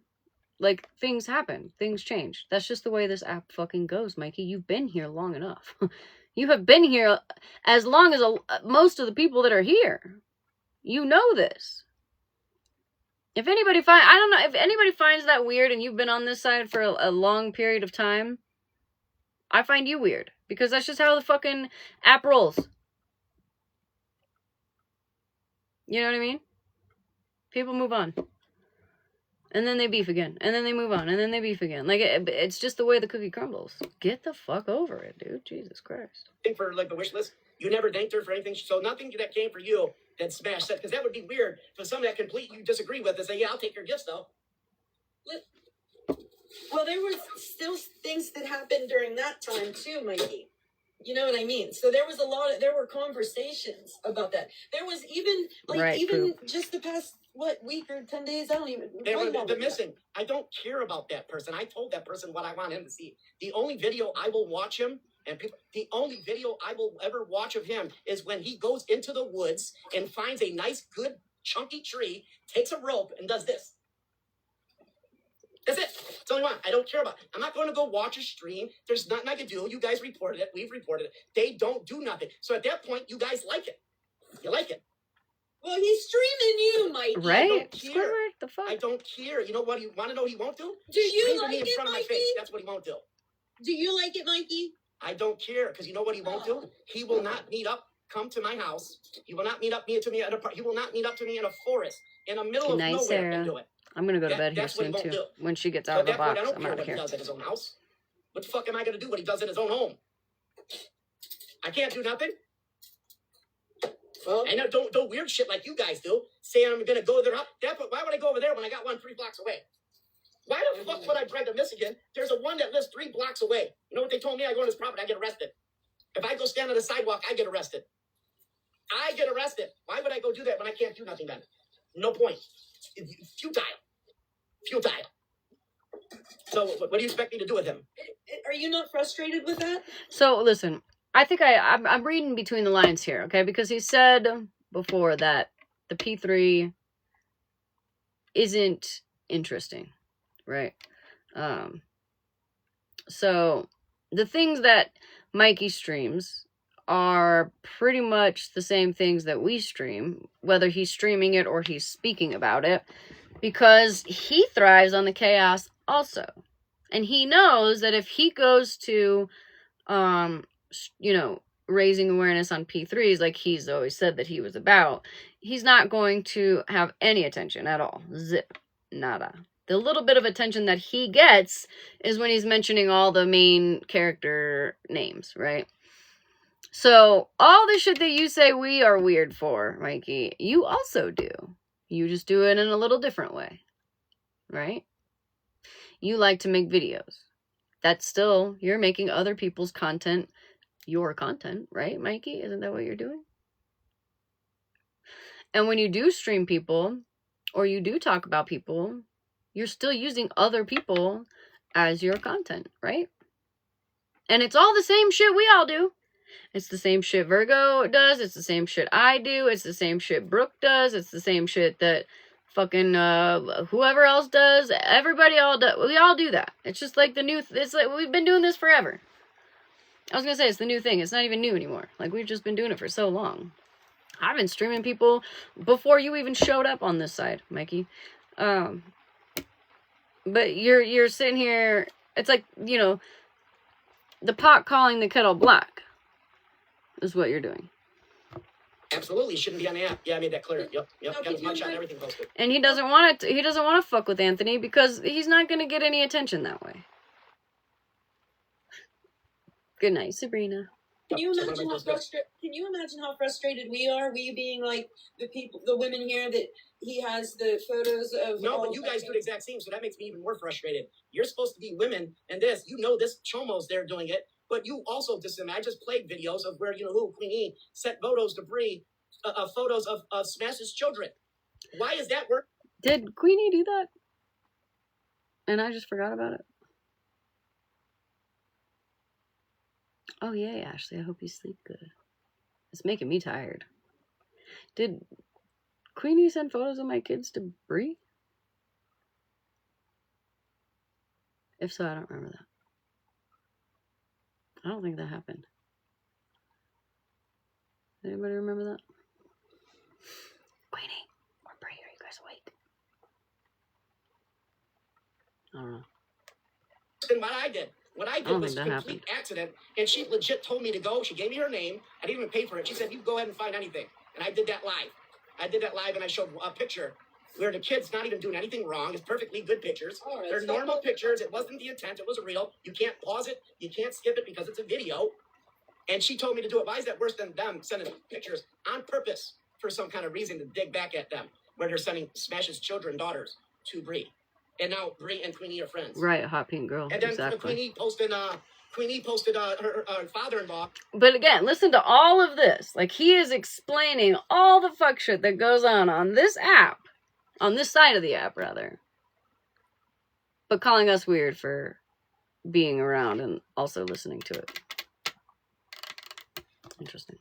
Like, things happen. Things change. That's just the way this app fucking goes, Mikey. You've been here long enough. You have been here as long as most of the people that are here. You know this. If anybody I don't know, if anybody finds that weird and you've been on this side for a long period of time, I find you weird. Because that's just how the fucking app rolls. You know what I mean? People move on. And then they beef again. And then they move on. And then they beef again. Like, it's just the way the cookie crumbles. Get the fuck over it, dude. Jesus Christ. For like the wish list, you never thanked her for anything. So nothing that came for you that Smash said, because that would be weird for someone that completely you disagree with and say, yeah, I'll take your gifts though. Well, there were still things that happened during that time too, Mikey. You know what I mean? So there were conversations about that. There was even just the past week or 10 days. I don't even. The missing. I don't care about that person. I told that person what I want him to see. The only video I will watch him the only video I will ever watch of him is when he goes into the woods and finds a nice, good, chunky tree, takes a rope and does this. That's it. That's the only one. I don't care about. I'm not going to go watch a stream. There's nothing I can do. You guys reported it. We've reported it. They don't do nothing. So at that point, you guys like it. You like it. Well, he's streaming you, Mike. Right? I don't care. Squidward, the fuck? I don't care. You know what? You want to know what he won't do? Do you like me in front of Mikey? my face. That's what he won't do. Do you like it, Mikey? I don't care because you know what he won't do? He will not come to my house. He will not meet up to me at a park. He will not meet up to me in a forest in the middle of nowhere Sarah. and do it. I'm gonna go to bed here soon too. When she gets out of the box, I'm out of here. What he does at his own house. What the fuck am I gonna do what he does in his own home? I can't do nothing. Well, I know don't weird shit like you guys do. Saying I'm gonna go there. Why would I go over there when I got one 3 blocks away? Why the fuck would I drive to Michigan? There's a one that lives 3 blocks away. You know what they told me? I go on his property, I get arrested. If I go stand on the sidewalk, I get arrested. Why would I go do that when I can't do nothing then? No point. It's futile. So what do you expect me to do with him? Are you not frustrated with that? So listen, I think I'm reading between the lines here, okay? Because he said before that the P3 isn't interesting, right? So the things that Mikey streams are pretty much the same things that we stream, whether he's streaming it or he's speaking about it, because he thrives on the chaos also. And he knows that if he goes to, raising awareness on P3s, like he's always said that he was about, he's not going to have any attention at all. Zip. Nada. The little bit of attention that he gets is when he's mentioning all the main character names, right? So, all the shit that you say we are weird for, Mikey, you also do. You just do it in a little different way, right? You like to make videos. That's still, you're making other people's content your content, right, Mikey? Isn't that what you're doing? And when you do stream people, or you do talk about people, you're still using other people as your content, right? And it's all the same shit we all do. It's the same shit Virgo does. It's the same shit I do. It's the same shit Brooke does. It's the same shit that fucking whoever else does. Everybody all does. We all do that. It's just like the new. It's like we've been doing this forever. I was gonna say it's the new thing. It's not even new anymore. Like we've just been doing it for so long. I've been streaming people before you even showed up on this side, Mikey. But you're sitting here. It's like, you know, the pot calling the kettle black is what you're doing. Absolutely, shouldn't be on the app. Yeah, I made that clear. Yep. Got his mugshot and everything posted. And he doesn't want it. He doesn't want to fuck with Anthony because he's not going to get any attention that way. Good night, Sabrina. Can you imagine how frustrated we are? We being like the women here that he has the photos of. No, but you guys do the exact same, so that makes me even more frustrated. You're supposed to be women, and this chomo's there doing it. But you also I just played videos of where, Queenie sent photos to Bree, photos of Smash's children. Why is that work? Did Queenie do that? And I just forgot about it. Oh, yay, Ashley. I hope you sleep good. It's making me tired. Did Queenie send photos of my kids to Bree? If so, I don't remember that. I don't think that happened. Anybody remember that? Queenie or Bree, are you guys awake? I don't know. Than what I did. What I did was complete accident, and she legit told me to go. She gave me her name. I didn't even pay for it. She said, "You go ahead and find anything." And I did that live. And I showed a picture where the kid's not even doing anything wrong. It's perfectly good pictures. Right, they're normal pictures. It wasn't the intent. It was real. You can't pause it. You can't skip it because it's a video. And she told me to do it. Why is that worse than them sending pictures on purpose for some kind of reason to dig back at them, where they're sending Smash's children, daughters, to Bree? And now Bree and Queenie are friends. Right, hot pink girl. And then exactly. Queenie posted her father-in-law. But again, listen to all of this. Like, he is explaining all the fuck shit that goes on this app. On this side of the app, rather. But calling us weird for being around and also listening to it. Interesting.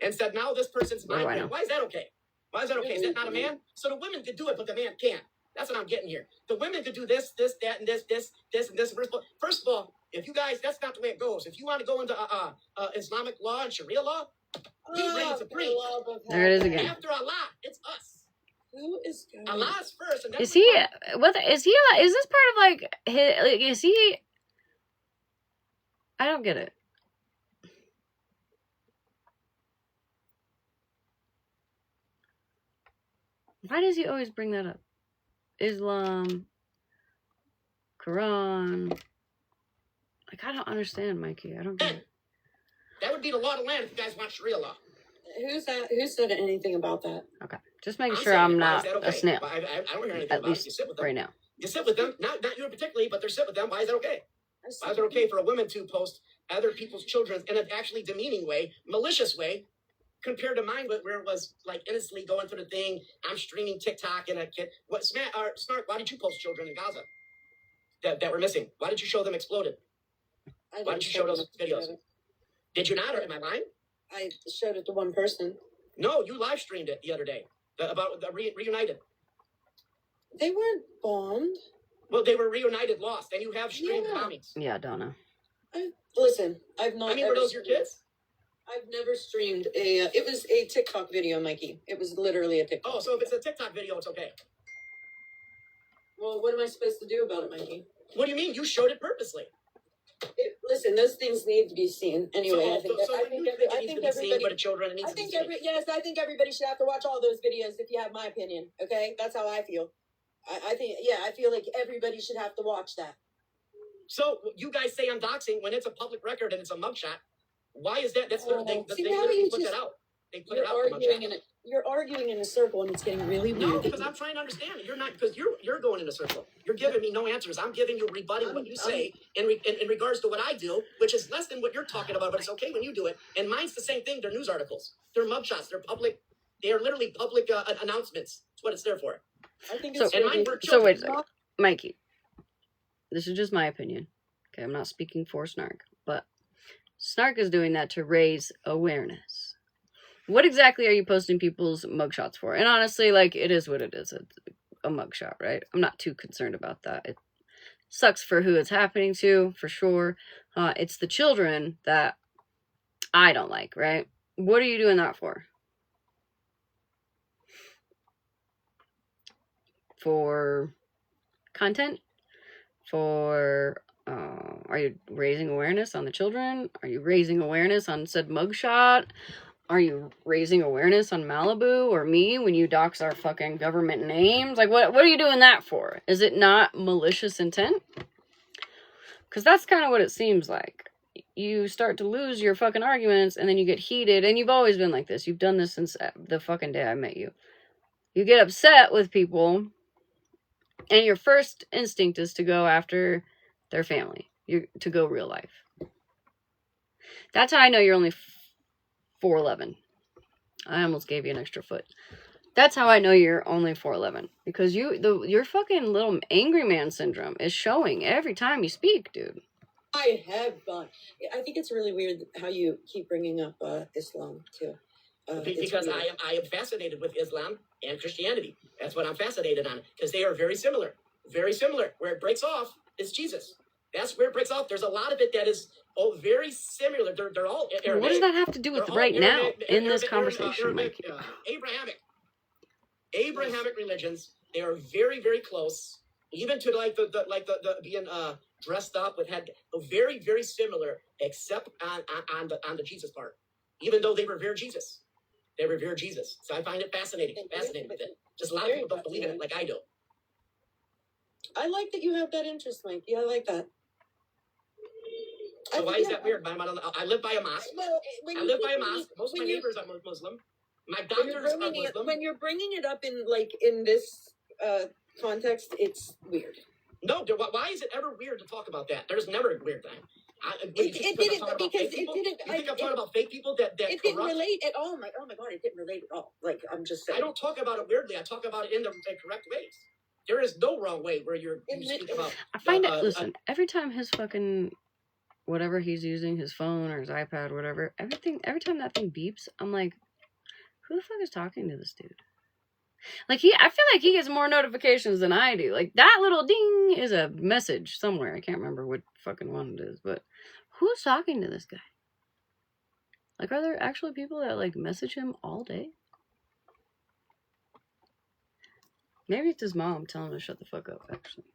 And said, now this person's my man. Why is that okay? Why is that okay? Is that not a man? So the women could do it, but the man can't. That's what I'm getting here. The women could do this, that, and this, and this. First of all, if you guys, that's not the way it goes. If you want to go into Islamic law and Sharia law, we bring it to Bree. There it is again. After Allah, it's us. Who is going? Allah's first. And is he? What is he? Is this part of like his? Like, is he? I don't get it. Why does he always bring that up? Islam, Quran. Like, I don't understand, Mikey. I don't get it. That would be the law of the land if you guys want Sharia law. Who's that? Who said anything about that? Okay, just making sure I'm not a snail. I don't hear anything at about least it. You sit with them right now. You sit with them, not you particularly, but they're sit with them. Why is that okay? Why is it okay for a woman to post other people's children in an actually demeaning way, malicious way, compared to mine, where it was like innocently going through the thing? I'm streaming TikTok and a kid. Snark, why did you post children in Gaza that were missing? Why did you show them exploded? Why did you show those videos? Did you not, or am I lying? I showed it to one person. No, you live streamed it the other day about the reunited. They weren't bombed. Well, they were reunited, lost, and you have streamed bombings. Yeah, Donna. Listen, I've not. I mean, were those your kids? I've never streamed it was a TikTok video, Mikey. It was literally a TikTok. Oh, so if it's a TikTok video, it's okay. Well, what am I supposed to do about it, Mikey? What do you mean? You showed it purposely. Listen, those things need to be seen. Anyway, I think everybody, but children, I think everybody should have to watch all those videos if you have my opinion. Okay, that's how I feel. I feel like everybody should have to watch that. So you guys say undoxing when it's a public record and it's a mugshot. Why is that? That's they literally put that out. They put it out. You're arguing in a circle, and it's getting really weird. No, because I'm trying to understand. You're not, because you're going in a circle. You're giving me no answers. I'm giving you rebutting what you say in regards to what I do, which is less than what you're talking about. But it's okay when you do it. And mine's the same thing. They're news articles. They're mugshots. They're public. They are literally public announcements. That's what it's there for. I think so. It's and mine were so wait a second, Mikey. This is just my opinion. Okay, I'm not speaking for Snark, but Snark is doing that to raise awareness. What exactly are you posting people's mugshots for? And honestly, like, it is what it is. It's a mugshot, right? I'm not too concerned about that. It sucks for who it's happening to, for sure. It's the children that I don't like, right? What are you doing that for? For content? For... are you raising awareness on the children? Are you raising awareness on said mugshot? Are you raising awareness on Malibu or me when you dox our fucking government names? Like, what are you doing that for? Is it not malicious intent? Because that's kind of what it seems like. You start to lose your fucking arguments and then you get heated. And you've always been like this. You've done this since the fucking day I met you. You get upset with people and your first instinct is to go after their family. to go real life. That's how I know you're only 4'11". I almost gave you an extra foot. That's how I know you're only 4'11", because your fucking little angry man syndrome is showing every time you speak, dude. I have I think it's really weird how you keep bringing up Islam too. Because I am fascinated with Islam and Christianity. That's what I'm fascinated on, because they are very similar. Very similar. Where it breaks off is Jesus. That's where it breaks off. There's a lot of it that is very similar. They're all Aramaic. What does that have to do with right now in this conversation, Mikey? Abrahamic religions, they are very, very close. Even to like the being dressed up with had very, very similar, except on the Jesus part. Even though they revere Jesus. They revere Jesus. So I find it fascinating. Fascinating with it. Just a lot of people don't believe in it like I do. I like that you have that interest, Mike. Yeah, I like that. So why is that weird? I live by a mosque. I live by a mosque. Most of my neighbors are Muslim. My doctors are Muslim. When you're bringing it up in this context, it's weird. No, why is it ever weird to talk about that? There's never a weird thing. It didn't, because it didn't. You think I'm talking about fake people that it didn't relate at all. Oh my god, it didn't relate at all. Like, I'm just saying. I don't talk about it weirdly. I talk about it in the correct ways. There is no wrong way where you speak about. I find it. Listen, every time his fucking whatever he's using, his phone or his iPad, whatever, every time that thing beeps, I'm like, who the fuck is talking to this dude? Like, I feel like he gets more notifications than I do. Like, that little ding is a message somewhere. I can't remember what fucking one it is, but who's talking to this guy? Like, are there actually people that, like, message him all day? Maybe it's his mom telling him to shut the fuck up, actually.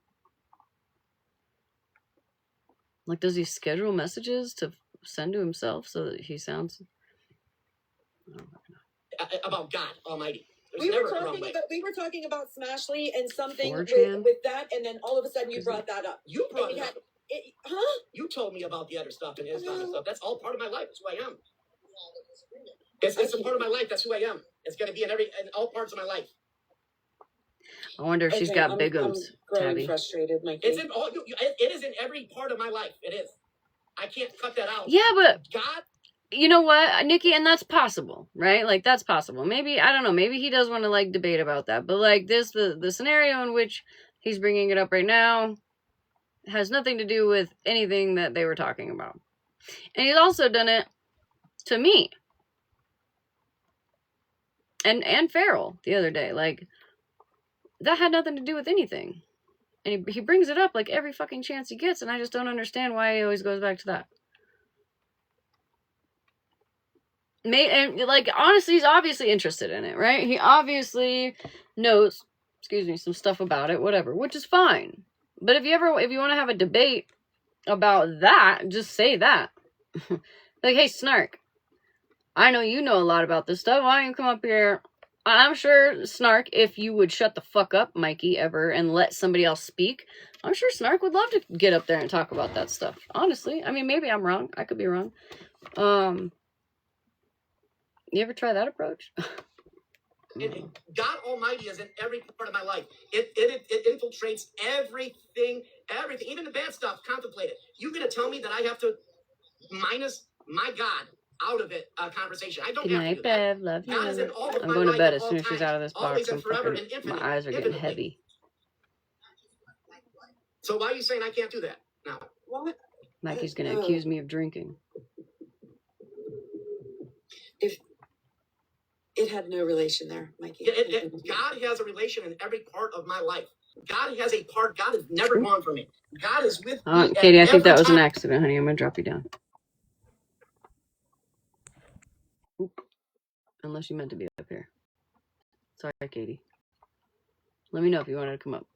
Like, does he schedule messages to send to himself so that he sounds... I don't know. About God Almighty. We were talking about Smashleigh and something with that, and then all of a sudden you brought that up. You brought it up. You told me about the other stuff and Islam and stuff. That's all part of my life. That's who I am. It's a part of my life. That's who I am. It's going to be in all parts of my life. I wonder if she's got big ones. Growing frustrated, Mikey. It's in all. It is in every part of my life. It is. I can't cut that out. Yeah, but God. You know what, Nikki, and that's possible, right? Like, that's possible. Maybe, I don't know, maybe he does want to, like, debate about that. But, like, the scenario in which he's bringing it up right now has nothing to do with anything that they were talking about. And he's also done it to me. And Farrell the other day. Like, that had nothing to do with anything. And he brings it up, like, every fucking chance he gets, and I just don't understand why he always goes back to that. And, like, honestly, he's obviously interested in it, right? He obviously knows, some stuff about it, whatever, which is fine. But if you want to have a debate about that, just say that. Like, hey, Snark, I know you know a lot about this stuff. Why don't you come up here? I'm sure, Snark, if you would shut the fuck up, Mikey, ever, and let somebody else speak, I'm sure Snark would love to get up there and talk about that stuff. Honestly. I mean, maybe I'm wrong. I could be wrong. You ever try that approach? God Almighty is in every part of my life. It infiltrates everything, even the bad stuff. Contemplate it. You're gonna tell me that I have to minus my God out of it? Conversation. I don't Good have night, to do that. Bev. Love you. God is in all of I'm my going to life bed at as all soon as she's times, out of this always box. and forever and My eyes are getting heavy. So why are you saying I can't do that now? What? Mikey's going to accuse me of drinking. If it had no relation there, Mikey. God has a relation in every part of my life. God has a part. God is never gone from me. God is with me. Katie, I think that was an accident, honey. I'm going to drop you down. Oop. Unless you meant to be up here. Sorry, Katie. Let me know if you wanted to come up.